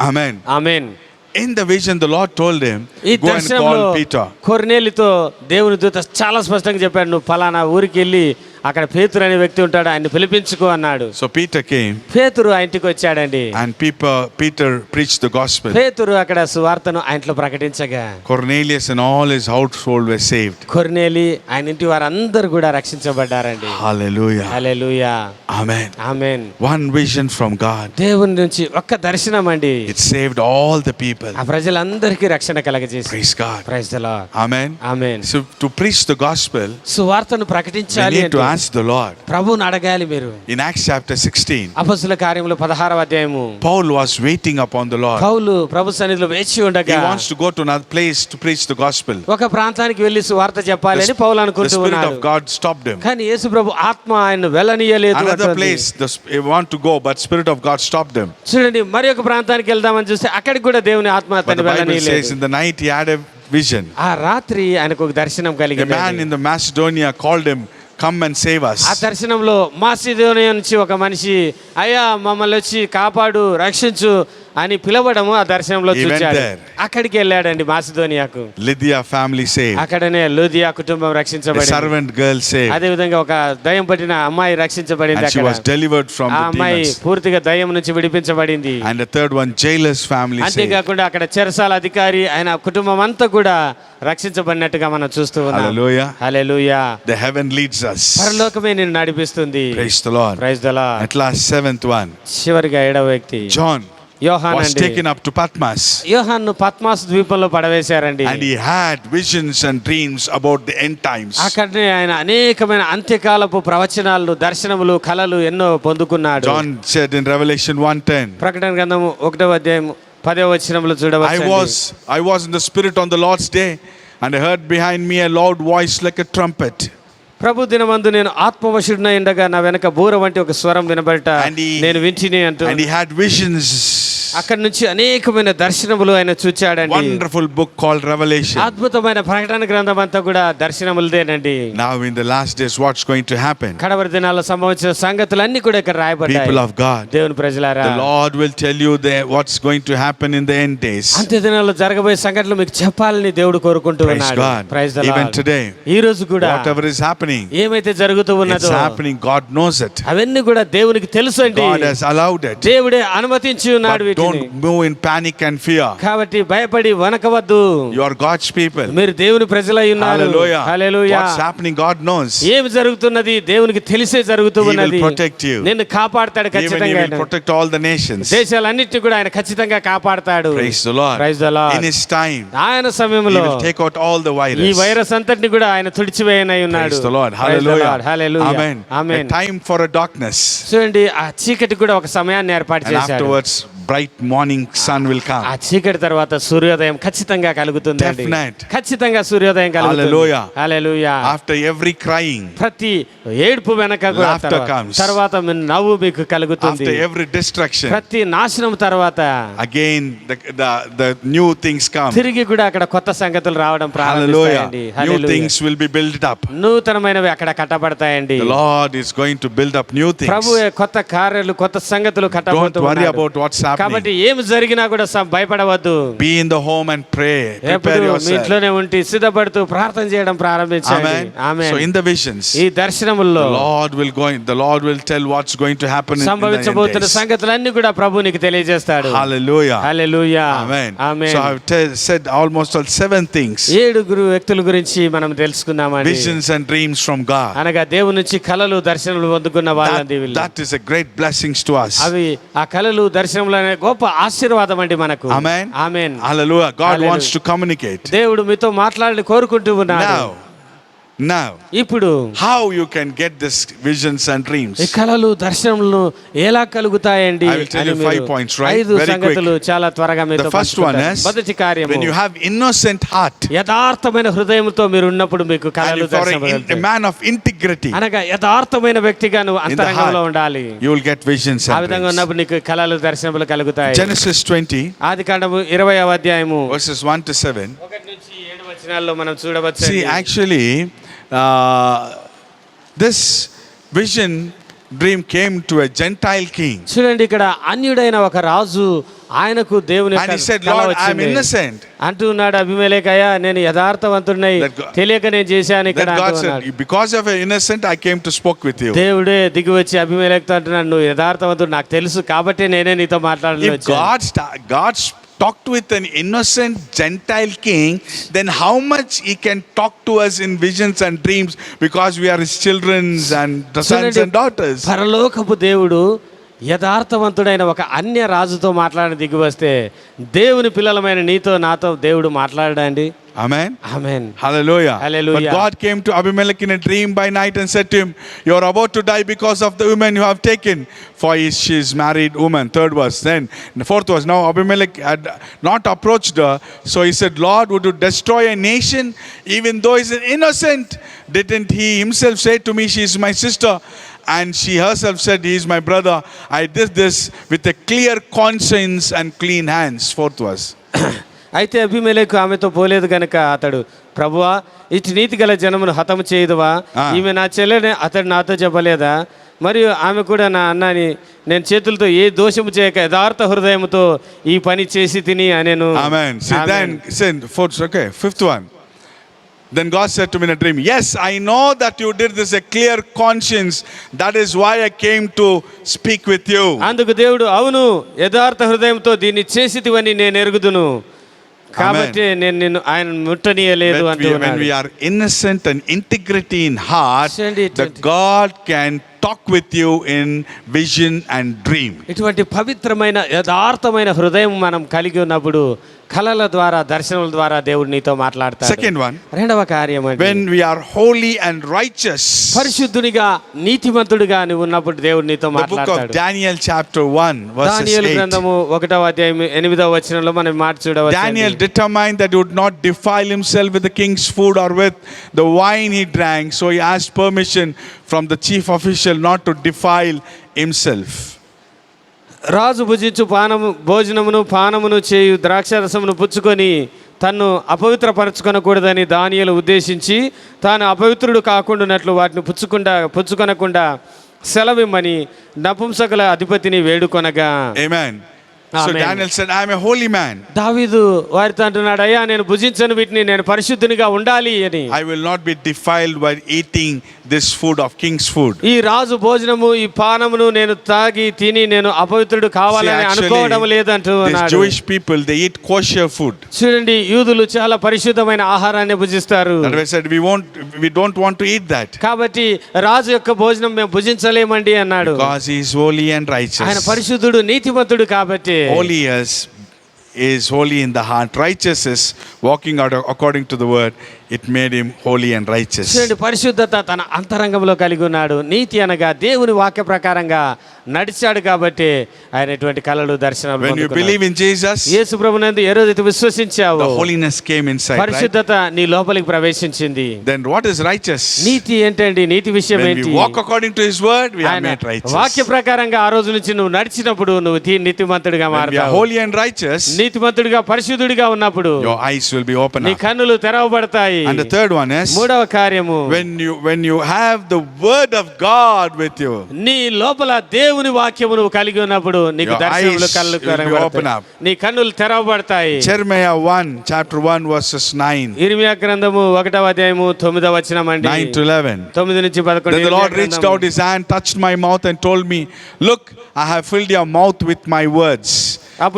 S1: Amen.
S3: Amen.
S1: In the vision, the Lord told him,
S3: ఈ
S1: go and
S3: దర్శనంలో
S1: call Peter.
S3: కొర్నేలితో దేవుని దూత చాలా స్పష్టంగా చెప్పాడు, నువ్వు ఫలానా ఊరికి వెళ్ళి అక్కడ పేతురు అనే వ్యక్తి ఉంటాడు, ఆయన్ని పిలిపించుకో అన్నాడు.
S1: So Peter came,
S3: పేతురు ఆ ఇంటికి వచ్చాడండి.
S1: and Peter preached the gospel.
S3: పేతురు అక్కడ సువార్తను ఆ ఇంట్లో ప్రకటించగా
S1: Cornelius and all his household were saved.
S3: కొర్నేలి ఆయన ఇంటి వారందరూ కూడా రక్షించబడ్డారండి.
S1: Hallelujah.
S3: Hallelujah.
S1: Amen.
S3: Amen.
S1: One vision from God.
S3: దేవుని నుంచి ఒక్క దర్శనం అండి,
S1: It saved all the people.
S3: ఆ ప్రజలందరికీ రక్షణ కలగజేసి.
S1: Praise God.
S3: Praise the Lord.
S1: Amen.
S3: Amen.
S1: So to preach the gospel,
S3: సువార్తను
S1: we
S3: ప్రకటించాలి
S1: need to
S3: అంటే
S1: ask the Lord.
S3: ప్రభువుని అడగాలి మీరు.
S1: In Acts chapter 16,
S3: అపొస్తలుల కార్యములు 16వ అధ్యాయము.
S1: Paul was waiting upon the Lord.
S3: పౌలు ప్రభు సన్నిధిలో వేచి
S1: He
S3: ఉండగా
S1: wants to go to another place to preach the gospel.
S3: ఒక ప్రాంతానికి వెళ్ళి సువార్త చెప్పాలని పౌలు
S1: The
S3: అనుకుంటూ
S1: Spirit
S3: ఉన్నాడు.
S1: of God stopped him.
S3: కానీ యేసు ప్రభు ఆత్మ ఆయన వెళ్ళనీయలేదు.
S1: Another
S3: అంటుంది.
S1: place, he want to go, but Spirit of God stopped him.
S3: చూడండి, మరి ఒక ప్రాంతానికి వెళ్దామని చూస్తే అక్కడికి కూడా దేవుని ఆత్మ
S1: But
S3: అతన్ని
S1: the Bible says
S3: వెళ్ళనీయలేదు.
S1: in the night he had a vision.
S3: ఆ రాత్రి ఆయనకు ఒక దర్శనం
S1: A man
S3: కలిగింది.
S1: in the Macedonia called him, come and save us.
S3: ఆ దర్శనంలో మాసిదోనియా నుంచి ఒక మనిషి, అయ్యా మమ్మల్ని వచ్చి కాపాడు, రక్షించు అని పిలవడము ఆ దర్శనంలో
S1: He went
S3: చూచాడు.
S1: there.
S3: అక్కడికి వెళ్ళాడండి మాసిదోనియాకు.
S1: Lydia family saved.
S3: అక్కడనే లూదియా కుటుంబం
S1: A
S3: రక్షించబడింది.
S1: servant girl saved.
S3: అదే విధంగా ఒక దయ్యం పట్టిన అమ్మాయి రక్షించబడింది.
S1: And she
S3: అక్కడ
S1: was delivered from
S3: ఆ
S1: the
S3: అమ్మాయి
S1: demons.
S3: పూర్తిగా దయ్యం నుంచి విడిపించబడింది.
S1: And the third one, jailer's family saved.
S3: అంతేకాకుండా అక్కడ చెరసాల అధికారి ఆయన కుటుంబం అంతా కూడా రక్షించబడినట్టుగా మనం చూస్తూ ఉన్నాం.
S1: Hallelujah.
S3: Hallelujah.
S1: The heaven leads us.
S3: పరలోకమే నిన్ను నడిపిస్తుంది.
S1: Praise the Lord.
S3: Praise the Lord.
S1: At last, seventh one,
S3: చివరిగా 7వ వ్యక్తి
S1: John
S3: యోహాన్
S1: was
S3: అండి.
S1: taken up to Patmos.
S3: యోహాన్ను Padma's ద్వీపంలో పడవేశారండి.
S1: And he had visions and dreams about the end times.
S3: అక్కడనే ఆయన అనేకమైన అంత్యకాలపు ప్రవచనాలు, దర్శనములు, కలలు ఎన్నో పొందుకున్నాడు.
S1: John said in Revelation 1:10,
S3: ప్రకటన గ్రంథము 1వ అధ్యాయం 10వ వచనంలో చూడవచ్చు.
S1: I was in the Spirit on the Lord's day, and I heard behind me a loud voice like a trumpet.
S3: ప్రభు దినమందు నేను ఆత్మవశుడినై ఉండగా నా వెనక బూర వంటి ఒక స్వరం వినబడట నేను వింటిని అంటూ.
S1: And he had visions.
S3: అక్కడ నుంచి అనేకమైన దర్శనములు ఆయన చూచాడండి.
S1: Wonderful book called Revelation.
S3: అద్భుతమైన ప్రకటన గ్రంథం అంతా కూడా దర్శనములదేనండి.
S1: Now in the last days, what's going to happen?
S3: కడవరి దినాల్లో సంభవించిన సంగతులన్నీ కూడా ఇక్కడ రాయబడ్డాయి.
S1: People of God,
S3: దేవుని ప్రజలారా,
S1: the Lord will tell you what's going to happen in the end days.
S3: అంత్య దినాల్లో జరగబోయే సంఘటనలు మీకు చెప్పాలని దేవుడు కోరుకుంటూ
S1: Praise
S3: ఉన్నాడు.
S1: God.
S3: Praise the
S1: Even
S3: Lord.
S1: today,
S3: ఈ రోజు కూడా
S1: whatever is happening,
S3: ఏమైతే జరుగుతూ
S1: it's
S3: ఉన్నదో
S1: happening. God knows it.
S3: అవన్నీ కూడా దేవునికి తెలుసు అండి.
S1: God has allowed it.
S3: దేవుడే అనుమతించి ఉన్నాడు
S1: But
S3: వీటిని.
S1: don't move in panic and fear.
S3: కాబట్టి భయపడి వనకవద్దు.
S1: You are God's people.
S3: మీరు దేవుని ప్రజలై ఉన్నారు.
S1: Hallelujah.
S3: హల్లెలూయా.
S1: What's happening, God knows.
S3: ఏమి జరుగుతున్నది దేవునికి తెలిసే జరుగుతూ
S1: He will
S3: ఉన్నది.
S1: protect you.
S3: నిన్ను కాపాడతాడు
S1: Even He
S3: ఖచ్చితంగా.
S1: will protect all the nations.
S3: దేశాలన్నిటిని కూడా ఆయన ఖచ్చితంగా కాపాడతాడు.
S1: Praise the Lord.
S3: Praise the Lord.
S1: In His time,
S3: ఆయన
S1: He
S3: సమయంలో
S1: will take out all the
S3: ఈ
S1: virus.
S3: వైరస్ అంతటిని కూడా ఆయన తుడిచివేయనై ఉన్నాడు.
S1: Praise the Lord.
S3: Praise the
S1: Hallelujah.
S3: Lord. Hallelujah.
S1: Amen. A
S3: Amen.
S1: time for a darkness.
S3: చూడండి, ఆ చీకటి కూడా ఒక సమయాన్ని ఏర్పాటు
S1: And
S3: చేశాడు.
S1: afterwards, bright morning sun will
S3: ఆ
S1: come.
S3: చీకటి తర్వాత సూర్యోదయం ఖచ్చితంగా కలుగుతుంది.
S1: Definite.
S3: ఖచ్చితంగా సూర్యోదయం కలుగుతుంది.
S1: Hallelujah.
S3: హల్లెలూయా.
S1: After every crying,
S3: ప్రతి ఏడుపు వెనక కూడా
S1: Laughter comes.
S3: తర్వాత నవ్వు మీకు కలుగుతుంది.
S1: after every destruction,
S3: ప్రతి నాశనం తర్వాత
S1: again the new things come.
S3: తిరిగి కూడా అక్కడ కొత్త సంగతులు రావడం
S1: Hallelujah.
S3: ప్రారంభిస్తాయండి.
S1: New
S3: hallelujah.
S1: things will be built up.
S3: నూతనమైనవి అక్కడ కట్టబడతాయండి.
S1: The Lord is going to build up new things.
S3: ప్రభువే కొత్త కార్యాలు, కొత్త సంగతులు
S1: Don't worry about what's happening
S3: కాబట్టి ఏమి జరిగినా కూడా భయపడవద్దు.
S1: Be in the home and pray. Prepare
S3: ఎప్పుడు మీ
S1: yourself.
S3: ఇంట్లోనే ఉండి సిద్ధపడుతూ ప్రార్థన చేయడం ప్రారంభించండి.
S1: Amen.
S3: Amen.
S1: So in the visions,
S3: ఈ దర్శనముల్లో
S1: the Lord will tell what's going to happen in the end
S3: సంభవించబోతున్న
S1: days.
S3: సంగతులన్నీ కూడా ప్రభు నీకు తెలియజేస్తాడు.
S1: Hallelujah.
S3: హల్లెలూయా.
S1: Amen.
S3: Amen.
S1: So I've said almost all 7 things.
S3: 7 వ్యక్తుల గురించి మనం తెలుసుకుందామండి.
S1: Visions and dreams from God.
S3: అనగా దేవుని నుంచి కలలు దర్శనములు పొందుకున్న వాళ్ళండి వీళ్ళు.
S1: That is a great blessings to us.
S3: అవి ఆ కలలు దర్శనములు అనే గొప్ప ఆశీర్వాదం అండి మనకు.
S1: Amen.
S3: Amen.
S1: Hallelujah. God
S3: Hallelujah.
S1: wants to communicate.
S3: దేవుడు మీతో మాట్లాడి కోరుకుంటూ ఉన్నాడు.
S1: Now,
S3: ఇప్పుడు
S1: how you can get this visions and dreams?
S3: ఈ కలలు దర్శనములు ఎలా కలుగుతాయండి?
S1: I will tell you 5 points, right?
S3: 5
S1: Very
S3: సంగతులు చాలా త్వరగా మీతో
S1: The first one
S3: పంచుకుంటాను.
S1: is,
S3: మొదటి కార్యము,
S1: when you have innocent heart
S3: యథార్థమైన హృదయంతో మీరు ఉన్నప్పుడు మీకు
S1: and
S3: కలలు
S1: if you are a
S3: దర్శనములు.
S1: man of integrity,
S3: అనగా యథార్థమైన వ్యక్తిగా నువ్వు
S1: in the
S3: అంతరంగంలో
S1: heart,
S3: ఉండాలి.
S1: you will get visions
S3: ఆ
S1: and
S3: విధంగా
S1: dreams.
S3: ఉన్నప్పుడు నీకు కలలు దర్శనములు కలుగుతాయి.
S1: Genesis 20
S3: ఆదికాండము 20వ అధ్యాయము
S1: verses 1 to 7.
S3: 1 నుంచి 7 వచనాల్లో మనం చూడవచ్చు.
S1: See, actually, this vision dream came to a Gentile king.
S3: చూడండి, ఇక్కడ అన్యుడైన ఒక రాజు ఆయనకు దేవుని
S1: And he said,
S3: కల
S1: Lord, I am
S3: వచ్చింది.
S1: innocent.
S3: అంటున్నాడు అభిమేలెకయ్యా, నేను యథార్థవంతుడినై
S1: That God-
S3: తెలియక నేను చేశాను ఇక్కడ
S1: Then God
S3: అంటున్నాడు.
S1: said, because of an innocent, I came to spoke with you.
S3: దేవుడే దిగి వచ్చి అభిమేలెకుతో అంటున్నాడు, నువ్వు యథార్థవంతుడు నాకు తెలుసు కాబట్టి నేనే నీతో మాట్లాడాలని
S1: If
S3: వచ్చాను.
S1: God talked with an innocent Gentile king, then how much he can talk to us in visions and dreams because we are his children and the sons
S3: చూడండి,
S1: and daughters.
S3: పరలోకపు దేవుడు యథార్థవంతుడైన ఒక అన్య రాజుతో మాట్లాడి దిగి వస్తే దేవుని పిల్లలమైన నీతో నాతో దేవుడు మాట్లాడండి.
S1: Amen.
S3: Amen.
S1: Hallelujah.
S3: Hallelujah.
S1: But God came to Abimelech in a dream by night and said to him, you are about to die because of the woman you have taken, for she is married woman. 3rd verse. Then the 4th verse. Now Abimelech had not approached her, so he said, Lord, would you destroy a nation even though he is innocent? Didn't he himself say to me, she is my sister? And she herself said, he is my brother. I did this with a clear conscience and clean hands. 4th verse.
S3: అయితే అభిమేలెకు ఆమెతో పోలేదు గనుక అతడు, ప్రభువా, ఇటు నీతి గల జనమును హతము చేయదువా? ఈమె నా చెల్లెని అతడు నాతో చెప్పలేదా? మరియు ఆమె కూడా నా అన్నని నేను చేతులతో ఏ దోషము చేయక యథార్థ హృదయముతో ఈ పని చేసి తిని అనేను.
S1: Amen. See, then, 4th, okay, 5th one. Then God said to me in a dream, yes, I know that you did this a clear conscience. That is why I came to speak with you.
S3: అందుకు దేవుడు, అవును, యథార్థ హృదయంతో దీన్ని చేసితివని నేను ఎరుగుదును కాబట్టి నేను నిన్ను ఆయన ముట్టనీయలేదు
S1: When
S3: అంటున్నాడు.
S1: we are innocent and integrity in heart,
S3: Send it,
S1: that God can talk with you in vision and dream.
S3: ఇటువంటి పవిత్రమైన యథార్థమైన హృదయం మనం కలిగి ఉన్నప్పుడు కలల ద్వారా దర్శనముల ద్వారా దేవుడు నీతో మాట్లాడతాడు.
S1: Second one,
S3: రెండవ కార్యం అంటే
S1: when we are holy and righteous.
S3: పరిశుద్ధునిగా నీతిమంతుడిగా నువ్వు ఉన్నప్పుడు దేవుడు నీతో
S1: The book of
S3: మాట్లాడతాడు.
S1: Daniel chapter 1 verses
S3: దానియేలు
S1: 8.
S3: గ్రంథము 1వ అధ్యాయం 8వ వచనంలో మనం మాట చూడవచ్చు.
S1: Daniel determined that he would not defile himself with the king's food or with the wine he drank, so he asked permission from the chief official not to defile himself.
S3: రాజు భుజించు భోజనమును పానమును చేయు ద్రాక్షరసమును పుచ్చుకొని తన్ను అపవిత్రపరచుకొనకూడదని దానియేలు ఉద్దేశించి తాను అపవిత్రుడు కాకుండానట్లు వాటిని పుచ్చుకొనకుండా సెలవిమ్మని నపుంసకుల అధిపతిని వేడుకొనగా.
S1: Amen. So
S3: Amen.
S1: Daniel said, I am a holy man.
S3: దావీదు వారితో అంటున్నాడు, అయ్యా నేను భుజించను వీటిని, నేను పరిశుద్ధునిగా ఉండాలి అని.
S1: I will not be defiled while eating this food of king's food.
S3: ఈ రాజు భోజనము ఈ పానమును నేను తాగి తిని నేను అపవిత్రుడు కావాలని అనుకోవడం లేదంటూ
S1: these
S3: అన్నాడు.
S1: Jewish people, they eat kosher food.
S3: చూడండి, యూదులు చాలా పరిశుద్ధమైన ఆహారాన్ని భుజిస్తారు.
S1: That way said, we don't want to eat that.
S3: కాబట్టి రాజు యొక్క భోజనం మేము భుజించలేమండి అన్నాడు.
S1: Because he is holy and
S3: ఆయన
S1: righteous.
S3: పరిశుద్ధుడు నీతిమంతుడు కాబట్టి.
S1: Holy is holy in the heart. Righteous is walking out according to the word. It made him holy and righteous.
S3: చూడండి, పరిశుద్ధత తన అంతరంగంలో కలిగి ఉన్నాడు. నీతి అనగా దేవుని వాక్య ప్రకారంగా నడిచాడు కాబట్టి ఆయన ఎటువంటి కలలు దర్శనాలు
S1: When you
S3: పొందుకున్నాడు.
S1: believe in Jesus,
S3: యేసు ప్రభునందు ఏ రోజైతే విశ్వసించావో
S1: the holiness came inside, right?
S3: పరిశుద్ధత నీ లోపలికి ప్రవేశించింది.
S1: Then what is righteous?
S3: నీతి ఏంటండి? నీతి విషయం
S1: When
S3: ఏంటి?
S1: we walk according to his word, we are
S3: ఆయన
S1: made righteous.
S3: వాక్య ప్రకారంగా ఆ రోజు నుంచి నువ్వు నడిచినప్పుడు నువ్వు నీతిమంతుడిగా
S1: When we are
S3: మారుతావు.
S1: holy and righteous,
S3: నీతిమంతుడిగా పరిశుద్ధుడిగా ఉన్నప్పుడు
S1: your eyes will be open
S3: నీ
S1: up.
S3: కన్నులు తెరవబడతాయి.
S1: And the third one is,
S3: మూడవ కార్యము,
S1: when you have the word of God with you.
S3: నీ లోపల దేవుని దేవుని వాక్యము నువ్వు కలిగి ఉన్నప్పుడు నీకు
S1: Your
S3: దర్శనములు
S1: eyes
S3: కళ్ళు
S1: will be open
S3: తెరవబడతాయి.
S1: up.
S3: నీ కన్నులు తెరవబడతాయి.
S1: Jeremiah 1, chapter 1, verses 9.
S3: ఇర్మియా గ్రంథము 1వ అధ్యాయము 9వ వచనం అండి.
S1: 9 to 11.
S3: 9 నుంచి 11.
S1: Then the Lord reached out his hand, touched my mouth and told me, look, I have filled your mouth with my words.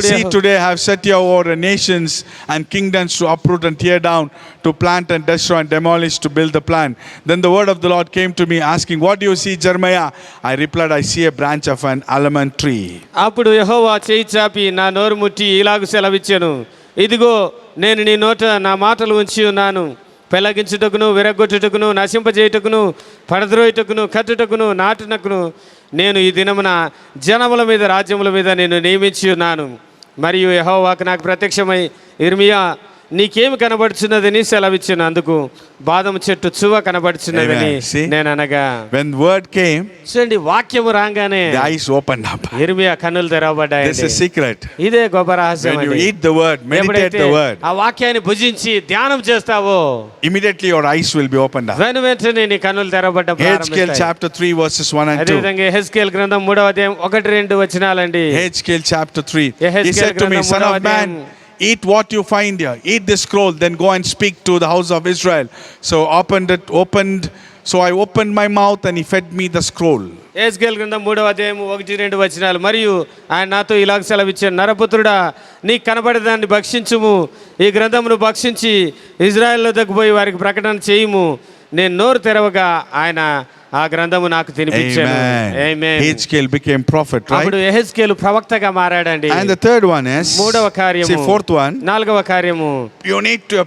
S1: See, today I have set you over nations and kingdoms to uproot and tear down, to plant and destroy and demolish, to build the plan. Then the word of the Lord came to me asking, what do you see, Jeremiah? I replied, I see a branch of an almond tree.
S3: అప్పుడు యెహోవా చేయి చాపి నా నోరు ముట్టి ఇలాగు సెలవిచ్చెను, ఇదిగో నేను నీ నోట నా మాటలు ఉంచి ఉన్నాను. పెళ్ళగించుటకును, విరగొట్టుటకును, నశింపజేయుటకును, పడద్రోయుటకును, కట్టుటకును, నాటుటకును నేను ఈ దినమున జనముల మీద, రాజ్యముల మీద నేను నియమించి ఉన్నాను. మరియు యెహోవాకు నాకు ప్రత్యక్షమై, ఇర్మియా నీకేమి కనబడుచున్నదని సెలవిచ్చాను. అందుకు బాదము చెట్టు చువ్వ కనబడుచున్నదని నేను అనగా,
S1: when word came,
S3: చూడండి వాక్యము రాగానే
S1: the eyes opened up.
S3: ఇర్మియా కన్నులు తెరవబడ్డాయి.
S1: This is secret.
S3: ఇదే గొప్ప రహస్యం.
S1: When you eat the word, meditate the word,
S3: ఆ వాక్యాన్ని భుజించి ధ్యానం చేస్తావో
S1: immediately your eyes will be opened up.
S3: వెంటనే నీ కన్నులు తెరవబడ్డ
S1: Hezkel chapter 3 verses 1 and 2.
S3: అదేవిధంగా యెహెజ్కేలు గ్రంథం 3వ అధ్యాయం 1-2 వచనాలండి.
S1: Hezkel chapter 3. He
S3: యెహెజ్కేలు
S1: said to me,
S3: గ్రంథం
S1: son
S3: 3వ
S1: of man, eat what you find here. Eat this scroll, then go and speak to the house of Israel. So I opened my mouth and he fed me the scroll.
S3: యెహెజ్కేలు గ్రంథం 3వ అధ్యాయం 1-2 వచనాలు. మరియు ఆయన నాతో ఇలాగ సెలవిచ్చాను, నరపుత్రుడా, నీకు కనబడేదాన్ని భక్షించుము, ఈ గ్రంథమును భక్షించి ఇజ్రాయెల్లో దగ్గుపోయి వారికి ప్రకటన చేయుము. నేను నోరు తెరవగా ఆయన ఆ గ్రంథము నాకు తినిపించాను.
S1: Amen. Hezkel became prophet, right?
S3: అప్పుడు యెహెజ్కేలు ప్రవక్తగా మారాడండి.
S1: And the third one is,
S3: మూడవ కార్యము,
S1: see, fourth one,
S3: 4వ కార్యము,
S1: you need to a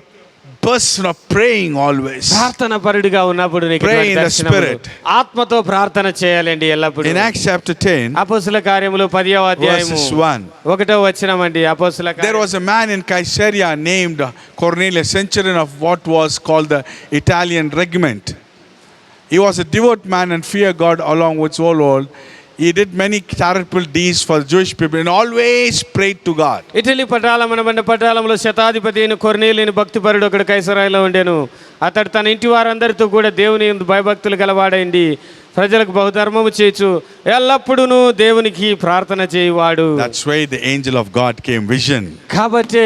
S1: person of praying always.
S3: ప్రార్థన పరుడిగా ఉన్నప్పుడు నీకు
S1: Pray in the
S3: దర్శనములు.
S1: spirit.
S3: ఆత్మతో ప్రార్థన చేయాలండి ఎల్లప్పుడూ.
S1: In Acts chapter 10,
S3: అపోస్తల కార్యములు 10వ అధ్యాయము
S1: verses 1.
S3: 1వ వచనం అండి. అపోస్తల
S1: There was a man in Caesarea named Cornelius, centurion of what was called the Italian regiment. He was a devout man and feared God along with his whole world. He did many charitable deeds for the Jewish people and always prayed to God.
S3: Italy పటాలమనబడిన పటాలంలో శతాధిపతి అయిన కొర్నేలియను భక్తిపరుడు ఒకడు కైసరాయిలో ఉండెను. అతడు తన ఇంటి వారందరితో కూడా దేవుని యందు భయభక్తులు గలవాడైంది, ప్రజలకు బహుధర్మము చేయొచ్చు, ఎల్లప్పుడూ దేవునికి ప్రార్థన చేయువాడు.
S1: That's why the angel of God came, vision.
S3: కాబట్టి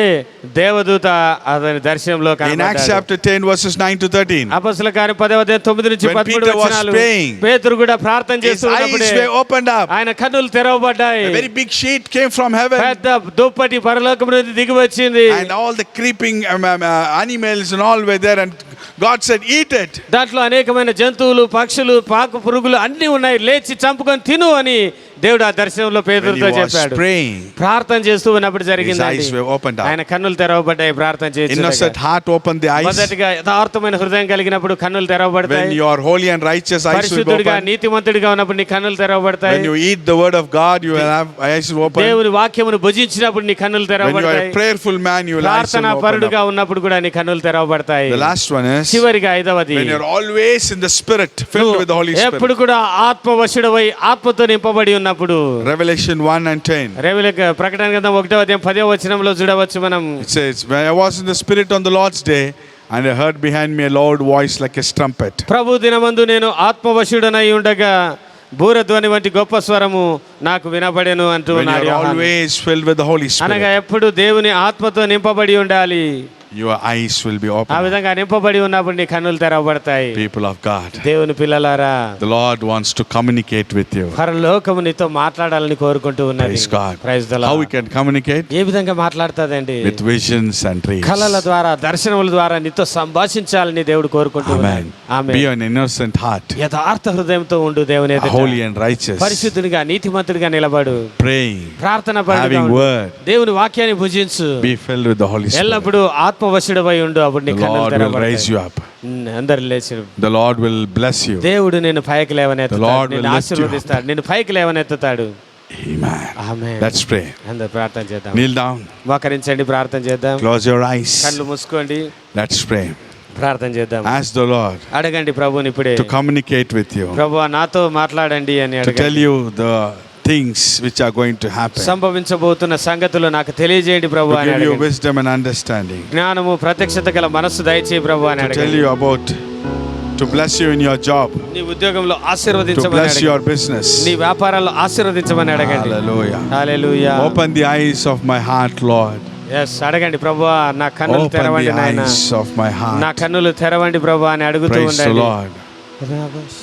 S3: దేవదూత అతని దర్శనంలో
S1: In Acts
S3: కనబడ్డాడు.
S1: chapter 10 verses 9 to 13,
S3: అపొస్తలుల కార్యం 10వ అధ్యాయం 9-13
S1: When Peter was
S3: వచనాలు.
S1: praying,
S3: పేతురు కూడా ప్రార్థన
S1: his
S3: చేస్తున్నప్పుడే
S1: eyes were opened up.
S3: ఆయన కన్నులు తెరవబడ్డాయి.
S1: A very big sheet came from heaven,
S3: పెద్ద దుప్పటి పరలోకం నుండి దిగి వచ్చింది.
S1: and all the creeping animals and all were there, and God said, eat it.
S3: దాంట్లో అనేకమైన జంతువులు, పక్షులు, పాకు పురుగులు అన్ని ఉన్నాయి, లేచి చంపుకొని తిను అని దేవుడు ఆ దర్శనంలో
S1: When he
S3: పేతురుతో
S1: was
S3: చెప్పాడు.
S1: praying,
S3: ప్రార్థన చేస్తూ ఉన్నప్పుడు
S1: his
S3: జరిగింది.
S1: eyes were opened up.
S3: ఆయన కన్నులు తెరవబడ్డాయి ప్రార్థన
S1: Innocent
S3: చేసి.
S1: heart opened the eyes.
S3: మొదటిగా యథార్థమైన హృదయం కలిగినప్పుడు కన్నులు
S1: When
S3: తెరవబడతాయి.
S1: you are holy and righteous, eyes will be
S3: పరిశుద్ధుడిగా
S1: open.
S3: నీతిమంతుడిగా ఉన్నప్పుడు నీ కన్నులు తెరవబడతాయి.
S1: When you eat the word of God, you will have eyes will open.
S3: దేవుని వాక్యమును భుజించినప్పుడు నీ కన్నులు
S1: When you are
S3: తెరవబడతాయి.
S1: a prayerful man, you will eyes will
S3: ప్రార్థనా
S1: open
S3: పరుడుగా
S1: up.
S3: ఉన్నప్పుడు కూడా నీ కన్నులు తెరవబడతాయి.
S1: The last one is,
S3: చివరిగా 5వది,
S1: when you're always in the Spirit, filled with the Holy
S3: ఎప్పుడు
S1: Spirit.
S3: కూడా ఆత్మవశుడవై ఆత్మతో నింపబడి ఉన్నప్పుడు.
S1: Revelation 1 and 10.
S3: ప్రకటన గ్రంథం 1వ అధ్యాయం 10వ వచనంలో చూడవచ్చు మనం.
S1: It says, when I was in the Spirit on the Lord's day, and I heard behind me a loud voice like a trumpet.
S3: ప్రభు దినమందు నేను ఆత్మవశుడనై ఉండగా బూరధ్వని వంటి గొప్ప స్వరము నాకు వినబడెను అంటూ
S1: When
S3: ఉన్నాడు
S1: you're
S3: యోహాను.
S1: always filled with the Holy
S3: అనగా
S1: Spirit,
S3: ఎప్పుడు దేవుని ఆత్మతో నింపబడి ఉండాలి.
S1: your eyes will be
S3: ఆ
S1: open.
S3: విధంగా నింపబడి ఉన్నప్పుడు నీ కన్నులు తెరవబడతాయి.
S1: People of God,
S3: దేవుని పిల్లలారా,
S1: the Lord wants to communicate with you.
S3: పరలోకము నీతో మాట్లాడాలని కోరుకుంటూ ఉన్నది.
S1: Praise God.
S3: Praise the
S1: How
S3: Lord.
S1: we can communicate?
S3: ఏ విధంగా మాట్లాడుతుందండి?
S1: With visions and dreams.
S3: కళల ద్వారా, దర్శనముల ద్వారా నీతో సంభాషించాలని దేవుడు కోరుకుంటూ ఉన్నాడు.
S1: Amen.
S3: Amen.
S1: Be an innocent heart,
S3: యథార్థ హృదయంతో ఉండు దేవుని ఎదుట.
S1: holy and righteous,
S3: పరిశుద్ధునిగా, నీతిమంతుడిగా నిలబడు.
S1: praying,
S3: ప్రార్థన పరుడుగా
S1: having
S3: ఉండు.
S1: word.
S3: దేవుని వాక్యాన్ని భుజించు.
S1: Be filled with the Holy Spirit.
S3: ఎల్లప్పుడూ ఆత్మవశుడవై ఉండు. అప్పుడు నీ
S1: The
S3: కన్నులు
S1: Lord will
S3: తెరవబడతాయి.
S1: raise you up.
S3: అందరు లేచి
S1: The Lord will bless you.
S3: దేవుడు నేను పైకి
S1: The Lord
S3: లేవనెత్తుతాడు,
S1: will
S3: నిన్ను
S1: lift you up.
S3: ఆశీర్వదిస్తాడు, నిన్ను పైకి లేవనెత్తుతాడు.
S1: Amen.
S3: ఆమేన్.
S1: Let's pray.
S3: అందరు ప్రార్థన చేద్దాం.
S1: Kneel down.
S3: మోకరించండి, ప్రార్థన చేద్దాం.
S1: Close your eyes.
S3: కళ్ళు మూసుకోండి,
S1: Let's pray.
S3: ప్రార్థన చేద్దాం.
S1: Ask the Lord
S3: అడగండి ప్రభుని ఇప్పుడే.
S1: to communicate with you,
S3: ప్రభువా నాతో మాట్లాడండి అని
S1: to tell
S3: అడగండి.
S1: you the things which are going to happen,
S3: సంభవించబోతున్న సంగతులు నాకు తెలియజేయండి ప్రభు
S1: to
S3: అని
S1: give you
S3: అడగండి.
S1: wisdom and understanding,
S3: జ్ఞానము, ప్రత్యక్షత గల మనస్సు దయచేయి ప్రభు అని
S1: to tell
S3: అడగండి.
S1: you about to bless you in your job,
S3: నీ ఉద్యోగంలో
S1: to
S3: ఆశీర్వదించమని
S1: bless
S3: అడగండి.
S1: your business.
S3: నీ వ్యాపారాల్లో ఆశీర్వదించమని అడగండి.
S1: Hallelujah.
S3: Hallelujah.
S1: Open the eyes of my heart, Lord.
S3: Yes అడగండి ప్రభువా, నా కన్నులు
S1: Open
S3: తెరవండి
S1: the
S3: నాయన,
S1: eyes of my
S3: నా
S1: heart.
S3: కన్నులు తెరవండి ప్రభువా అని అడుగుతూ
S1: Praise the
S3: ఉండండి.
S1: Lord.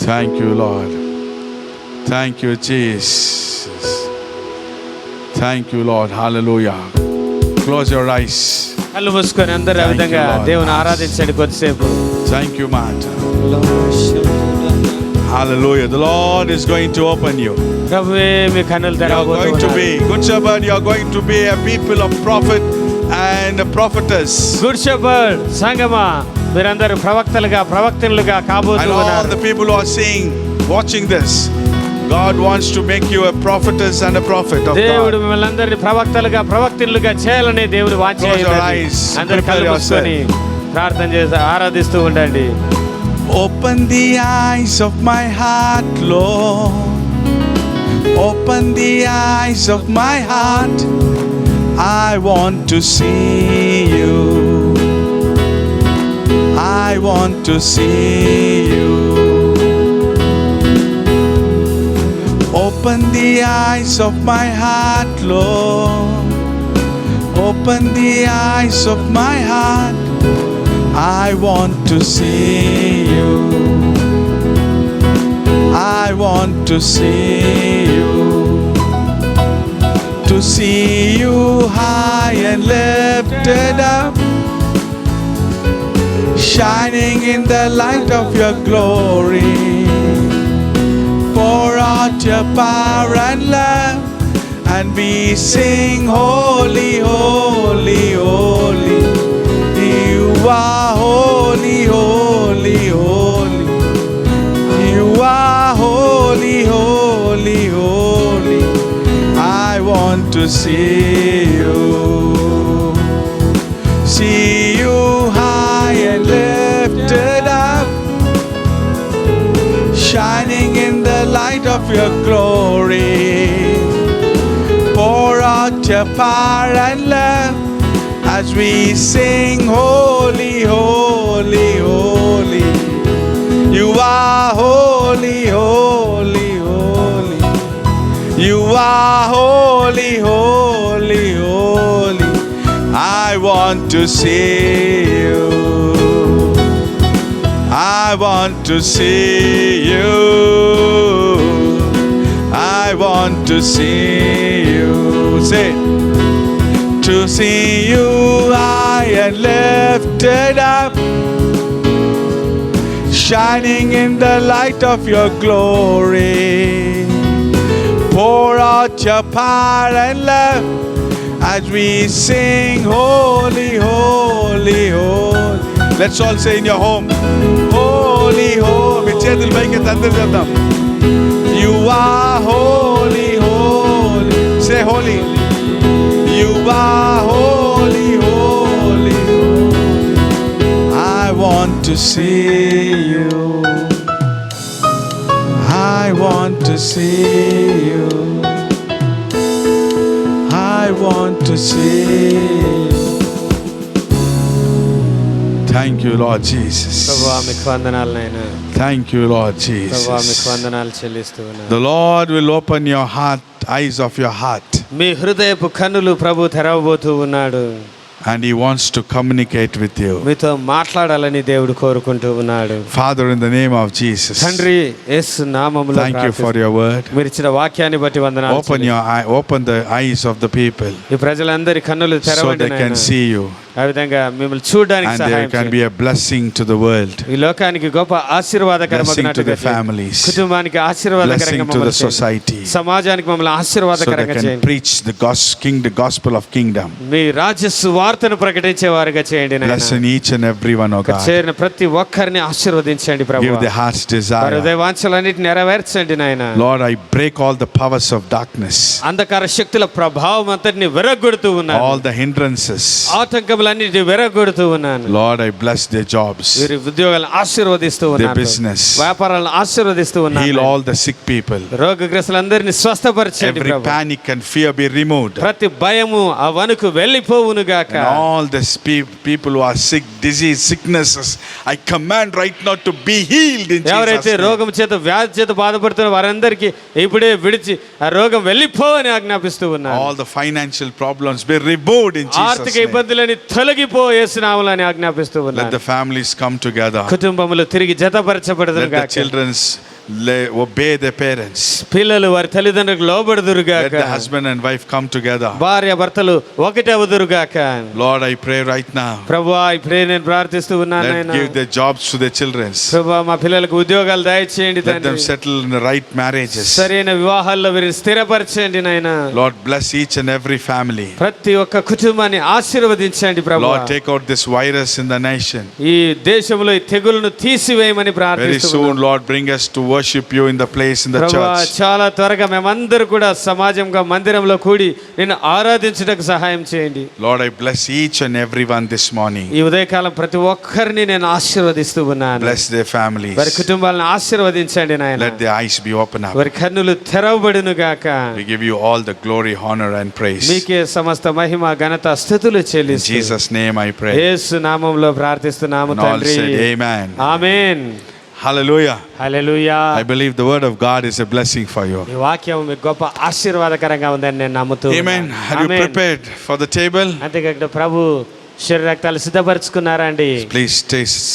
S1: Thank you, Lord. Thank you, Jesus. Thank you, Lord. Hallelujah. Close your eyes.
S3: కళ్ళు మూసుకొని అందరూ ఆ
S1: Thank you,
S3: విధంగా
S1: Lord.
S3: దేవుని ఆరాధించండి కొద్దిసేపు.
S1: Thank you, Master. Hallelujah. The Lord is going to open you.
S3: ప్రభువే మీ కన్నులు
S1: You are going to
S3: తెరవబోతున్నారు.
S1: be, good shepherd, you are going to be a people of prophet and a prophetess.
S3: Good shepherd సంగమా, మీరందరూ ప్రవక్తలుగా ప్రవక్తలుగా
S1: And
S3: కాబోతూ
S1: all
S3: ఉన్నారు.
S1: the people who are seeing, watching this, God wants to make you a prophetess and a prophet of
S3: దేవుడు
S1: God.
S3: మిమ్మల్ని అందరినీ ప్రవక్తలుగా ప్రవక్తలుగా చేయాలని దేవుడు వాంఛ
S1: Close your
S3: ఉన్నది.
S1: eyes.
S3: అందరూ కళ్ళు
S1: Prepare
S3: మూసుకొని ప్రార్థన చేసి ఆరాధిస్తూ ఉండండి.
S1: Open the eyes of my heart, Lord. Open the eyes of my heart. I want to see you. I want to see you. Open the eyes of my heart, Lord. Open the eyes of my heart. I want to see you. I want to see you. To see you high and lifted up, shining in the light of your glory. Pour out your power and love, and we sing holy, holy, holy. You are holy, holy, holy. You are holy, holy, holy. I want to see you. See you high and lifted up, shining in the light of your glory. Pour out your power and love as we sing holy, holy, holy. You are holy, holy, holy. You are holy, holy, holy. I want to see you. I want to see you. I want to see you. Say, to see you high and lifted up, shining in the light of your glory. Pour out your power and love as we sing holy, holy, holy. Let's all say in your home, holy, holy. చేతులు పైకి అందరూ చేద్దాం. You are holy, holy. Say holy. You are holy, holy, holy. I want to see you. I want to see you. I want to see you. Thank you, Lord Jesus.
S3: ప్రభువా మీకు వందనాలు నాయనా.
S1: Thank you, Lord
S3: ప్రభువా మీకు
S1: Jesus.
S3: వందనాలు చెల్లిస్తూ ఉన్నాను.
S1: The Lord will open your heart, eyes of your heart,
S3: మీ హృదయపు కన్నులు ప్రభు తెరవబోతూ ఉన్నాడు.
S1: and He wants to communicate with you.
S3: మీతో మాట్లాడాలని దేవుడు కోరుకుంటూ ఉన్నాడు.
S1: Father, in the name of Jesus,
S3: తండ్రి యేసు నామములో
S1: thank you for your word.
S3: మీరు ఇచ్చిన వాక్యాన్ని బట్టి వందనాలు.
S1: Open the eyes of the people
S3: ఈ ప్రజలందరి కన్నులు
S1: so
S3: తెరవండి
S1: they can
S3: నాయనా.
S1: see you,
S3: ఆ విధంగా మిమ్మల్ని చూడడానికి
S1: and they
S3: సహాయం
S1: can
S3: చేయండి.
S1: be a blessing to the world,
S3: ఈ లోకానికి గొప్ప ఆశీర్వాదకరమైన
S1: blessing to the families,
S3: కుటుంబానికి ఆశీర్వాదకరంగా
S1: blessing to
S3: మమ్మల్ని
S1: the
S3: చేయండి.
S1: society,
S3: సమాజానికి మమ్మల్ని
S1: so they
S3: ఆశీర్వాదకరంగా
S1: can
S3: చేయండి.
S1: preach the gospel of kingdom.
S3: మీ రాజ్య సువార్తను ప్రకటించే వారుగా చేయండి నాయనా.
S1: Bless in each and every one, oh
S3: ఇక్కడ
S1: God.
S3: చేరిన ప్రతి ఒక్కరిని ఆశీర్వదించండి
S1: Give
S3: ప్రభువా.
S1: the heart's
S3: వారి
S1: desire.
S3: హృదయ వాంఛలన్నిటిని నెరవేర్చండి నాయనా.
S1: Lord, I break all the powers of darkness,
S3: అంధకార శక్తుల ప్రభావం అంతటిని విరగొడుతూ ఉన్నాను.
S1: all the hindrances,
S3: ఆటంకముల బంధకాలన్నిటి వెరగొడుతూ ఉన్నాను.
S1: Lord, I bless their jobs,
S3: వీరి ఉద్యోగాలను ఆశీర్వదిస్తూ
S1: their
S3: ఉన్నాను.
S1: business.
S3: వ్యాపారాలను ఆశీర్వదిస్తూ
S1: Heal
S3: ఉన్నాను.
S1: all the sick people.
S3: రోగగ్రస్తులందరినీ స్వస్థపరచండి
S1: Every
S3: Prabhu.
S1: panic and fear be removed.
S3: ప్రతి భయము ఆ వణుకు వెళ్ళిపోవును గాక.
S1: And all these people who are sick, disease, sicknesses, I command right now to be healed in
S3: ఎవరైతే
S1: Jesus' name.
S3: రోగం చేత వ్యాధి చేత బాధపడుతున్న వారందరికీ ఇప్పుడే విడిచి ఆ రోగం వెళ్ళిపో అని ఆజ్ఞాపిస్తూ ఉన్నాను.
S1: All the financial problems be removed in
S3: ఆర్థిక
S1: Jesus' name.
S3: ఇబ్బందులని తొలగిపో యేసు నామములో అని ఆజ్ఞాపిస్తూ
S1: Let
S3: ఉన్నాను.
S1: the families come together.
S3: కుటుంబములు తిరిగి జతపరచబడదురు
S1: Let the
S3: గాక.
S1: children obey their parents.
S3: పిల్లలు వారి తల్లిదండ్రులకు లోబడుదురు
S1: Let
S3: గాక.
S1: the husband and wife come together.
S3: భార్య భర్తలు ఒకటే అవుదురు గాక.
S1: Lord, I pray right now.
S3: ప్రభువా ఇప్పుడే నేను ప్రార్థిస్తూ ఉన్నాను
S1: Let
S3: నాయనా.
S1: give their jobs to their children.
S3: ప్రభువా మా పిల్లలకు ఉద్యోగాలు దయచేయండి
S1: Let them
S3: తండ్రి.
S1: settle in the right marriages.
S3: సరైన వివాహాల్లో వీరిని స్థిరపరచండి నాయనా.
S1: Lord, bless each and every family.
S3: ప్రతి ఒక్క కుటుంబాన్ని ఆశీర్వదించండి ప్రభువా.
S1: Lord, take out this virus in the nation.
S3: ఈ దేశంలో ఈ తెగులును తీసివేయమని
S1: Very
S3: ప్రార్థిస్తూ
S1: soon,
S3: ఉన్నాను.
S1: Lord, bring us to worship you in the place in the
S3: ప్రభువా
S1: church.
S3: చాలా త్వరగా మేమందరూ కూడా సమాజంగా మందిరంలో కూడి నిన్ను ఆరాధించుటకు సహాయం చేయండి.
S1: Lord, I bless each and every one this morning.
S3: ఈ ఉదయకాలం ప్రతి ఒక్కరిని నేను ఆశీర్వదిస్తూ ఉన్నాను.
S1: Bless their families.
S3: వారి కుటుంబాలను ఆశీర్వదించండి నాయన.
S1: Let their eyes be open up.
S3: వారి కన్నులు తెరవబడును గాక.
S1: We give you all the glory, honor, and praise.
S3: మీకే సమస్త మహిమ ఘనత స్తుతులు
S1: In
S3: చెల్లిస్తూ
S1: Jesus' name I pray.
S3: యేసు నామములో ప్రార్థిస్తున్నాము
S1: And all
S3: తండ్రి.
S1: said amen.
S3: Amen.
S1: Hallelujah.
S3: Hallelujah.
S1: I believe the word of God is a blessing for you.
S3: ఈ వాక్యం మీకు గొప్ప ఆశీర్వాదకరంగా ఉందని నేను నమ్ముతూ
S1: Amen.
S3: ఉన్నాను.
S1: Have you
S3: amen.
S1: prepared for the table?
S3: అంతేకాకుండా ప్రభు శరీర రక్తాలు సిద్ధపరచుకున్నారా అండి?
S1: Please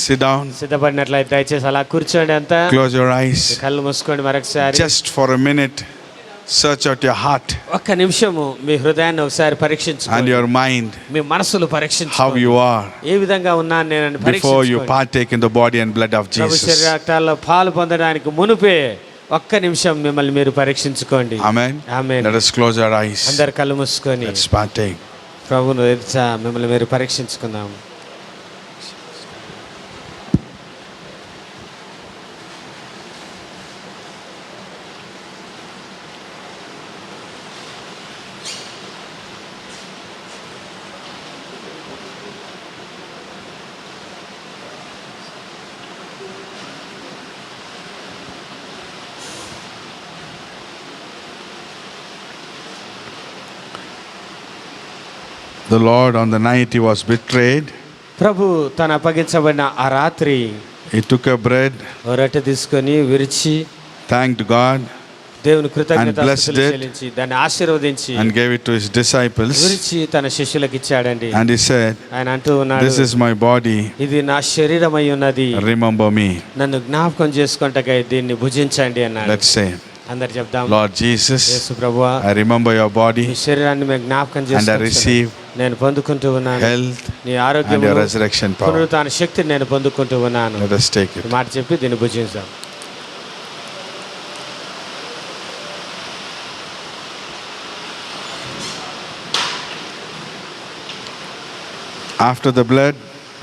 S1: sit down.
S3: సిద్ధపడినట్లయితే దయచేసి అలా కూర్చోండి. అంతా
S1: Close your eyes.
S3: కళ్ళు మూసుకోండి మరొకసారి.
S1: Just for a minute, search out your heart
S3: ఒక్క నిమిషము మీ హృదయాన్ని ఒకసారి
S1: and
S3: పరీక్షించుకోండి.
S1: your mind,
S3: మీ మనసులు
S1: how
S3: పరీక్షించుకోండి.
S1: you are
S3: ఏ విధంగా ఉన్నాను నేను
S1: before you
S3: పరీక్షించుకోండి.
S1: partake in the body and blood of
S3: ప్రభు శరీర
S1: Jesus.
S3: రక్తాల్లో పాలు పొందడానికి మునుపే ఒక్క నిమిషం మిమ్మల్ని మీరు పరీక్షించుకోండి.
S1: Amen.
S3: Amen.
S1: Let us close our eyes.
S3: అందరు కళ్ళు మూసుకొని
S1: Let's partake.
S3: ప్రభువును ఎదుట మిమ్మల్ని మీరు పరీక్షించుకుందాం.
S1: The Lord, on the night he was betrayed,
S3: ప్రభు తను అప్పగించబడిన ఆ రాత్రి
S1: he took a bread,
S3: ఓ రొట్టె తీసుకొని విరిచి
S1: thanked God,
S3: దేవుని
S1: And
S3: కృతజ్ఞతలు
S1: blessed it.
S3: చెల్లించి దాన్ని ఆశీర్వదించి
S1: and gave it to his disciples.
S3: విరిచి తన శిష్యులకు ఇచ్చాడండి.
S1: And he said,
S3: ఆయన అంటూ ఉన్నాడు,
S1: "This is my body,
S3: ఇది నా శరీరం అయి ఉన్నది,
S1: remember me."
S3: నన్ను జ్ఞాపకం చేసుకుంటకై దీన్ని భుజించండి అన్నాడు.
S1: Let's say,
S3: అందరు చెప్దాం.
S1: Lord Jesus,
S3: యేసు ప్రభువా,
S1: I remember your body
S3: నీ శరీరాన్ని మేము జ్ఞాపకం
S1: and I
S3: చేసుకుంటున్నాను.
S1: receive
S3: నేను పొందుకుంటూ ఉన్నాను.
S1: health
S3: నీ
S1: and
S3: ఆరోగ్యం
S1: your resurrection power.
S3: పునరుత్థాన శక్తిని నేను పొందుకుంటూ ఉన్నాను.
S1: Let us take
S3: ఈ
S1: it.
S3: మాట చెప్పి దీన్ని భుజించాం.
S1: After the blood,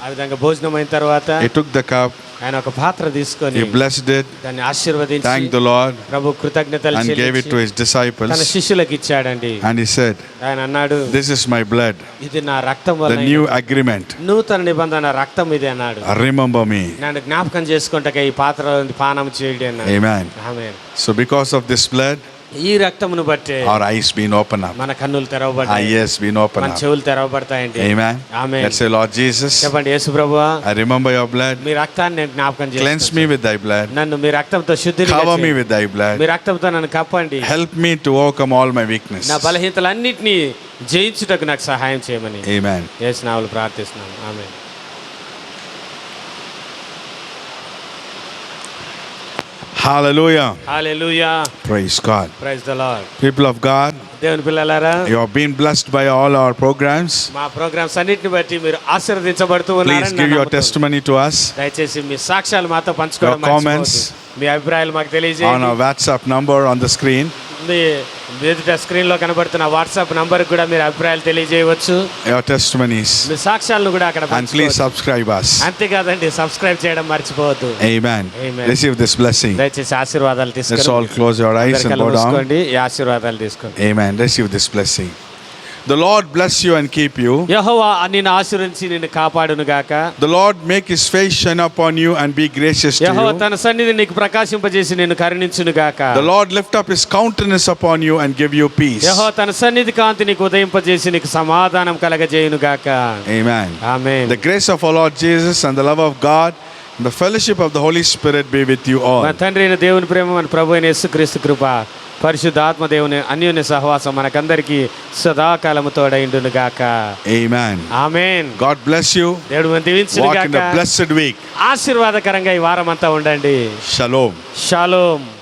S3: ఆ విధంగా భోజనం అయిన తర్వాత
S1: he took the cup,
S3: ఆయన ఒక పాత్ర తీసుకొని
S1: he blessed it,
S3: దాన్ని ఆశీర్వదించి
S1: thanked the Lord,
S3: ప్రభు కృతజ్ఞతలు
S1: and gave it to
S3: చెల్లించి
S1: his
S3: తన
S1: disciples.
S3: శిష్యులకు ఇచ్చాడండి.
S1: And he said,
S3: ఆయన అన్నాడు,
S1: "This is my blood,
S3: ఇది నా రక్తం
S1: the
S3: వల్ల
S1: new agreement.
S3: నూతన నిబంధన రక్తం ఇది అన్నాడు.
S1: Remember me."
S3: నన్ను జ్ఞాపకం చేసుకుంటక ఈ పాత్ర పానం చేయండి అన్నాడు.
S1: Amen.
S3: Amen.
S1: So because of this blood,
S3: ఈ రక్తమును బట్టే
S1: our eyes been opened up,
S3: మన కన్నులు
S1: our
S3: తెరవబడతాయి,
S1: ears been opened
S3: మన
S1: up.
S3: చెవులు తెరవబడతాయండి.
S1: Amen.
S3: Amen.
S1: Let's say, Lord Jesus,
S3: చెప్పండి, యేసు ప్రభువా,
S1: I remember your blood.
S3: మీ రక్తాన్ని నేను జ్ఞాపకం
S1: Cleanse
S3: చేసుకుంటాను.
S1: me with thy blood.
S3: నన్ను మీ రక్తంతో శుద్ధిని
S1: Cover me with thy blood.
S3: మీ రక్తంతో నన్ను కప్పండి.
S1: Help me to overcome all my
S3: నా
S1: weaknesses.
S3: బలహీనతలన్నింటినీ జయించుటకు నాకు సహాయం చేయమని
S1: Amen.
S3: యేసు నామములో ప్రార్థిస్తున్నాను. ఆమేన్.
S1: Hallelujah.
S3: Hallelujah.
S1: Praise God.
S3: Praise the lord.
S1: People of God,
S3: దేవుని పిల్లలారా,
S1: you have been blessed by all our programs.
S3: మా ప్రోగ్రామ్స్ అన్నిటిని బట్టి మీరు ఆశీర్వదించబడుతూ
S1: Please
S3: ఉన్నారని
S1: give
S3: నేను
S1: your
S3: నమ్ముతున్నాను.
S1: testimony to us
S3: దయచేసి మీ సాక్ష్యాలు మాతో పంచుకోవడం
S1: Your comments
S3: మర్చిపోవద్దు. మీ అభిప్రాయాలు మాకు
S1: on
S3: తెలియజేయండి.
S1: our WhatsApp number on the screen.
S3: మీ ఎదుట స్క్రీన్ లో కనబడుతున్న వాట్సాప్ నంబర్ కూడా మీరు అభిప్రాయాలు తెలియజేయవచ్చు.
S1: Your testimonies.
S3: మీ సాక్ష్యాలను కూడా అక్కడ
S1: And please
S3: పంచుకోవచ్చు.
S1: subscribe us.
S3: అంతేకాదండి, సబ్స్క్రైబ్ చేయడం మర్చిపోవద్దు.
S1: Amen.
S3: Amen.
S1: Receive this blessing.
S3: దయచేసి ఆశీర్వాదాలు
S1: Let's all
S3: తీసుకోండి.
S1: close your eyes and
S3: కళ్ళు
S1: bow down.
S3: మూసుకోండి. ఈ ఆశీర్వాదాలు తీసుకోండి.
S1: Amen. Receive this blessing. The Lord bless you and keep you.
S3: యెహోవా నిన్ను ఆశీర్వదించి నిన్ను కాపాడును గాక.
S1: The Lord make his face shine upon you and be gracious to
S3: Jehovah
S1: you.
S3: తన సన్నిధిని నీకు ప్రకాశింపజేసి నిన్ను కరుణించును గాక.
S1: The Lord lift up his countenance upon you and give you peace.
S3: యెహోవా తన సన్నిధి కాంతి నీకు ఉదయింపజేసి నీకు సమాధానం కలగజేయును గాక.
S1: Amen.
S3: Amen.
S1: The grace of our Lord Jesus and the love of God and the fellowship of the Holy Spirit be with you all.
S3: మన తండ్రి అయిన దేవుని ప్రేమ, మన ప్రభు అయిన యేసుక్రీస్తు కృప, పరిశుద్ధాత్మ దేవుని అన్యోన్య సహవాసం మనకందరికీ సదాకాలము తోడైండును గాక.
S1: Amen.
S3: Amen.
S1: God bless you.
S3: దేవుడు మనం దీవించును
S1: Walk in
S3: గాక.
S1: a blessed week.
S3: ఆశీర్వాదకరంగా ఈ వారం అంతా ఉండండి.
S1: Shalom.
S3: షాలోమ్.